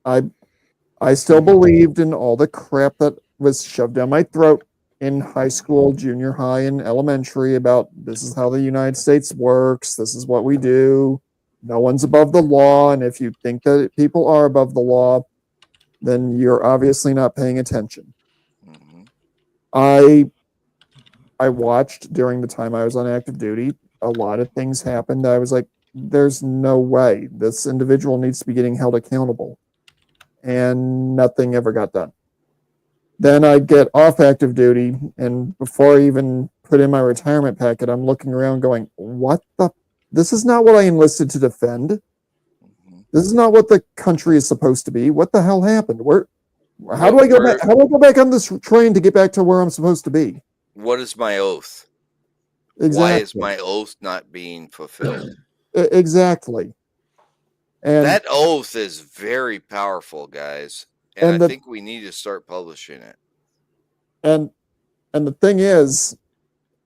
I still believed in all the crap that was shoved down my throat in high school, junior high, and elementary about this is how the United States works. This is what we do. No one's above the law. And if you think that people are above the law, then you're obviously not paying attention. I watched during the time I was on active duty, a lot of things happened. I was like, there's no way this individual needs to be getting held accountable. And nothing ever got done. Then I get off active duty, and before I even put in my retirement packet, I'm looking around going, this is not what I enlisted to defend. This is not what the country is supposed to be. What the hell happened? How do I go back? How do I go back on this train to get back to where I'm supposed to be? What is my oath? Exactly. Why is my oath not being fulfilled? Exactly. And that oath is very powerful, guys. And I think we need to start publishing it. And the thing is,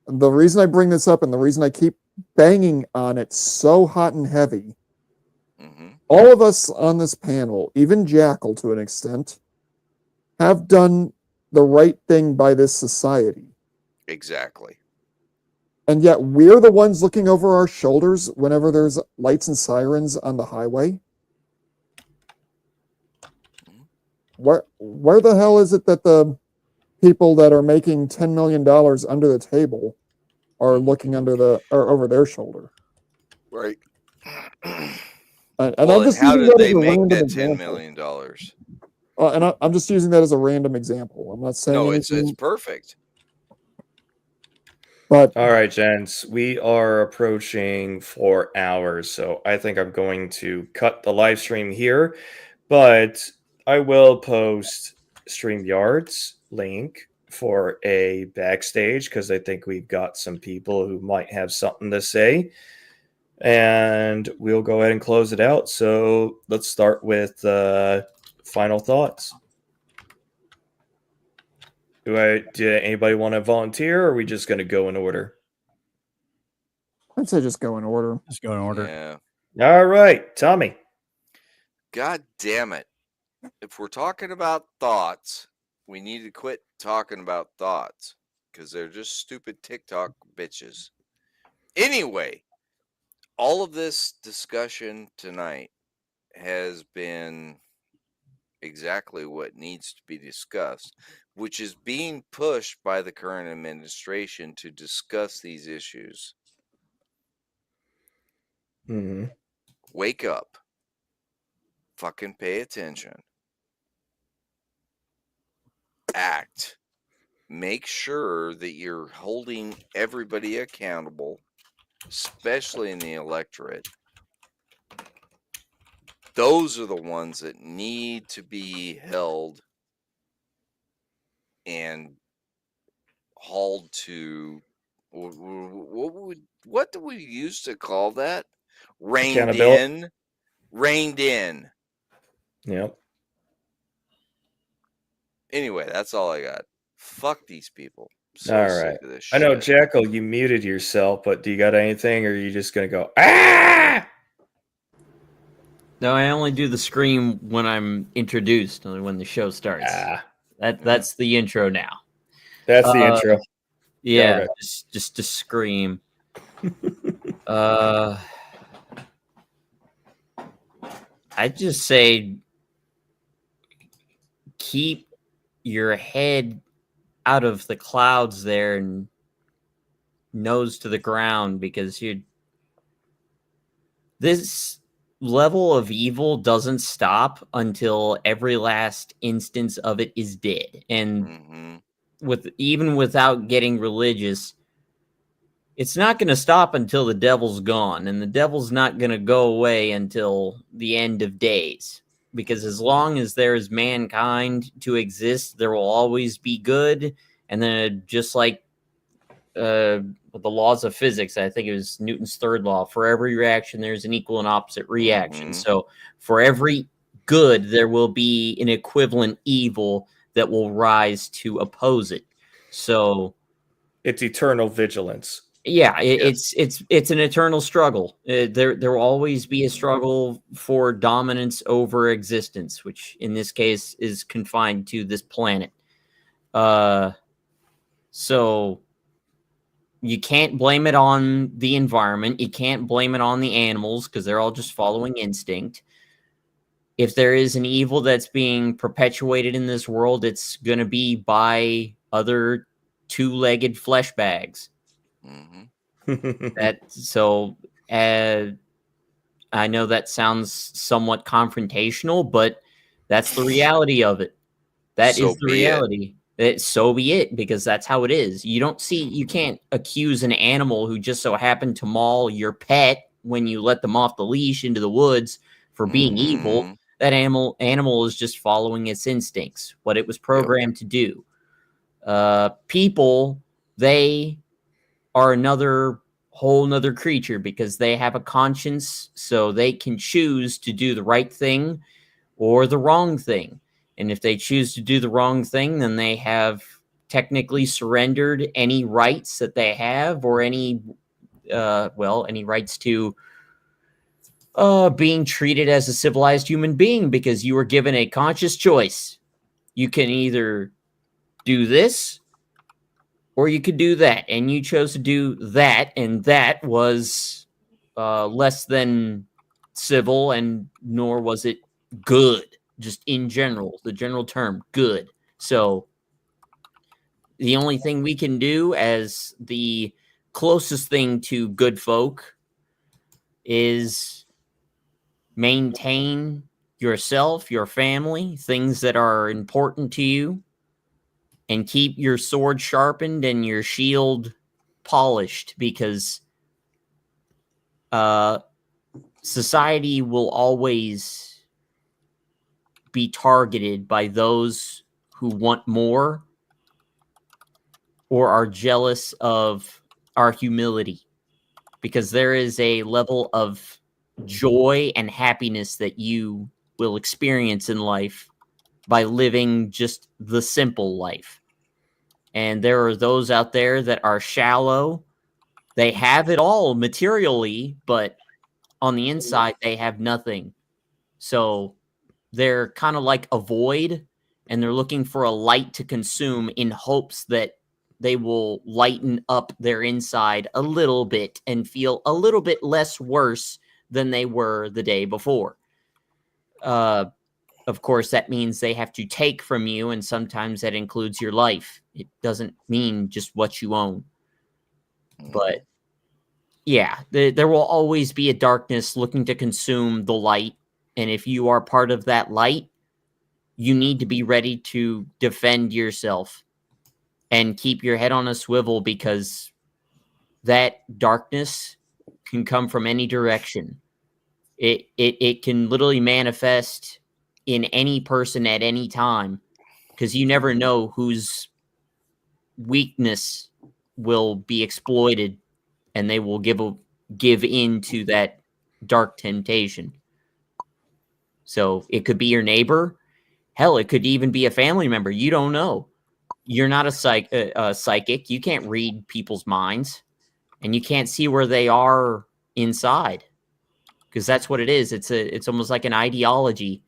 the reason I bring this up and the reason I keep banging on it so hot and heavy, all of us on this panel, even Jackal to an extent, have done the right thing by this society. Exactly. And yet we're the ones looking over our shoulders whenever there's lights and sirens on the highway. Where the hell is it that the people that are making $10 million under the table are looking over their shoulder? Right. And well, I'm just how using did that they as a make random that example. $10 million? And I'm just using that as a random example. I'm not saying anything. It's perfect. But all right, gents, we are approaching 4 hours, so I think I'm going to cut the live stream here, but I will post StreamYard's link for a backstage because I think we've got some people who might have something to say, and we'll go ahead and close it out. So let's start with final thoughts. Do anybody want to volunteer, or are we just going to go in order? I'd say just go in order. Just go in order. Yeah. All right, Tommy. God damn it. If we're talking about thoughts, we need to quit talking about thoughts because they're just stupid TikTok bitches. Anyway, all of this discussion tonight has been exactly what needs to be discussed, which is being pushed by the current administration to discuss these issues. Wake up. Fucking pay attention. Act. Make sure that you're holding everybody accountable, especially in the electorate. Those are the ones that need to be held and hauled to what do we used to call that? Reined in. Yep. Anyway, that's all I got. Fuck these people. All right. Sick of this I know, shit. Jackal, you muted yourself, but do you got anything, or are you just gonna go ah? No, I only do the scream when I'm introduced, when the show starts. That's the intro now. That's the intro. Yeah, Okay. just to scream. I'd just say keep your head out of the clouds there and nose to the ground, because this level of evil doesn't stop until every last instance of it is dead. And even without getting religious, it's not going to stop until the devil's gone, and the devil's not going to go away until the end of days. Because as long as there is mankind to exist, there will always be good. And then, just like the laws of physics, I think it was Newton's third law, for every reaction, there's an equal and opposite reaction. So for every good, there will be an equivalent evil that will rise to oppose it. So it's eternal vigilance. Yeah, it's an eternal struggle. There will always be a struggle for dominance over existence, which in this case is confined to this planet. So you can't blame it on the environment. You can't blame it on the animals, because they're all just following instinct. If there is an evil that's being perpetuated in this world, it's going to be by other two-legged flesh bags. I know that sounds somewhat confrontational, but that's the reality of it. That is the reality. So be it, because that's how it is. You can't accuse an animal who just so happened to maul your pet when you let them off the leash into the woods for being evil. That animal is just following its instincts, what it was programmed to do. People, they are whole nother creature, because they have a conscience, so they can choose to do the right thing or the wrong thing. And if they choose to do the wrong thing, then they have technically surrendered any rights that they have, or any rights to being treated as a civilized human being, because you were given a conscious choice. You can either do this or you could do that, and you chose to do that, and that was less than civil, and nor was it good, just in general, the general term, good. So the only thing we can do as the closest thing to good folk is maintain yourself, your family, things that are important to you, and keep your sword sharpened and your shield polished, because society will always be targeted by those who want more or are jealous of our humility, because there is a level of joy and happiness that you will experience in life by living just the simple life. And there are those out there that are shallow. They have it all materially, but on the inside, they have nothing. So they're kind of like a void, and they're looking for a light to consume in hopes that they will lighten up their inside a little bit and feel a little bit less worse than they were the day before. Of course, that means they have to take from you, and sometimes that includes your life. It doesn't mean just what you own. But yeah, there will always be a darkness looking to consume the light. And if you are part of that light, you need to be ready to defend yourself and keep your head on a swivel, because that darkness can come from any direction. It can literally manifest in any person at any time, because you never know who's weakness will be exploited, and they will give in to that dark temptation. So it could be your neighbor. Hell, it could even be a family member. You don't know. You're not a psychic. You can't read people's minds, and you can't see where they are inside, because that's what it is. It's almost like an ideology.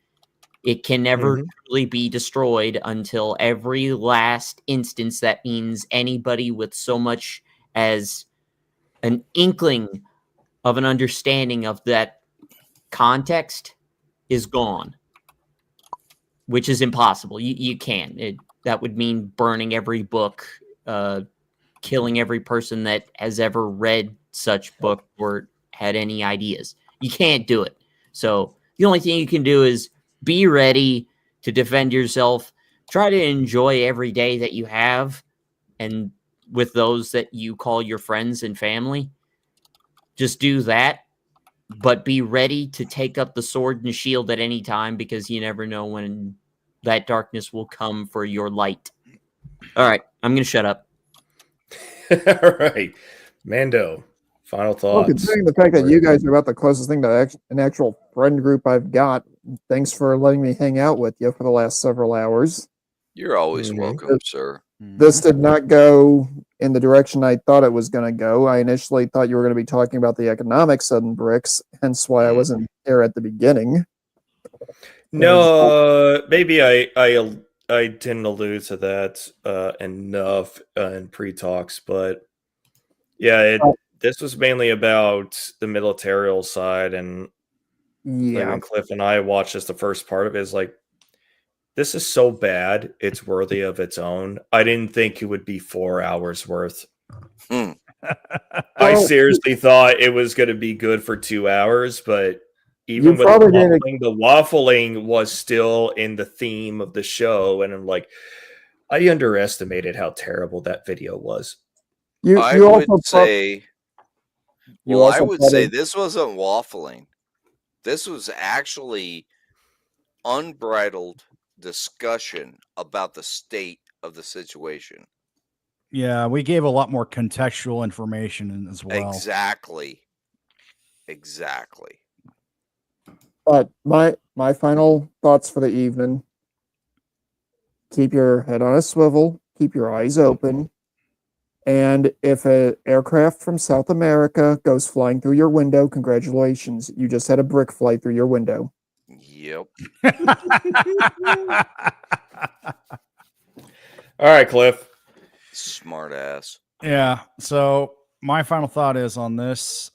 It can never truly be destroyed until every last instance that means anybody with so much as an inkling of an understanding of that context is gone, which is impossible. You can't. That would mean burning every book, killing every person that has ever read such book or had any ideas. You can't do it. So the only thing you can do is be ready to defend yourself. Try to enjoy every day that you have, and with those that you call your friends and family. Just do that, but be ready to take up the sword and shield at any time, because you never know when that darkness will come for your light. All right, I'm going to shut up. All right. Mando, final thoughts. Well, considering the fact that you guys are about the closest thing to an actual friend group I've got, thanks for letting me hang out with you for the last several hours. You're always welcome, sir. This did not go in the direction I thought it was going to go. I initially thought you were going to be talking about the economics of BRICS, hence why I wasn't there at the beginning. No, maybe I didn't allude to that enough in pre-talks, but yeah, this was mainly about the militarial side, and like when Cliff and I watched just the first part of it, is like, this is so bad, it's worthy of its own. I didn't think it would be 4 hours worth. I seriously thought it was going to be good for 2 hours, but even with the waffling was still in the theme of the show, and I'm like, I underestimated how terrible that video was. I would say this wasn't waffling. This was actually unbridled discussion about the state of the situation. Yeah, we gave a lot more contextual information as well. Exactly. But my final thoughts for the evening: keep your head on a swivel, keep your eyes open, and if an aircraft from South America goes flying through your window, congratulations, you just had a brick fly through your window. Yep. All right, Cliff. Smart ass. Yeah. So my final thought is on this.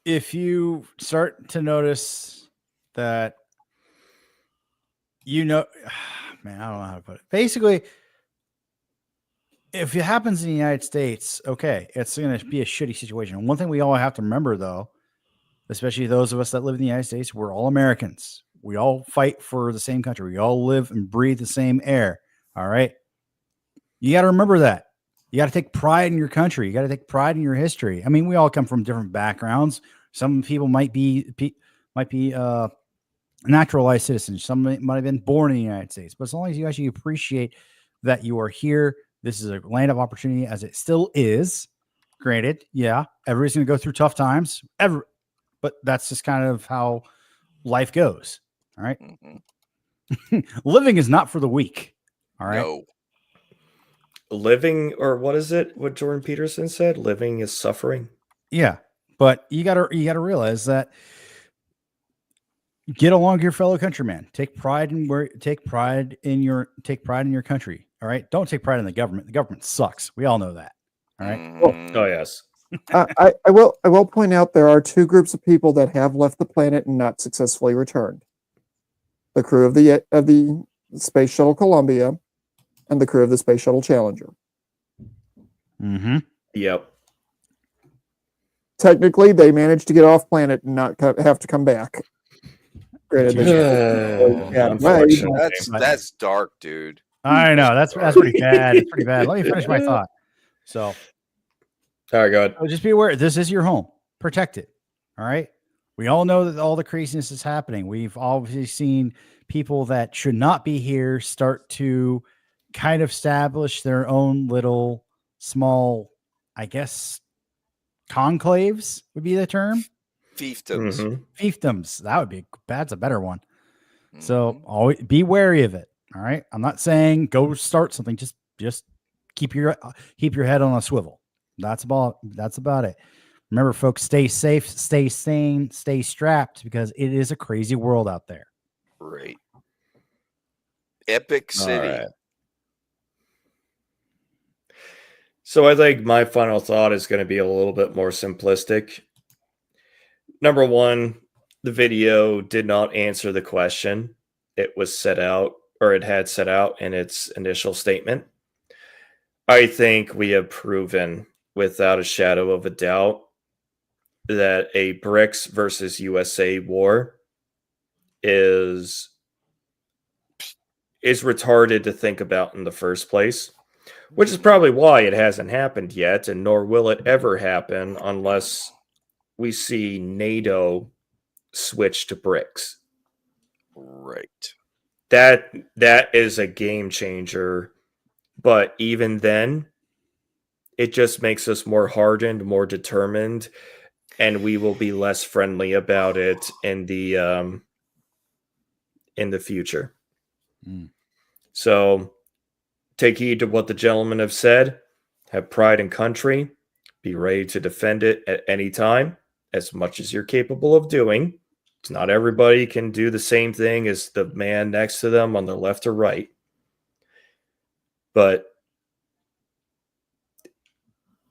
If you start to notice that, man, I don't know how to put it. Basically, if it happens in the United States, okay, it's going to be a shitty situation. One thing we all have to remember, though, especially those of us that live in the United States, we're all Americans. We all fight for the same country. We all live and breathe the same air. All right. You got to remember that. You got to take pride in your country. You got to take pride in your history. I mean, we all come from different backgrounds. Some people might be naturalized citizens. Some might have been born in the United States. But as long as you actually appreciate that you are here, this is a land of opportunity, as it still is. Granted, yeah, everybody's going to go through tough times. But that's just kind of how life goes. All right. Living is not for the weak. All right. No. Living, or what is it? What Jordan Peterson said? Living is suffering. Yeah. But you gotta realize that get along with your fellow countrymen. Take pride in your country. All right. Don't take pride in the government. The government sucks. We all know that. All right. Oh yes. I will point out there are two groups of people that have left the planet and not successfully returned: the crew of the Space Shuttle Columbia and the crew of the Space Shuttle Challenger. Mm-hmm. Yep. Technically, they managed to get off planet and not have to come back. That's dark, dude. I know that's pretty bad. It's pretty bad. Let me finish my thought. So, all right, go ahead. So just be aware. This is your home. Protect it. All right. We all know that all the craziness is happening. We've obviously seen people that should not be here start to kind of establish their own little small, I guess, conclaves would be the term. Fiefdoms. Fiefdoms. That's a better one. So always be wary of it. All right. I'm not saying go start something. Just keep your head on a swivel. That's about it. Remember, folks, stay safe, stay sane, stay strapped, because it is a crazy world out there. Right. Epic City. All right. So I think my final thought is going to be a little bit more simplistic. Number one, the video did not answer the question it was set out, or it had set out in its initial statement. I think we have proven without a shadow of a doubt that a BRICS versus USA war is retarded to think about in the first place, which is probably why it hasn't happened yet, and nor will it ever happen unless we see NATO switch to BRICS. Right. That is a game changer, but even then, it just makes us more hardened, more determined, and we will be less friendly about it in the future. So take heed to what the gentlemen have said. Have pride in country. Be ready to defend it at any time, as much as you're capable of doing. It's not everybody can do the same thing as the man next to them on their left or right. But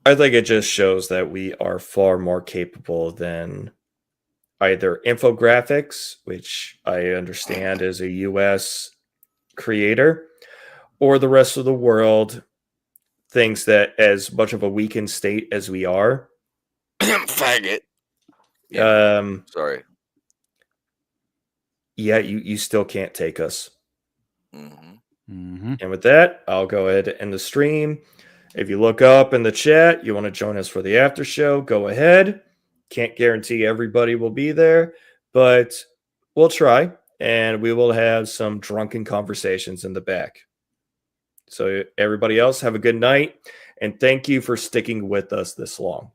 I think it just shows that we are far more capable than either Infographics, which I understand is a U.S. creator, or the rest of the world thinks that as much of a weakened state as we are. Faggot. Yeah. Sorry. Yeah, you still can't take us. And with that, I'll go ahead and end the stream. If you look up in the chat, you want to join us for the after show, go ahead. Can't guarantee everybody will be there, but we'll try, and we will have some drunken conversations in the back. So everybody else, have a good night, and thank you for sticking with us this long.